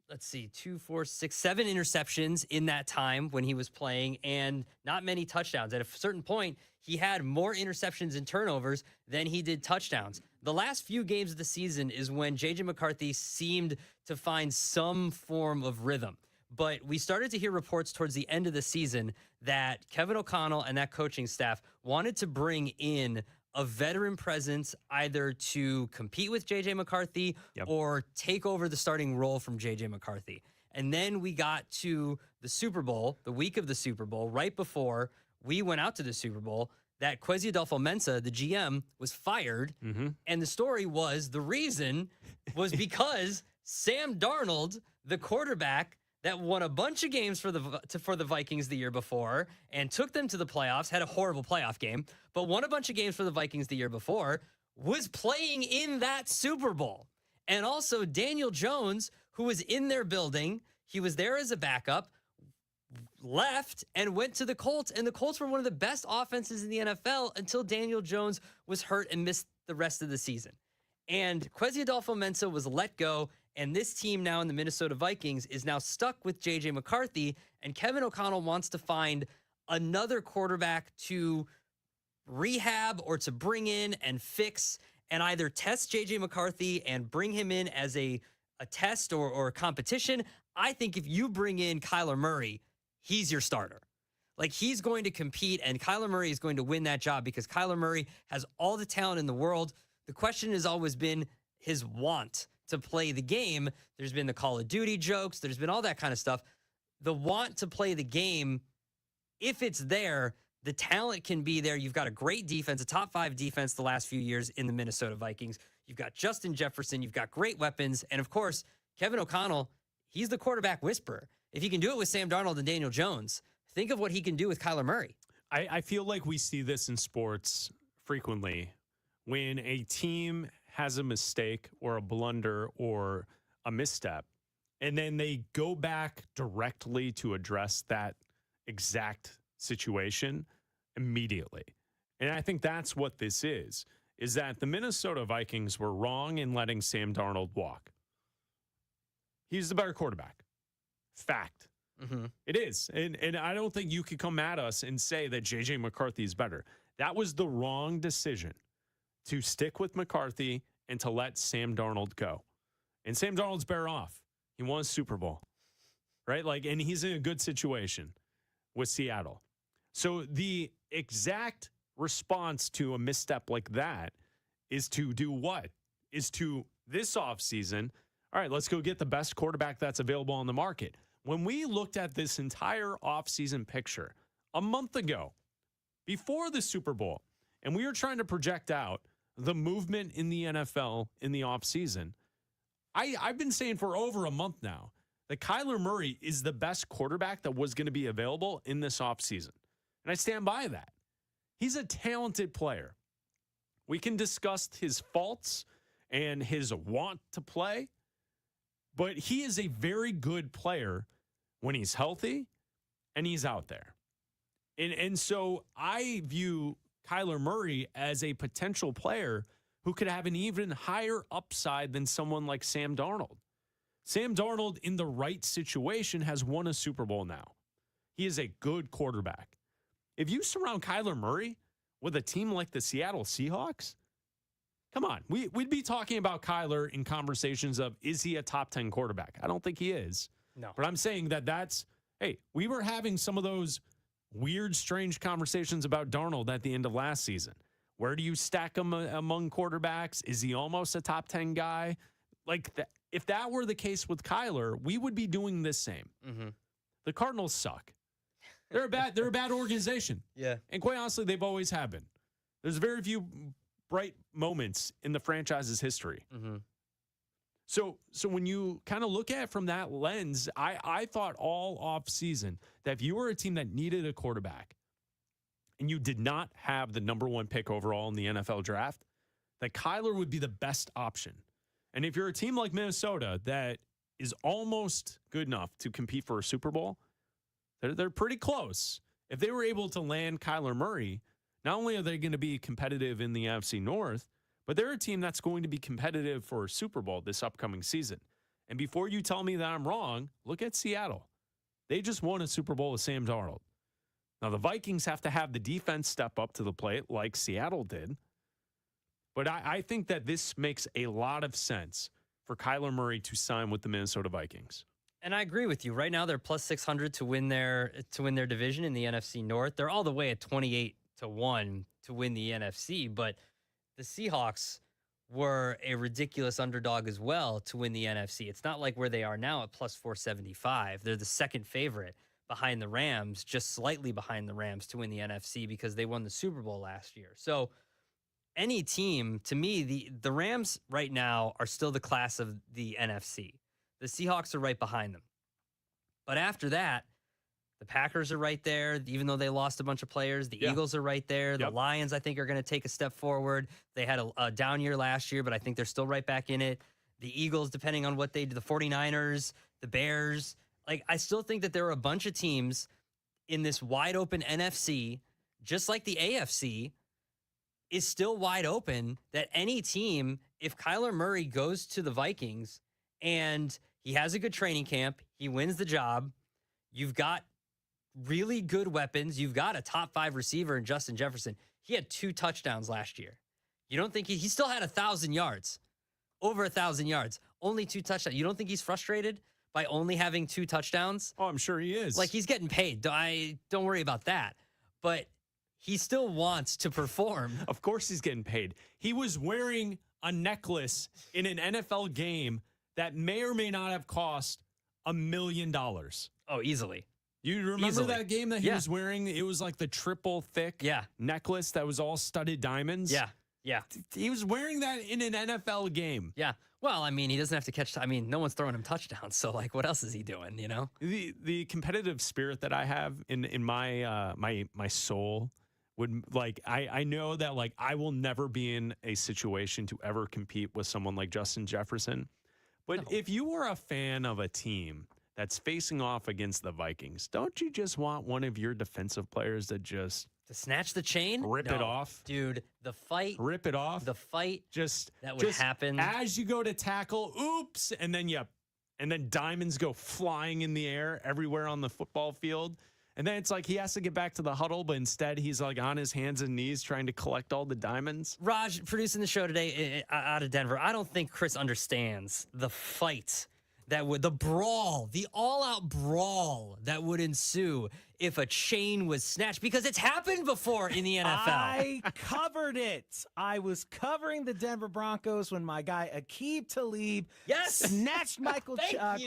2, 4, 6, 7 interceptions in that time when he was playing, and not many touchdowns. At a certain point, he had more interceptions and turnovers than he did touchdowns. The last few games of the season is when J.J. McCarthy seemed to find some form of rhythm. But we started to hear reports towards the end of the season that Kevin O'Connell and that coaching staff wanted to bring in a veteran presence either to compete with J.J. McCarthy or take over the starting role from J.J. McCarthy. And then we got to the Super Bowl, the week of the Super Bowl, right before we went out to the Super Bowl, that Kwesi Adolfo-Mensah, the GM, was fired. And the story was the reason was because Sam Darnold, the quarterback that won a bunch of games for the Vikings the year before and took them to the playoffs, had a horrible playoff game, but won a bunch of games for the Vikings the year before, was playing in that Super Bowl. And also Daniel Jones, who was in their building, he was there as a backup, left and went to the Colts, and the Colts were one of the best offenses in the NFL until Daniel Jones was hurt and missed the rest of the season. And Kwesi Adolfo-Mensah was let go, and this team now in the Minnesota Vikings is now stuck with J.J. McCarthy, and Kevin O'Connell wants to find another quarterback to rehab or to bring in and fix and either test J.J. McCarthy and bring him in as a test or a competition. I think if you bring in Kyler Murray, he's your starter. Like, he's going to compete, and Kyler Murray is going to win that job because Kyler Murray has all the talent in the world. The question has always been his want to play the game. There's been the Call of Duty jokes. There's been all that kind of stuff. The want to play the game, if it's there, the talent can be there. You've got a great defense, a top 5 defense the last few years in the Minnesota Vikings. You've got Justin Jefferson. You've got great weapons. And, of course, Kevin O'Connell, he's the quarterback whisperer. If he can do it with Sam Darnold and Daniel Jones, think of what he can do with Kyler Murray. I feel like we see this in sports frequently when a team has a mistake or a blunder or a misstep, and then they go back directly to address that exact situation immediately. And I think that's what this is that the Minnesota Vikings were wrong in letting Sam Darnold walk. He's the better quarterback. Fact. It is. And I don't think you could come at us and say that J.J. McCarthy is better. That was the wrong decision to stick with McCarthy and to let Sam Darnold go. And Sam Darnold's better off. He won a Super Bowl, right? Like, and he's in a good situation with Seattle. So the exact response to a misstep like that is to do what? Is to this offseason, all right, let's go get the best quarterback that's available on the market. When we looked at this entire offseason picture a month ago, before the Super Bowl, and we were trying to project out the movement in the NFL in the offseason, I've been saying for over a month now that Kyler Murray is the best quarterback that was going to be available in this offseason. And I stand by that. He's a talented player. We can discuss his faults and his want to play, but he is a very good player when he's healthy and he's out there. And so I view Kyler Murray as a potential player who could have an even higher upside than someone like Sam Darnold. Sam Darnold, in the right situation, has won a Super Bowl now. He is a good quarterback. If you surround Kyler Murray with a team like the Seattle Seahawks, come on, we'd be talking about Kyler in conversations of, is he a top 10 quarterback? I don't think he is. No. But I'm saying hey, we were having some of those weird, strange conversations about Darnold at the end of last season. Where do you stack him among quarterbacks? Is he almost a top 10 guy? Like, if that were the case with Kyler, we would be doing this same. The Cardinals suck. They're a bad organization. Yeah. And quite honestly, they've always have been. There's very few bright moments in the franchise's history. So when you kind of look at it from that lens, I thought all off season that if you were a team that needed a quarterback and you did not have the number 1 pick overall in the NFL draft, that Kyler would be the best option. And if you're a team like Minnesota that is almost good enough to compete for a Super Bowl, they're pretty close. If they were able to land Kyler Murray, not only are they going to be competitive in the NFC North, but they're a team that's going to be competitive for a Super Bowl this upcoming season. And before you tell me that I'm wrong, look at Seattle. They just won a Super Bowl with Sam Darnold. Now, the Vikings have to have the defense step up to the plate like Seattle did. But I think that this makes a lot of sense for Kyler Murray to sign with the Minnesota Vikings. And I agree with you. Right now, they're plus 600 to win their division in the NFC North. They're all the way at 28-1 to win the NFC. But the Seahawks were a ridiculous underdog as well to win the NFC. It's not like where they are now at plus 475. They're the second favorite. behind the Rams, just slightly behind the Rams to win the NFC because they won the Super Bowl last year. So any team, to me, the Rams right now are still the class of the NFC. The Seahawks are right behind them. But after that, the Packers are right there, even though they lost a bunch of players. The Eagles are right there. The Lions, I think, are going to take a step forward. They had a down year last year, but I think they're still right back in it. The Eagles, depending on what they do, the 49ers, the Bears. Like, I still think that there are a bunch of teams in this wide open NFC, just like the AFC, is still wide open, that any team, if Kyler Murray goes to the Vikings and he has a good training camp, he wins the job, you've got really good weapons, you've got a top 5 receiver in Justin Jefferson. He had 2 touchdowns last year. You don't think he still had 1,000 yards, over 1,000 yards, only 2 touchdowns. You don't think he's frustrated by only having 2 touchdowns? Oh, I'm sure he is. Like, he's getting paid. Don't worry about that. But he still wants to perform. Of course he's getting paid. He was wearing a necklace in an NFL game that may or may not have cost $1 million. Oh, easily. You remember that game that he was wearing? It was like the triple thick necklace that was all studded diamonds. Yeah. He was wearing that in an NFL game. Yeah. Well, I mean, he doesn't have to catch. I mean, no one's throwing him touchdowns. So, like, what else is he doing? You know, the competitive spirit that I have in my my soul would, like, I know that, like, I will never be in a situation to ever compete with someone like Justin Jefferson. But if you were a fan of a team that's facing off against the Vikings, don't you just want one of your defensive players to just snatch the chain, rip it off, dude? The fight, rip it off, the fight, that would just happen as you go to tackle. Oops, and then diamonds go flying in the air everywhere on the football field. And then it's like he has to get back to the huddle, but instead he's like on his hands and knees trying to collect all the diamonds. Raj, producing the show today out of Denver, I don't think Chris understands the fight the brawl, the all-out brawl that would ensue if a chain was snatched, because it's happened before in the NFL. I covered it. I was covering the Denver Broncos when my guy Aqib Talib snatched Michael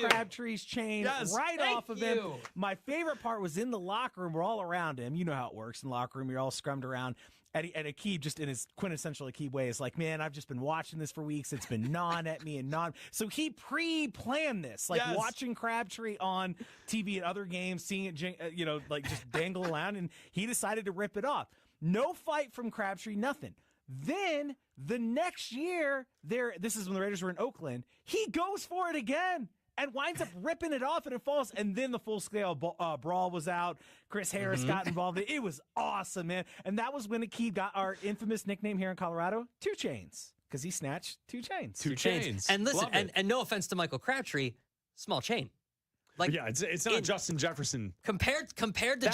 Crabtree's chain off of him. My favorite part was in the locker room. We're all around him. You know how it works in the locker room. You're all scrummed around. And Aqib, just in his quintessential Aqib way, is like, man, I've just been watching this for weeks. It's been gnawing at me and gnawing. So he pre-planned this, like watching Crabtree on TV at other games, seeing it, like just dangle around, and he decided to rip it off. No fight from Crabtree, nothing. Then the next year, this is when the Raiders were in Oakland, he goes for it again and winds up ripping it off, and it falls. And then the full-scale brawl was out. Chris Harris got involved. It was awesome, man. And that was when Aqib got our infamous nickname here in Colorado, 2 Chains, because he snatched 2 chains. 2 chains. And listen, and no offense to Michael Crabtree, small chain. Like, it's not Justin Jefferson. Compared to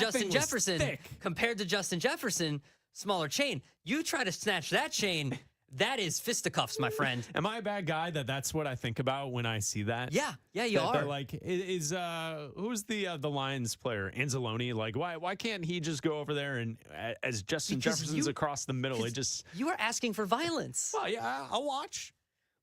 Justin Jefferson, smaller chain. You try to snatch that chain, that is fisticuffs, my friend. Am I a bad guy that's what I think about when I see that? Yeah, you are. Like, who's the Lions player? Anzalone. Like, why can't he just go over there and as Justin Jefferson's across the middle? You are asking for violence. Well, yeah, I'll watch.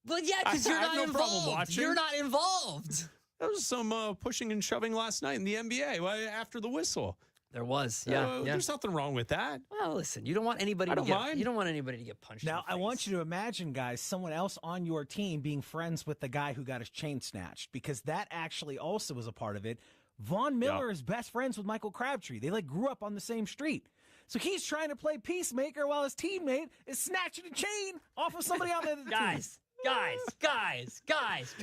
Well, yeah, because you're not involved. You're not involved. There was some pushing and shoving last night in the NBA after the whistle. There was, yeah. There's nothing wrong with that. Well, listen, you don't want anybody to get punched. Now, in the face. I want you to imagine, guys, someone else on your team being friends with the guy who got his chain snatched, because that actually also was a part of it. Von Miller is best friends with Michael Crabtree. They grew up on the same street. So he's trying to play peacemaker while his teammate is snatching a chain off of somebody on the team. Guys,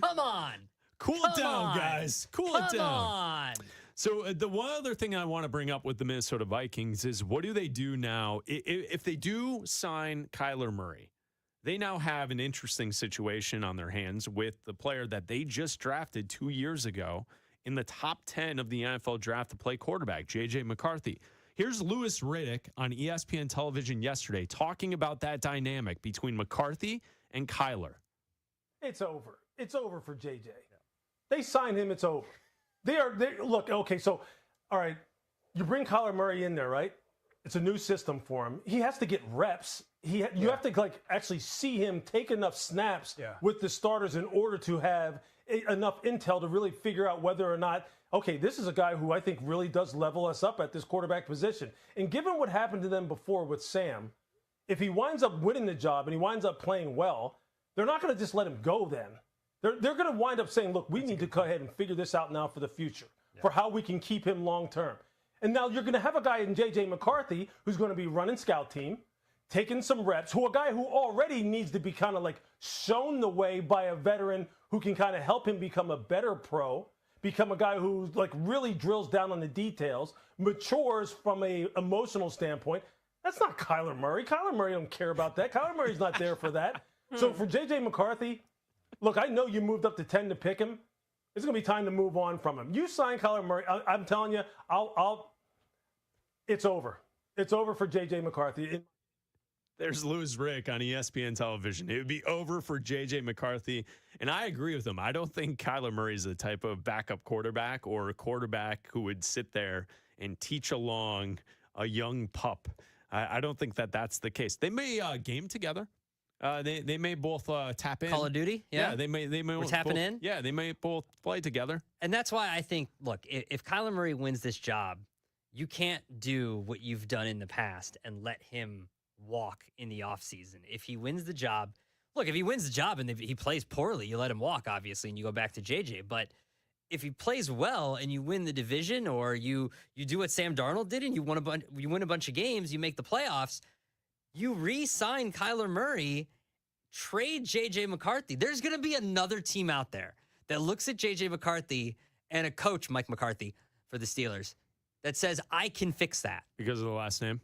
come on. Cool it down, guys. Cool it down. Come on. So the one other thing I want to bring up with the Minnesota Vikings is, what do they do now? If they do sign Kyler Murray, they now have an interesting situation on their hands with the player that they just drafted 2 years ago in the top 10 of the NFL draft to play quarterback, J.J. McCarthy. Here's Louis Riddick on ESPN television yesterday talking about that dynamic between McCarthy and Kyler. It's over. It's over for J.J. They signed him. It's over. Look, okay, so, all right, you bring Kyler Murray in there, right? It's a new system for him. He has to get reps. You have to, actually see him take enough snaps with the starters in order to have enough intel to really figure out whether or not okay, this is a guy who I think really does level us up at this quarterback position. And given what happened to them before with Sam, if he winds up winning the job and he winds up playing well, they're not going to just let him go then. They're going to wind up saying, look, we need to go ahead and figure this out now for the future, for how we can keep him long term. And now you're going to have a guy in J.J. McCarthy who's going to be running scout team, taking some reps, a guy who already needs to be kind of like shown the way by a veteran who can kind of help him become a better pro, become a guy who like really drills down on the details, matures from a emotional standpoint. That's not Kyler Murray. Kyler Murray don't care about that. Kyler Murray's not there for that. So for J.J. McCarthy, look, I know you moved up to 10 to pick him. It's going to be time to move on from him. You sign Kyler Murray. I'm telling you, it's over. It's over for J.J. McCarthy. There's Louis Rick on ESPN television. It would be over for J.J. McCarthy. And I agree with him. I don't think Kyler Murray is the type of backup quarterback or a quarterback who would sit there and teach along a young pup. I don't think that's the case. They may game together. They may both tap in. Call of Duty? Yeah. They may We're tapping both, in? Yeah, they may both play together. And that's why I think, look, if Kyler Murray wins this job, you can't do what you've done in the past and let him walk in the offseason. If he wins the job, look, if he wins the job and he plays poorly, you let him walk, obviously, and you go back to JJ. But if he plays well and you win the division, or you do what Sam Darnold did and you win a bunch of games, you make the playoffs, you re-sign Kyler Murray, trade J.J. McCarthy. There's going to be another team out there that looks at J.J. McCarthy and a coach, Mike McCarthy, for the Steelers, that says, I can fix that. Because of the last name?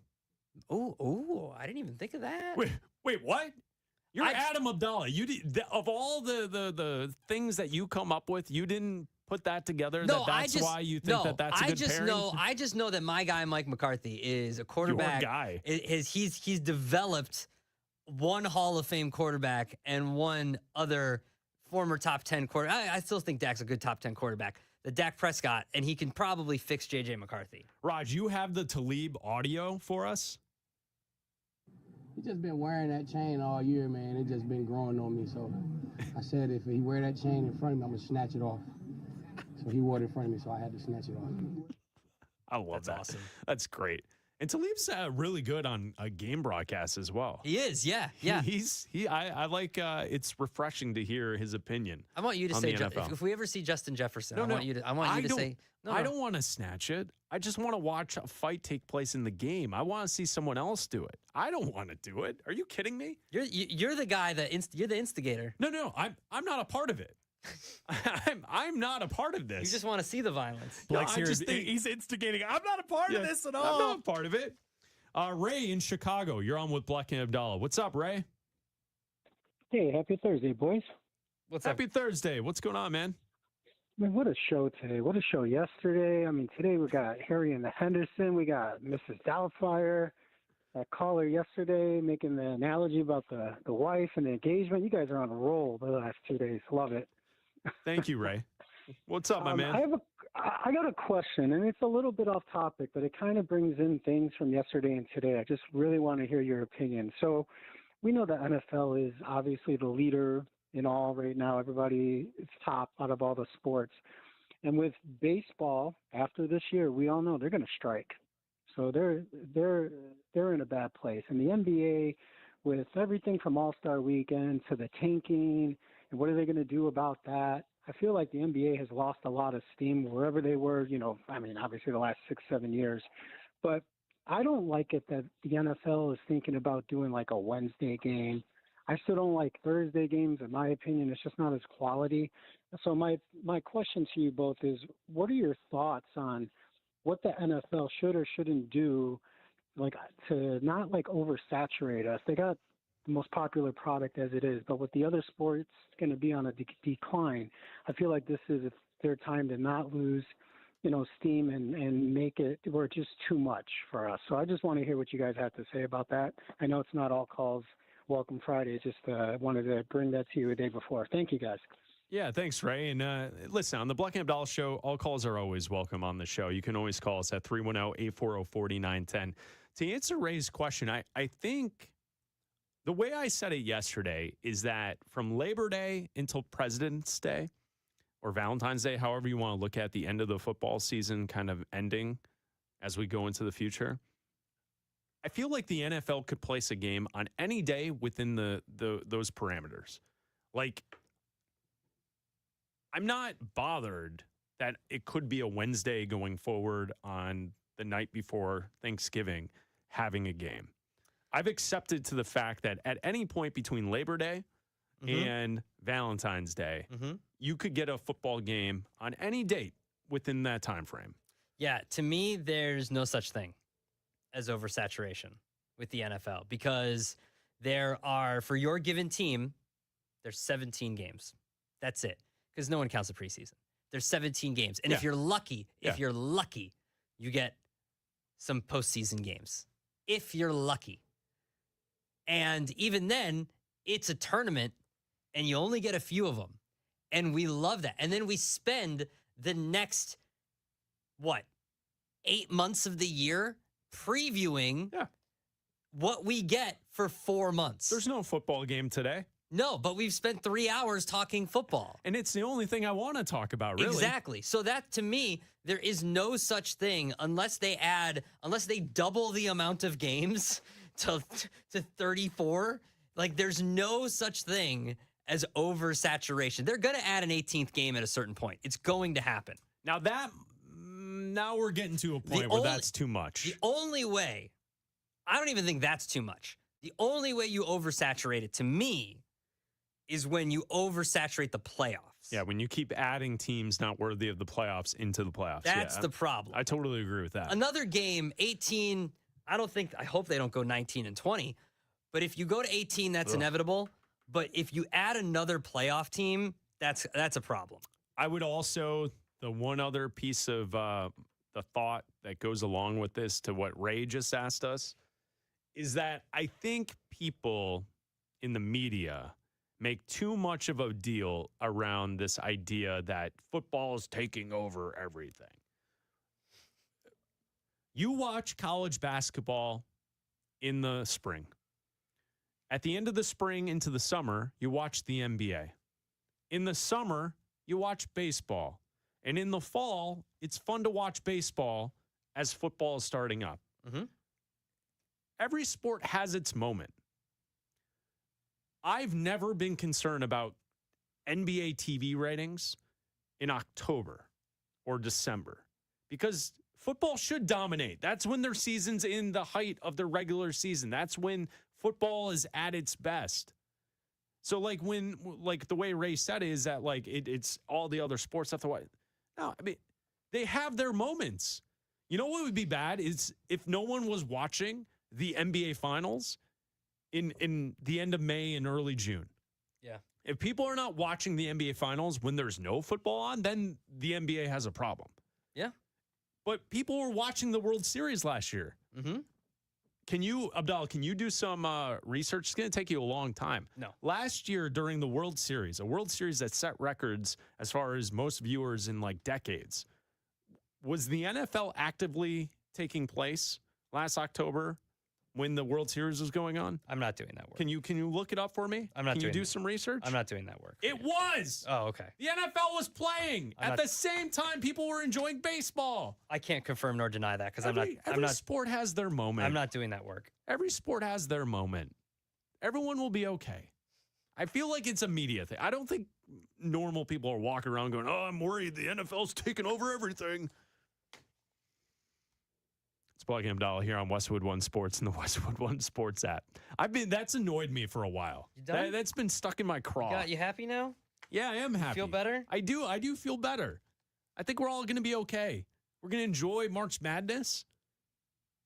Oh, I didn't even think of that. Wait, what? You're Adam Abdalla. You of all the things that you come up with, you didn't put that together. No, that's why you think that's a good pairing? I just know that my guy Mike McCarthy is a quarterback. Your guy. He's developed one Hall of Fame quarterback and one other former top 10 quarterback. I still think Dak's a good top 10 quarterback. The Dak Prescott, and he can probably fix J.J. McCarthy. Raj, you have the Talib audio for us? He's just been wearing that chain all year, man. It just been growing on me. So I said, if he wear that chain in front of me, I'm going to snatch it off. So he wore it in front of me, so I had to snatch it off. I love that. Awesome. That's great. And Talib's really good on a game broadcast as well. He is, yeah. I like. It's refreshing to hear his opinion. I want you to say, if we ever see Justin Jefferson, I want you to say. I don't want to snatch it. I just want to watch a fight take place in the game. I want to see someone else do it. I don't want to do it. Are you kidding me? You're the guy you're the instigator. No. I'm not a part of it. I'm not a part of this. You just want to see the violence. Blake's here. He's instigating. I'm not a part of this at all. I'm not a part of it. Ray in Chicago, you're on with Bleck Abdalla. What's up, Ray? Hey, happy Thursday, boys. Happy Thursday. What's going on, man? Man, what a show today. What a show yesterday. I mean, today we got Harry and the Henderson. We got Mrs. Doubtfire. That caller yesterday making the analogy about the wife and the engagement. You guys are on a roll the last 2 days. Love it. Thank you, Ray. What's up, my man? I got a question, and it's a little bit off topic, but it kind of brings in things from yesterday and today. I just really want to hear your opinion. So we know the NFL is obviously the leader in all right now. Everybody is top out of all the sports. And with baseball, after this year, we all know they're going to strike. So they're in a bad place. And the NBA, with everything from All-Star Weekend to the tanking, and what are they going to do about that? I feel like the NBA has lost a lot of steam wherever they were, obviously the last 6-7 years. But I don't like it that the NFL is thinking about doing like a Wednesday game. I still don't like Thursday games. In my opinion, it's just not as quality. So my question to you both is, what are your thoughts on what the NFL should or shouldn't do, like to not like oversaturate us? They got the most popular product as it is, but with the other sports going to be on a decline, I feel like this is their time to not lose, steam and make it where it's just too much for us. So I just want to hear what you guys have to say about that. I know it's not all calls Welcome Friday. Just wanted to bring that to you a day before. Thank you, guys. Yeah, thanks, Ray. And listen, on the Bleck Abdalla Show, all calls are always welcome on the show. You can always call us at 310-840-4910. To answer Ray's question, I think the way I said it yesterday is that from Labor Day until President's Day, or Valentine's Day, however you want to look at the end of the football season kind of ending as we go into the future. I feel like the NFL could place a game on any day within those parameters. Like, I'm not bothered that it could be a Wednesday going forward on the night before Thanksgiving having a game. I've accepted to the fact that at any point between Labor Day and Valentine's Day, you could get a football game on any date within that time frame. Yeah, to me, there's no such thing as oversaturation with the NFL because there are, for your given team, there's 17 games. That's it. Because no one counts the preseason. There's 17 games. And if you're lucky, you get some postseason games. If you're lucky. And even then, it's a tournament and you only get a few of them. And we love that. And then we spend the next, 8 months of the year previewing what we get for 4 months. There's no football game today. No, but we've spent 3 hours talking football. And it's the only thing I want to talk about, really. Exactly. So that, to me, there is no such thing unless they double the amount of games to 34. Like, there's no such thing as oversaturation. They're going to add an 18th game at a certain point. It's going to happen. Now we're getting to a point where that's too much. The only way, I don't even think that's too much. The only way you oversaturate it, to me, is when you oversaturate the playoffs. Yeah, when you keep adding teams not worthy of the playoffs into the playoffs. That's the problem. I totally agree with that. Another game, 18, I hope they don't go 19 and 20, but if you go to 18, that's inevitable. But if you add another playoff team, that's a problem. I would also, the one other piece of the thought that goes along with this to what Ray just asked us, is that I think people in the media make too much of a deal around this idea that football is taking over everything. You watch college basketball in the spring. At the end of the spring into the summer, you watch the NBA. In the summer, you watch baseball. And in the fall, it's fun to watch baseball as football is starting up. Every sport has its moment. I've never been concerned about NBA TV ratings in October or December because football should dominate. That's when their season's in the height of their regular season. That's when football is at its best. So the way Ray said it is that it's all the other sports have to watch. No, I mean, they have their moments. You know what would be bad is if no one was watching the NBA finals in the end of May and early June. Yeah. If people are not watching the NBA finals when there's no football on, then the NBA has a problem. Yeah. But people were watching the World Series last year. Abdalla, can you do some research? It's going to take you a long time. No. Last year during the World Series, a World Series that set records as far as most viewers in decades, was the NFL actively taking place last October when the World Series was going on? I'm not doing that work. Can you look it up for me? I'm not Can doing you do some research? I'm not doing that work. It was. Oh, okay. The NFL was playing at the same time people were enjoying baseball. I can't confirm nor deny that because Every sport has their moment. I'm not doing that work. Every sport has their moment. Everyone will be okay. I feel like it's a media thing. I don't think normal people are walking around going, "Oh, I'm worried the NFL's taking over everything." It's Bleck Abdalla here on Westwood One Sports and the Westwood One Sports app. That's annoyed me for a while. You done? That's been stuck in my craw. You happy now? Yeah, I am happy. Feel better? I do feel better. I think we're all going to be okay. We're going to enjoy March Madness.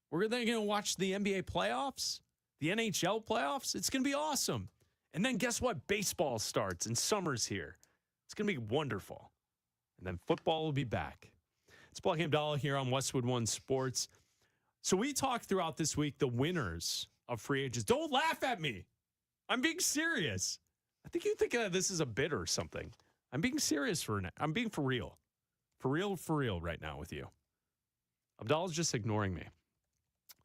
We're then going to watch the NBA playoffs, the NHL playoffs. It's going to be awesome. And then guess what? Baseball starts and summer's here. It's going to be wonderful. And then football will be back. It's Bleck Abdalla here on Westwood One Sports. So we talked throughout this week the winners of free agents. Don't laugh at me. I'm being serious. I think you think this is a bit or something. I'm being serious I'm being for real. For real right now with you. Abdalla's just ignoring me.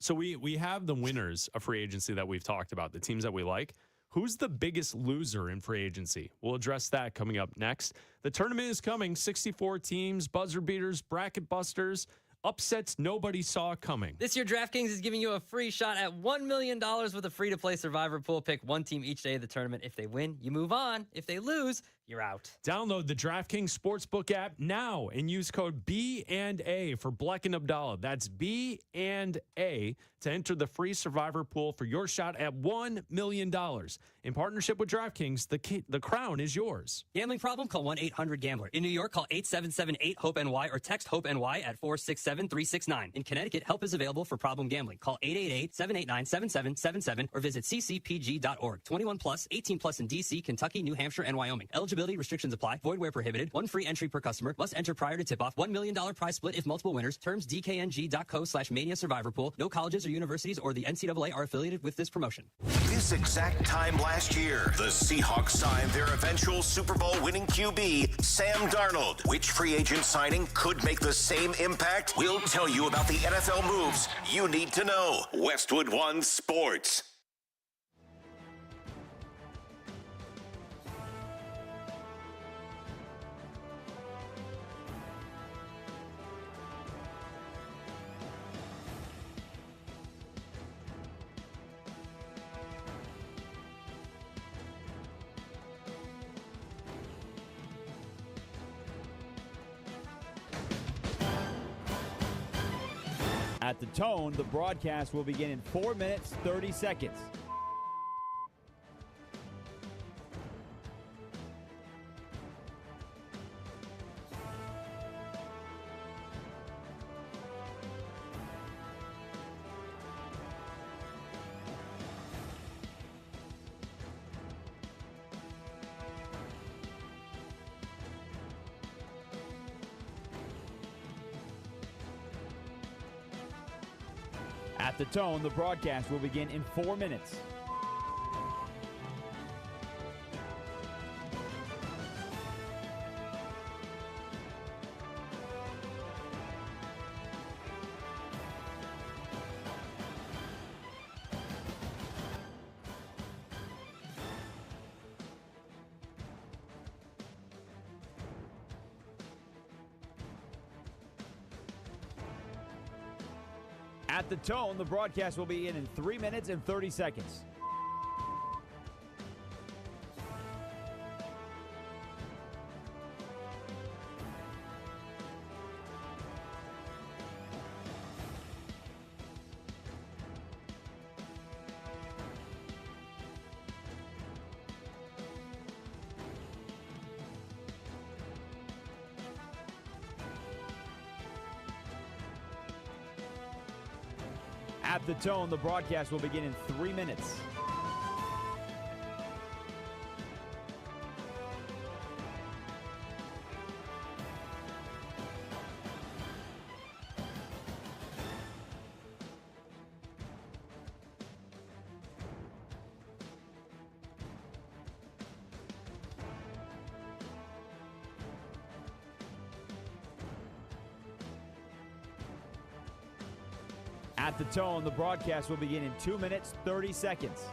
So we have the winners of free agency that we've talked about, the teams that we like. Who's the biggest loser in free agency? We'll address that coming up next. The tournament is coming. 64 teams, buzzer beaters, bracket busters, upsets nobody saw coming. This year, DraftKings is giving you a free shot at $1 million with a free-to-play Survivor pool. Pick one team each day of the tournament. If they win, you move on. If they lose, you're out. Download the DraftKings Sportsbook app now and use code B&A for Bleck Abdalla. That's B&A to enter the free Survivor pool for your shot at $1 million. In partnership with DraftKings, the crown is yours. Gambling problem? Call 1-800-GAMBLER. In New York, call 877-8-HOPE-NY or text HOPE-NY at 467-369. In Connecticut, help is available for problem gambling. Call 888-789-7777 or visit ccpg.org. 21 plus, 18 plus in D.C., Kentucky, New Hampshire, and Wyoming. Eligibility restrictions apply. Void where prohibited. One free entry per customer. Must enter prior to tip-off. $1 million prize split if multiple winners. Terms dkng.co/mania survivor pool. No colleges or universities or the NCAA are affiliated with this promotion. This exact time last year, the Seahawks signed their eventual Super Bowl winning QB, Sam Darnold. Which free agent signing could make the same impact? We'll tell you about the NFL moves you need to know. Westwood One Sports. At the tone, the broadcast will begin in 4 minutes, 30 seconds. At the tone, the broadcast will begin in 4 minutes. At the tone, the broadcast will be in 3 minutes and 30 seconds. At the tone, the broadcast will begin in 3 minutes. At the tone, the broadcast will begin in 2 minutes, 30 seconds.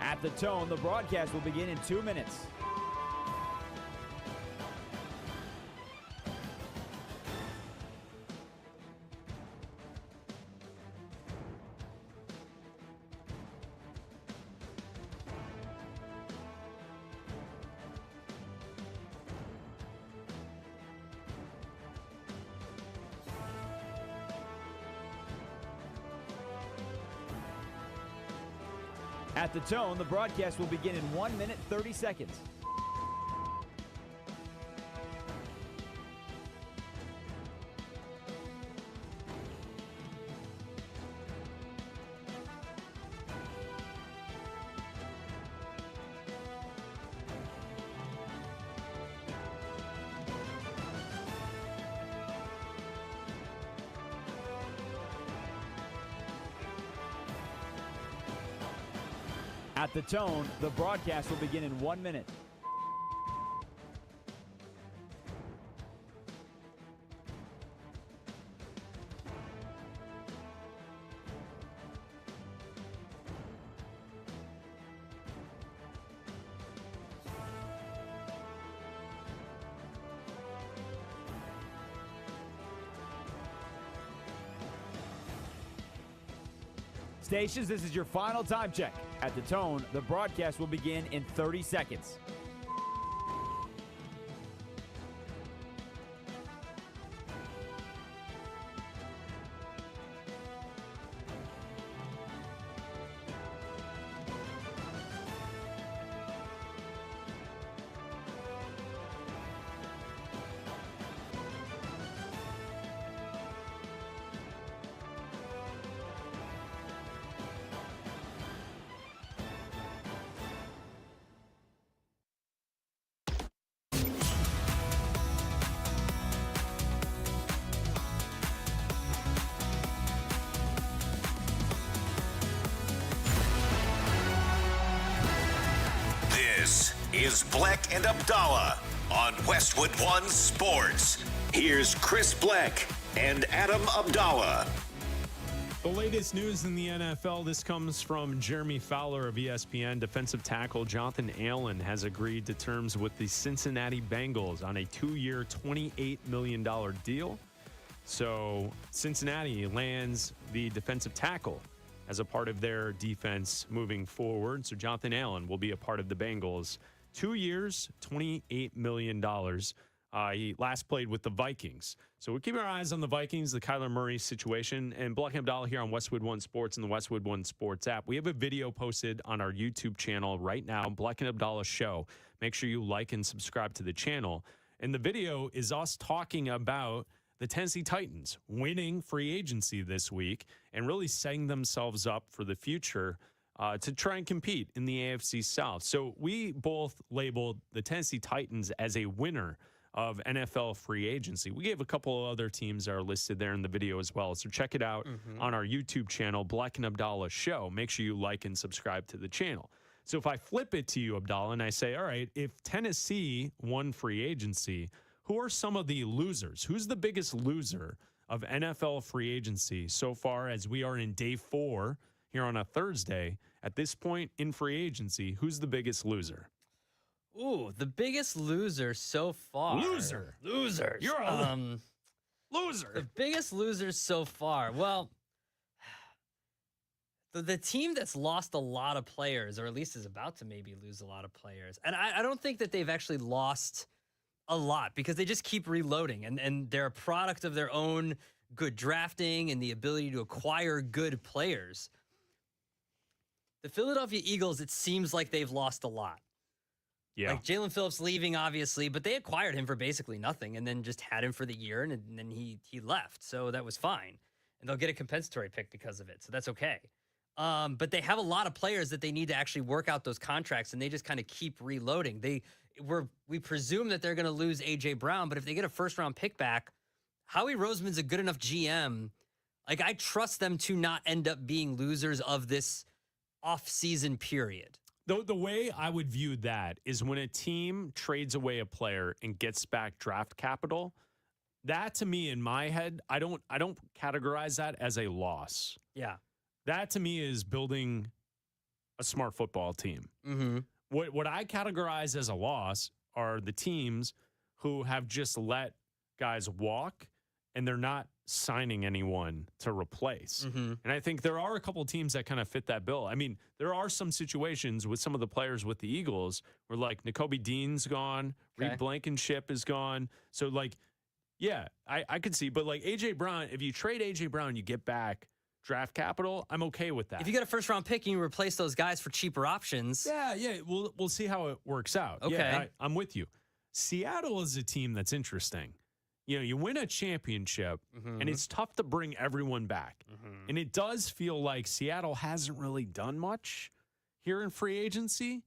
At the tone, the broadcast will begin in 2 minutes. At the tone, the broadcast will begin in 1 minute, 30 seconds. At the tone, the broadcast will begin in 1 minute. Stations, this is your final time check. At the tone, the broadcast will begin in 30 seconds. This is Bleck and Abdalla on Westwood One Sports. Here's Chris Bleck and Adam Abdalla. The latest news in the NFL, this comes from Jeremy Fowler of ESPN. Defensive tackle Jonathan Allen has agreed to terms with the Cincinnati Bengals on a 2-year, $28 million deal. So Cincinnati lands the defensive tackle as a part of their defense moving forward. So Jonathan Allen will be a part of the Bengals. 2 years, $28 million. He last played with the Vikings. So we're keeping our eyes on the Vikings, the Kyler Murray situation. And Bleck Abdalla here on Westwood One Sports and the Westwood One Sports app. We have a video posted on our YouTube channel right now, Bleck and Abdalla Show. Make sure you like and subscribe to the channel. And the video is us talking about the Tennessee Titans winning free agency this week and really setting themselves up for the future to try and compete in the AFC South. So we both labeled the Tennessee Titans as a winner of NFL free agency. We gave a couple of other teams that are listed there in the video as well. So check it out on our YouTube channel, Bleck and Abdalla Show. Make sure you like and subscribe to the channel. So if I flip it to you, Abdalla, and I say, all right, if Tennessee won free agency, who are some of the losers? Who's the biggest loser of NFL free agency so far as we are in day 4 here on a Thursday? At this point in free agency, who's the biggest loser? Ooh, the biggest loser so far. Losers. You're a loser. The biggest losers so far. Well, the team that's lost a lot of players, or at least is about to maybe lose a lot of players. And I don't think that they've actually lost a lot because they just keep reloading and they're a product of their own good drafting and the ability to acquire good players. The Philadelphia Eagles, it seems like they've lost a lot. Yeah. Like Jalen Phillips leaving, obviously, but they acquired him for basically nothing and then just had him for the year and then he left. So that was fine. And they'll get a compensatory pick because of it. So that's okay. But they have a lot of players that they need to actually work out those contracts and they just kind of keep reloading. We presume that they're going to lose A.J. Brown, but if they get a first-round pick back, Howie Roseman's a good enough GM. Like, I trust them to not end up being losers of this off-season period. The way I would view that is when a team trades away a player and gets back draft capital, that to me in my head, I don't categorize that as a loss. Yeah. That to me is building a smart football team. Mm-hmm. What I categorize as a loss are the teams who have just let guys walk and they're not signing anyone to replace. Mm-hmm. And I think there are a couple of teams that kind of fit that bill. I mean, there are some situations with some of the players with the Eagles where like Nakobe Dean's gone, Okay. Reed Blankenship is gone. So like, yeah, I could see. But like A.J. Brown, if you trade A.J. Brown, you get back draft capital, I'm okay with that. If you get a first-round pick and you replace those guys for cheaper options. Yeah, we'll see how it works out. Okay. Yeah, I'm with you. Seattle is a team that's interesting. You know, you win a championship, and it's tough to bring everyone back. And it does feel like Seattle hasn't really done much here in free agency.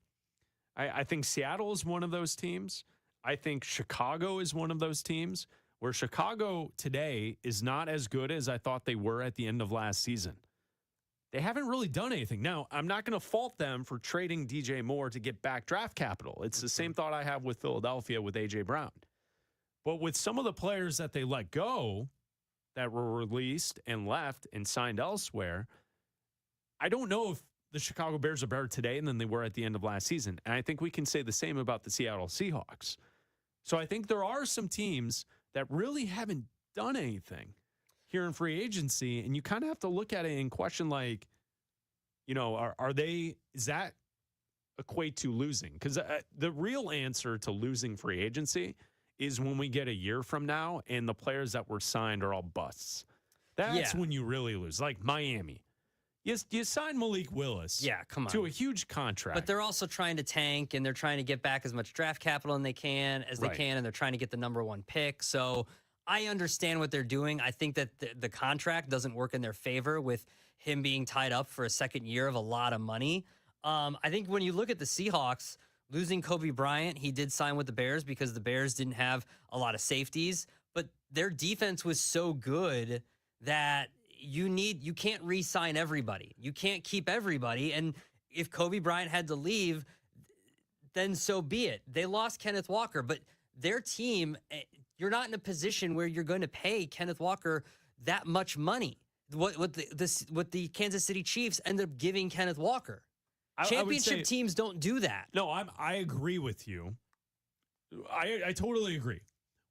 I think Seattle is one of those teams. I think Chicago is one of those teams where Chicago today is not as good as I thought they were at the end of last season. they haven't really done anything. Now, I'm not going to fault them for trading DJ Moore to get back draft capital. It's the same thought I have with Philadelphia with A.J. Brown. But with some of the players that they let go that were released and left and signed elsewhere, I don't know if the Chicago Bears are better today than they were at the end of last season. And I think we can say the same about the Seattle Seahawks. So I think there are some teams that really haven't done anything here in free agency. And you kind of have to look at it and question, like, you know, is that equate to losing? Because the real answer to losing free agency is when we get a year from now and the players that were signed are all busts. That's when you really lose. Like Miami. Yes, you signed Malik Willis. Yeah, come on. To a huge contract. But they're also trying to tank, and they're trying to get back as much draft capital as they can, and they're trying to get the number one pick. So I understand what they're doing. I think that the contract doesn't work in their favor with him being tied up for a second year of a lot of money. I think when you look at the Seahawks, losing Kobe Bryant, he did sign with the Bears because the Bears didn't have a lot of safeties, but their defense was so good that you can't re-sign everybody. You can't keep everybody. And if Kobe Bryant had to leave, then so be it. They lost Kenneth Walker, but their team, you're not in a position where you're going to pay Kenneth Walker that much money. What the Kansas City Chiefs ended up giving Kenneth Walker. Championship teams don't do that. No, I agree with you. I totally agree.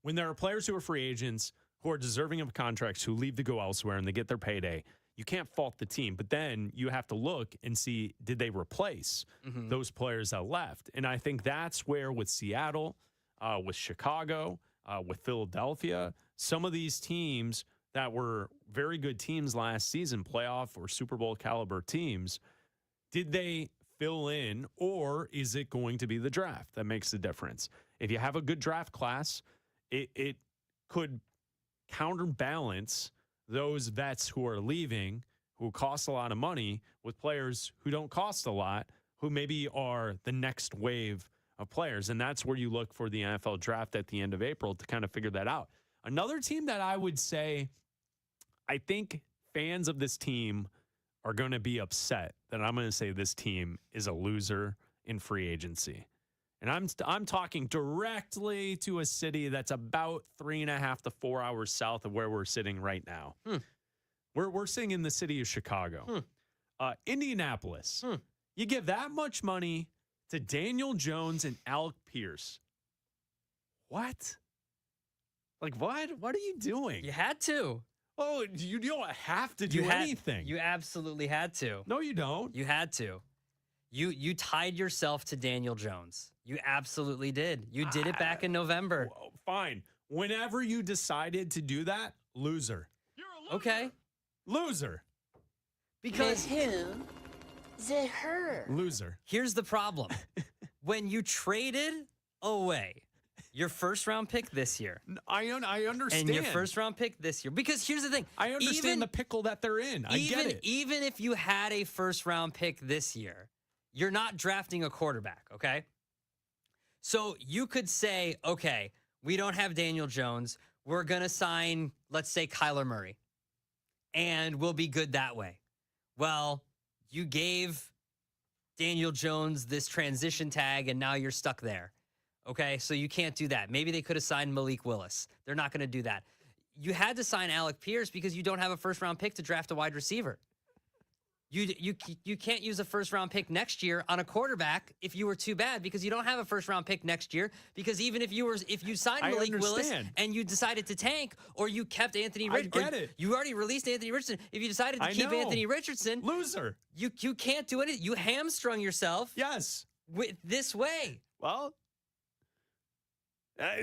When there are players who are free agents who are deserving of contracts who leave to go elsewhere and they get their payday, you can't fault the team. But then you have to look and see, did they replace those players that left? And I think that's where with Seattle, with Chicago, with Philadelphia, some of these teams that were very good teams last season, playoff or Super Bowl caliber teams, did they fill in, or is it going to be the draft that makes the difference? If you have a good draft class, it could counterbalance those vets who are leaving, who cost a lot of money, with players who don't cost a lot, who maybe are the next wave of players. And that's where you look for the NFL draft at the end of April to kind of figure that out. Another team that I would say, I think fans of this team are going to be upset that I'm going to say this team is a loser in free agency. And I'm talking directly to a city that's about 3.5 to 4 hours south of where we're sitting right now. We're sitting in the city of Chicago. Indianapolis. You give that much money to Daniel Jones and Alec Pierce. What? Like, what? What are you doing? You had to. Oh, you don't have to do anything. You absolutely had to. No, you don't. You had to. You tied yourself to Daniel Jones. You absolutely did. You did it back in November. Fine. Whenever you decided to do that, loser. You're a loser. Okay. Loser. Because who? The her. Loser. Here's the problem. When you traded away your first round pick this year. I understand. And your first round pick this year. Because here's the thing. I understand the pickle that they're in. I get it. Even if you had a first round pick this year, you're not drafting a quarterback, okay? So you could say, okay, we don't have Daniel Jones. We're going to sign, let's say, Kyler Murray. And we'll be good that way. Well, you gave Daniel Jones this transition tag, and now you're stuck there. Okay, so you can't do that. Maybe they could have signed Malik Willis. They're not going to do that. You had to sign Alec Pierce because you don't have a first-round pick to draft a wide receiver. You can't use a first-round pick next year on a quarterback if you were too bad because you don't have a first-round pick next year because even if you signed Malik Willis and you decided to tank or you kept Anthony Richardson. I get it. You already released Anthony Richardson. If you decided to keep Anthony Richardson. Loser. You can't do anything. You hamstrung yourself. Yes. This way. Well,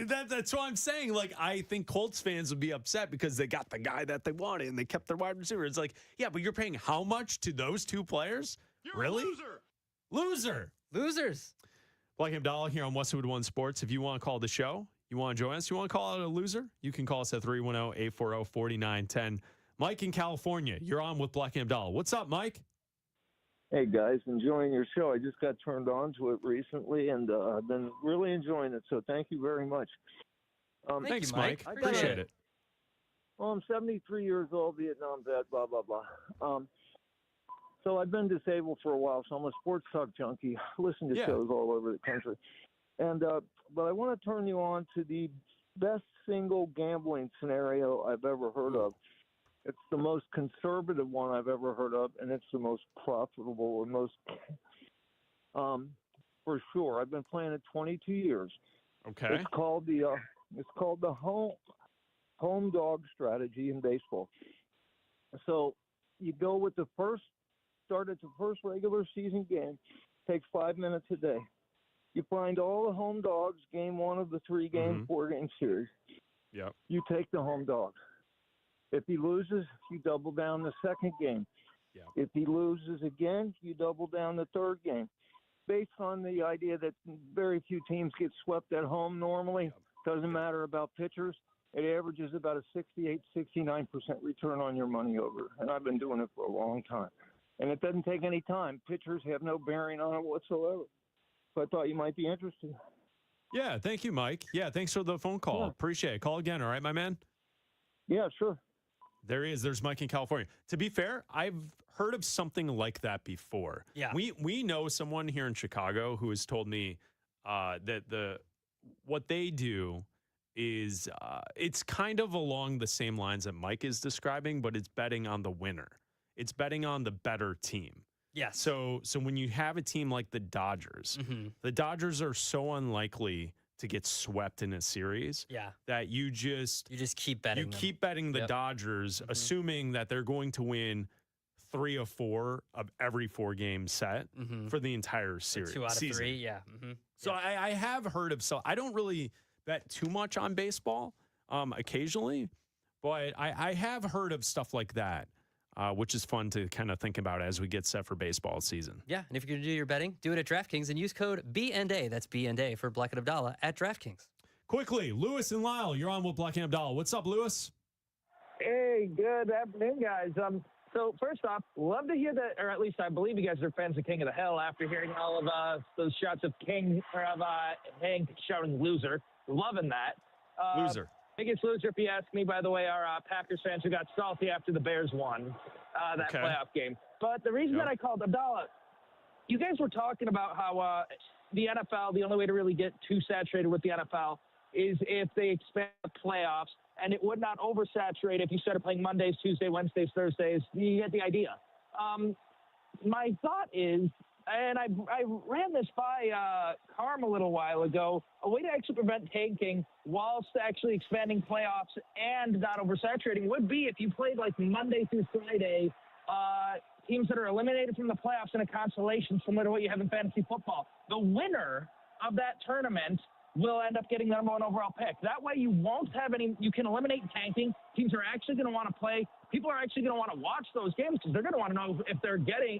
that's what I'm saying. Like, I think Colts fans would be upset because they got the guy that they wanted and they kept their wide receiver. It's like, yeah, but you're paying how much to those two players? You're really? A loser. Loser. Losers. Bleck Abdalla here on Westwood One Sports. If you want to call the show, you want to join us, you want to call out a loser, you can call us at 310-840-4910. Mike in California, you're on with Bleck Abdalla. What's up, Mike? Hey, guys, enjoying your show. I just got turned on to it recently, and I've been really enjoying it, so thank you very much. Thanks, Mike. Appreciate it. Well, I'm 73 years old, Vietnam vet, blah, blah, blah. So I've been disabled for a while, so I'm a sports talk junkie. I listen to shows all over the country. And but I want to turn you on to the best single gambling scenario I've ever heard of. It's the most conservative one I've ever heard of, and it's the most profitable or most for sure. I've been playing it 22 years. Okay. It's called the home dog strategy in baseball. So you go with start at the first regular season game, takes 5 minutes a day. You find all the home dogs, game 1 of the 3-game, 4-game series. Yep. You take the home dog. If he loses, you double down the second game. Yep. If he loses again, you double down the third game. Based on the idea that very few teams get swept at home normally, doesn't matter about pitchers, it averages about a 68, 69% return on your money over. And I've been doing it for a long time. And it doesn't take any time. Pitchers have no bearing on it whatsoever. So I thought you might be interested. Yeah, thank you, Mike. Yeah, thanks for the phone call. Yeah. Appreciate it. Call again, all right, my man? Yeah, sure. There he is. There's Mike in California. To be fair, I've heard of something like that before. Yeah. We know someone here in Chicago who has told me that what they do is it's kind of along the same lines that Mike is describing, but it's betting on the winner. It's betting on the better team. Yes. So when you have a team like the Dodgers, the Dodgers are so unlikely to get swept in a series that you just keep betting. You keep betting the Dodgers, assuming that they're going to win 3 or 4 of every 4-game set for the entire series. 2 out of 3, yeah. So I have heard of I don't really bet too much on baseball occasionally, but I have heard of stuff like that. Which is fun to kind of think about as we get set for baseball season. Yeah, and if you're going to do your betting, do it at DraftKings and use code BNDA. That's BNDA for Bleck Abdalla at DraftKings. Quickly, Lewis and Lyle, you're on with Bleck Abdalla. What's up, Lewis? Hey, good afternoon, guys. So first off, love to hear that, or at least I believe you guys are fans of King of the Hill after hearing all of those shots of Hank shouting loser. Loving that. Loser. Biggest loser, if you ask me, by the way, are Packers fans who got salty after the Bears won that playoff game. But the reason that I called Abdalla, you guys were talking about how the NFL, the only way to really get too saturated with the NFL is if they expand the playoffs, and it would not oversaturate if you started playing Mondays, Tuesdays, Wednesdays, Thursdays. You get the idea. My thought is, and I ran this by Carm a little while ago, a way to actually prevent tanking whilst actually expanding playoffs and not oversaturating would be if you played like Monday through Friday, teams that are eliminated from the playoffs in a consolation similar to what you have in fantasy football. The winner of that tournament will end up getting the number 1 overall pick. That way you won't have you can eliminate tanking. Teams are actually going to want to play. People are actually going to want to watch those games because they're going to want to know if they're getting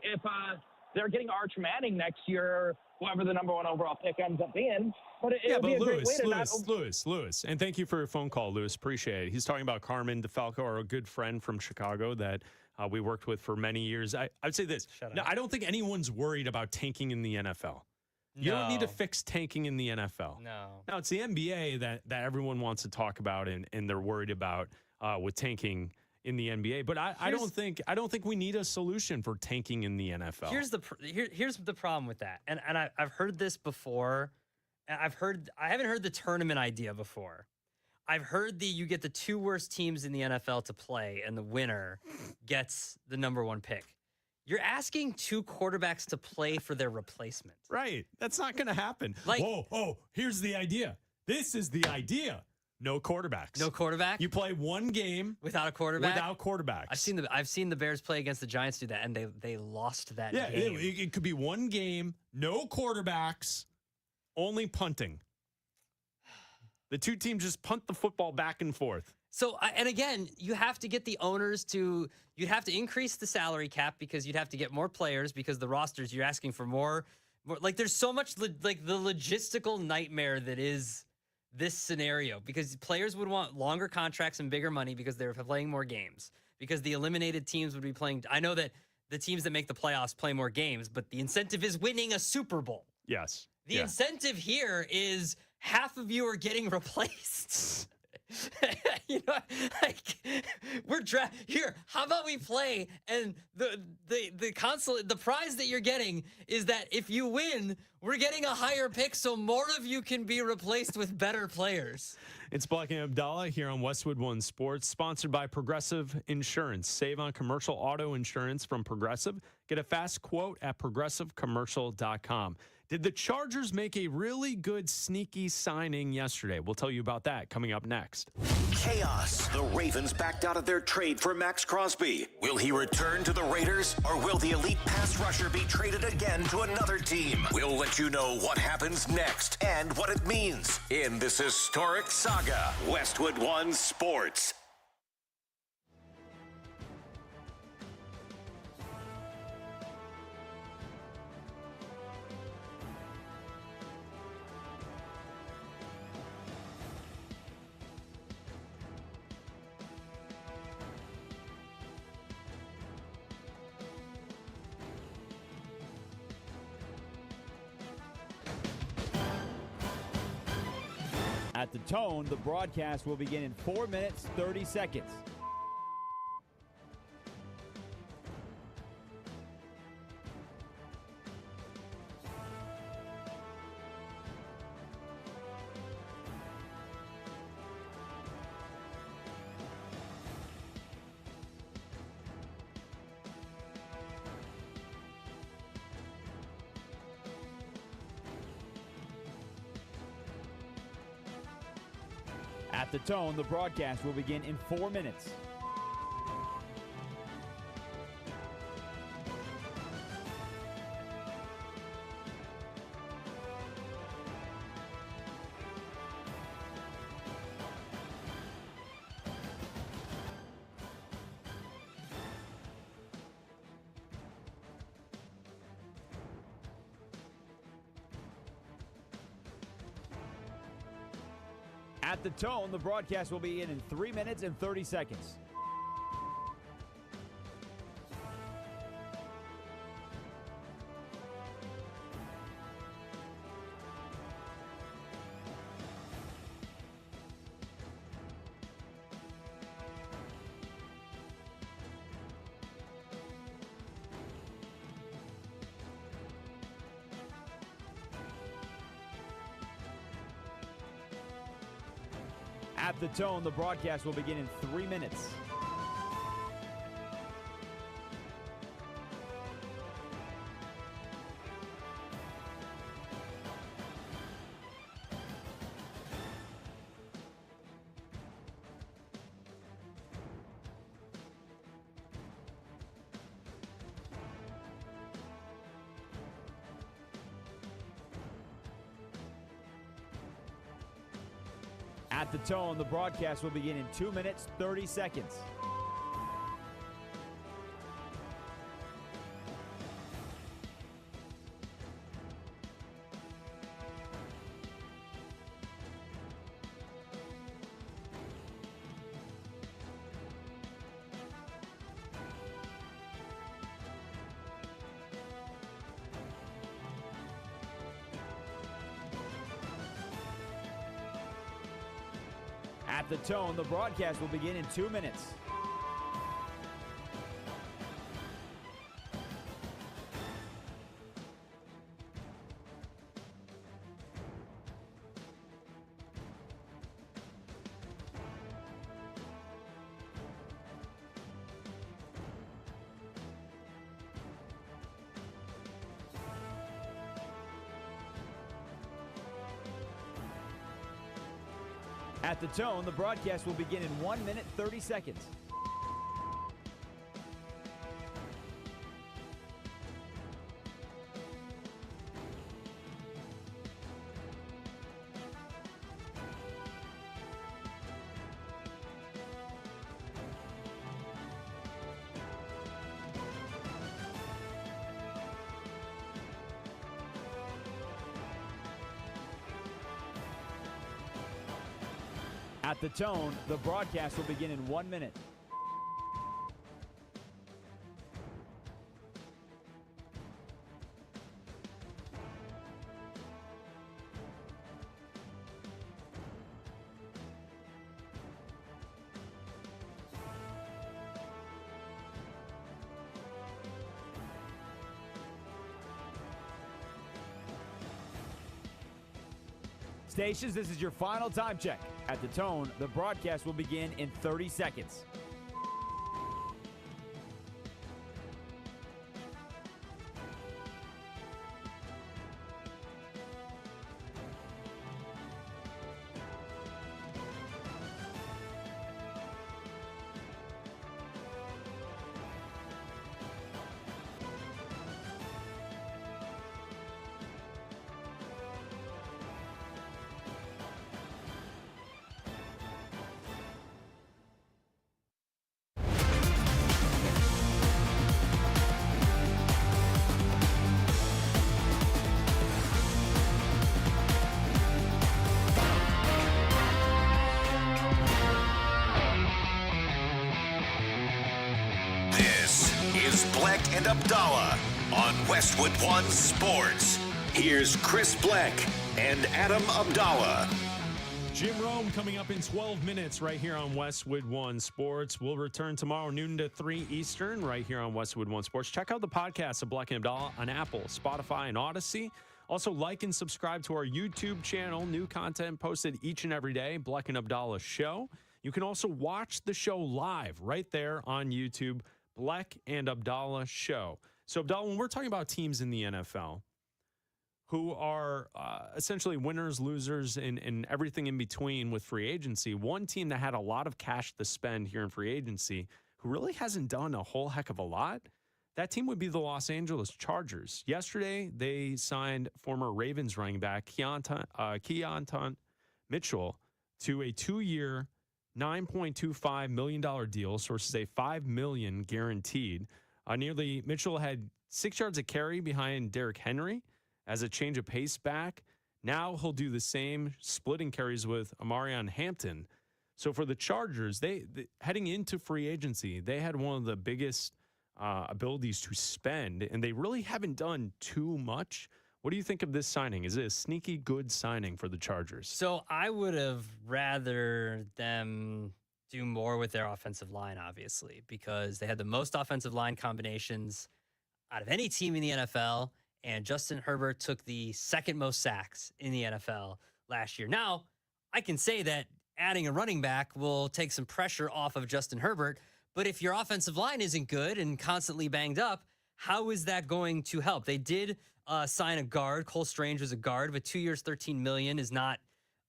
Arch Manning next year, or whoever the number 1 overall pick ends up being. But it'll be a great way to Lewis. And thank you for your phone call, Lewis. Appreciate it. He's talking about Carmen DeFalco, our good friend from Chicago that we worked with for many years. I would say this. No, I don't think anyone's worried about tanking in the NFL. You don't need to fix tanking in the NFL. No. Now, it's the NBA that everyone wants to talk about and they're worried about with tanking in the NBA, but I don't think we need a solution for tanking in the NFL. Here's the problem with that, and I've heard this before. I haven't heard the tournament idea before. I've heard you get the 2 worst teams in the NFL to play, and the winner gets the number 1 pick. You're asking 2 quarterbacks to play for their replacement, right? That's not going to happen. Like, here's the idea. This is the idea. No quarterbacks. No quarterback. You play 1 game without a quarterback. Without quarterbacks. I've seen the Bears play against the Giants do that, and they lost that game. Yeah, it could be 1 game, no quarterbacks, only punting. The 2 teams just punt the football back and forth. So, and again, you have to get the owners you'd have to increase the salary cap because you'd have to get more players because the rosters, you're asking for more like there's so much the logistical nightmare that is this scenario because players would want longer contracts and bigger money because they're playing more games because the eliminated teams would be playing. I know that the teams that make the playoffs play more games, but the incentive is winning a Super Bowl. Yes. The incentive here is half of you are getting replaced. You know, like here. How about we play? And the prize that you're getting is that if you win, we're getting a higher pick, so more of you can be replaced with better players. It's Bleck Abdalla here on Westwood One Sports, sponsored by Progressive Insurance. Save on commercial auto insurance from Progressive. Get a fast quote at progressivecommercial.com. Did the Chargers make a really good sneaky signing yesterday? We'll tell you about that coming up next. Chaos. The Ravens backed out of their trade for Max Crosby. Will he return to the Raiders, or will the elite pass rusher be traded again to another team? We'll let you know what happens next and what it means in this historic saga. Westwood One Sports. At the tone, the broadcast will begin in 4 minutes, 30 seconds. At the tone, the broadcast will begin in 4 minutes. At the tone, the broadcast will begin in 3 minutes and 30 seconds. At the tone, the broadcast will begin in 3 minutes. At the tone, the broadcast will begin in 2 minutes, 30 seconds. At the tone, the broadcast will begin in 2 minutes. At the tone, the broadcast will begin in 1 minute, 30 seconds. At the tone, the broadcast will begin in 1 minute. Stations, this is your final time check. At the tone, the broadcast will begin in 30 seconds. This is Bleck and Abdalla on Westwood One Sports. Here's Chris Bleck and Adam Abdalla. Jim Rome coming up in 12 minutes right here on Westwood One Sports. We'll return tomorrow noon to 3 Eastern right here on Westwood One Sports. Check out the podcast of Bleck and Abdalla on Apple, Spotify, and Odyssey. Also, like and subscribe to our YouTube channel. New content posted each and every day, Bleck and Abdalla Show. You can also watch the show live right there on YouTube, Bleck and Abdalla Show. So, Abdalla, when we're talking about teams in the NFL who are essentially winners, losers, and everything in between with free agency, one team that had a lot of cash to spend here in free agency who really hasn't done a whole heck of a lot, that team would be the Los Angeles Chargers. Yesterday, they signed former Ravens running back Keontae Mitchell to a 2-year, $9.25 million deal. Sources say $5 million guaranteed. Mitchell had 6 yards of carry behind Derrick Henry as a change of pace back. Now he'll do the same, splitting carries with Amarion Hampton. So for the Chargers, they heading into free agency, they had one of the biggest abilities to spend, and they really haven't done too much. What do you think of this signing? Is it a sneaky good signing for the Chargers? So I would have rather them do more with their offensive line, obviously, because they had the most offensive line combinations out of any team in the NFL, and Justin Herbert took the second most sacks in the NFL last year. Now, I can say that adding a running back will take some pressure off of Justin Herbert, but if your offensive line isn't good and constantly banged up, how is that going to help? They did sign a guard. Cole Strange was a guard, but 2 years, $13 million is not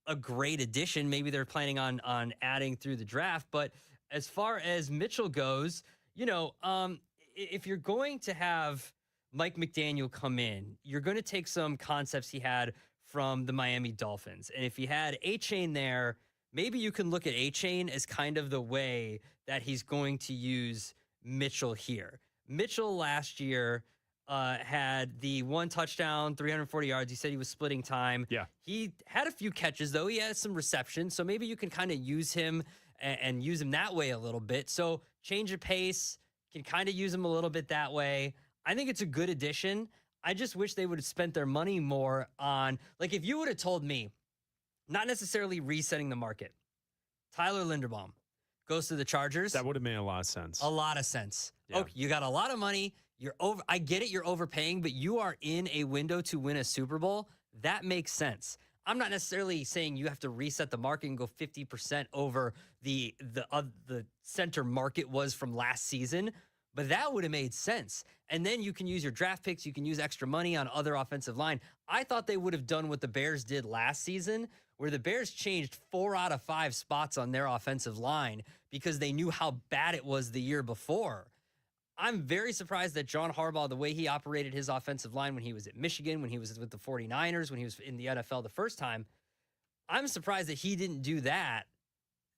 a great addition. Maybe they're planning on adding through the draft. But as far as Mitchell goes, if you're going to have Mike McDaniel come in, you're going to take some concepts he had from the Miami Dolphins. And if you had A-Chain there, maybe you can look at A-Chain as kind of the way that he's going to use Mitchell here. Mitchell last year had the 1 touchdown, 340 yards. He said he was splitting time. Yeah. He had a few catches, though. He had some receptions. So maybe you can kind of use him and use him that way a little bit. So change of pace, can kind of use him a little bit that way. I think it's a good addition. I just wish they would have spent their money more on, like, if you would have told me, not necessarily resetting the market, Tyler Linderbaum goes to the Chargers. That would have made a lot of sense. A lot of sense. Yeah. Okay, you got a lot of money. You're over. I get it. You're overpaying, but you are in a window to win a Super Bowl. That makes sense. I'm not necessarily saying you have to reset the market and go 50% over the center market was from last season, but that would have made sense. And then you can use your draft picks. You can use extra money on other offensive line. I thought they would have done what the Bears did last season, where the Bears changed 4 out of 5 spots on their offensive line because they knew how bad it was the year before. I'm very surprised that John Harbaugh, the way he operated his offensive line when he was at Michigan, when he was with the 49ers, when he was in the NFL the first time, I'm surprised that he didn't do that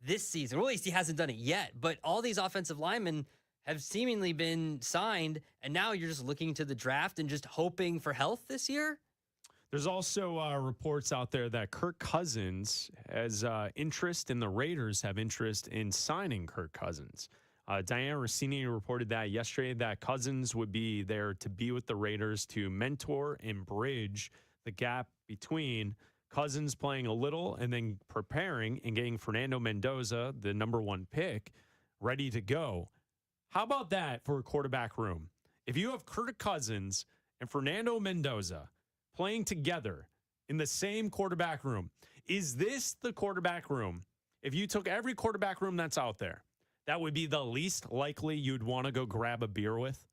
this season. Or at least he hasn't done it yet. But all these offensive linemen have seemingly been signed, and now you're just looking to the draft and just hoping for health this year? There's also reports out there that Kirk Cousins has interest, and the Raiders have interest in signing Kirk Cousins. Diana Rossini reported that yesterday, that Cousins would be there to be with the Raiders to mentor and bridge the gap between Cousins playing a little and then preparing and getting Fernando Mendoza, the number 1 pick, ready to go. How about that for a quarterback room? If you have Kirk Cousins and Fernando Mendoza playing together in the same quarterback room, Is this the quarterback room? If you took every quarterback room that's out there, that would be the least likely you'd want to go grab a beer with?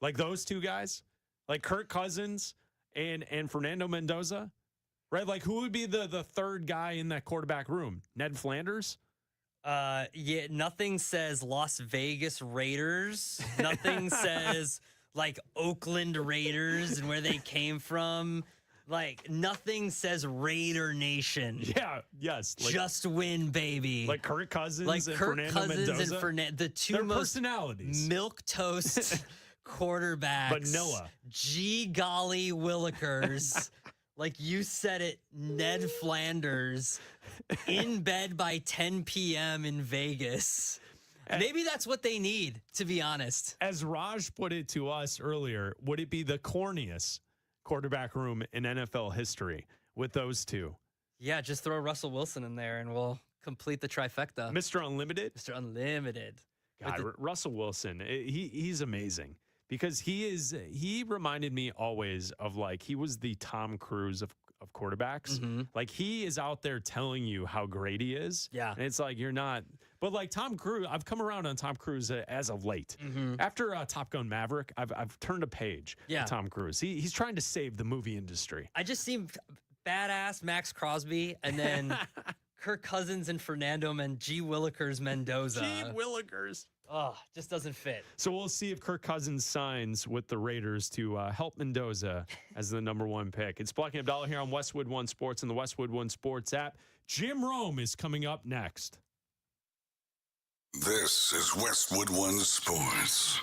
Like those two guys? Like Kirk Cousins and Fernando Mendoza? Right? Like who would be the third guy in that quarterback room? Ned Flanders? Yeah, nothing says Las Vegas Raiders. Nothing says like Oakland Raiders and where they came from. Like nothing says Raider Nation. Yeah, yes. Like, just win, baby. Like Kirk Cousins like and Kirk Fernando Cousins Mendoza. and Fernando, the two Their most personalities. milquetoast quarterbacks. Vanilla. G golly Willikers. Like you said it, Ned Flanders in bed by 10 p.m. in Vegas. Maybe that's what they need, to be honest. As Raj put it to us earlier, would it be the corniest quarterback room in NFL history with those two? Yeah, just throw Russell Wilson in there and we'll complete the trifecta. Mr. Unlimited? Mr. Unlimited. God, Russell Wilson, he's amazing because he reminded me always of like, he was the Tom Cruise of quarterbacks. Mm-hmm. Like he is out there telling you how great he is. Yeah. And it's like, you're not, but like Tom Cruise, I've come around on Tom Cruise as of late. Mm-hmm. After Top Gun Maverick, I've turned a page. Yeah. With Tom Cruise. He's trying to save the movie industry. I just see badass Max Crosby and then Kirk Cousins and Fernando G. Willikers Mendoza. G. Willikers. Oh, just doesn't fit. So we'll see if Kirk Cousins signs with the Raiders to help Mendoza as the number one pick. It's Bleck Abdalla here on Westwood One Sports and the Westwood One Sports app. Jim Rome is coming up next. This is Westwood One Sports.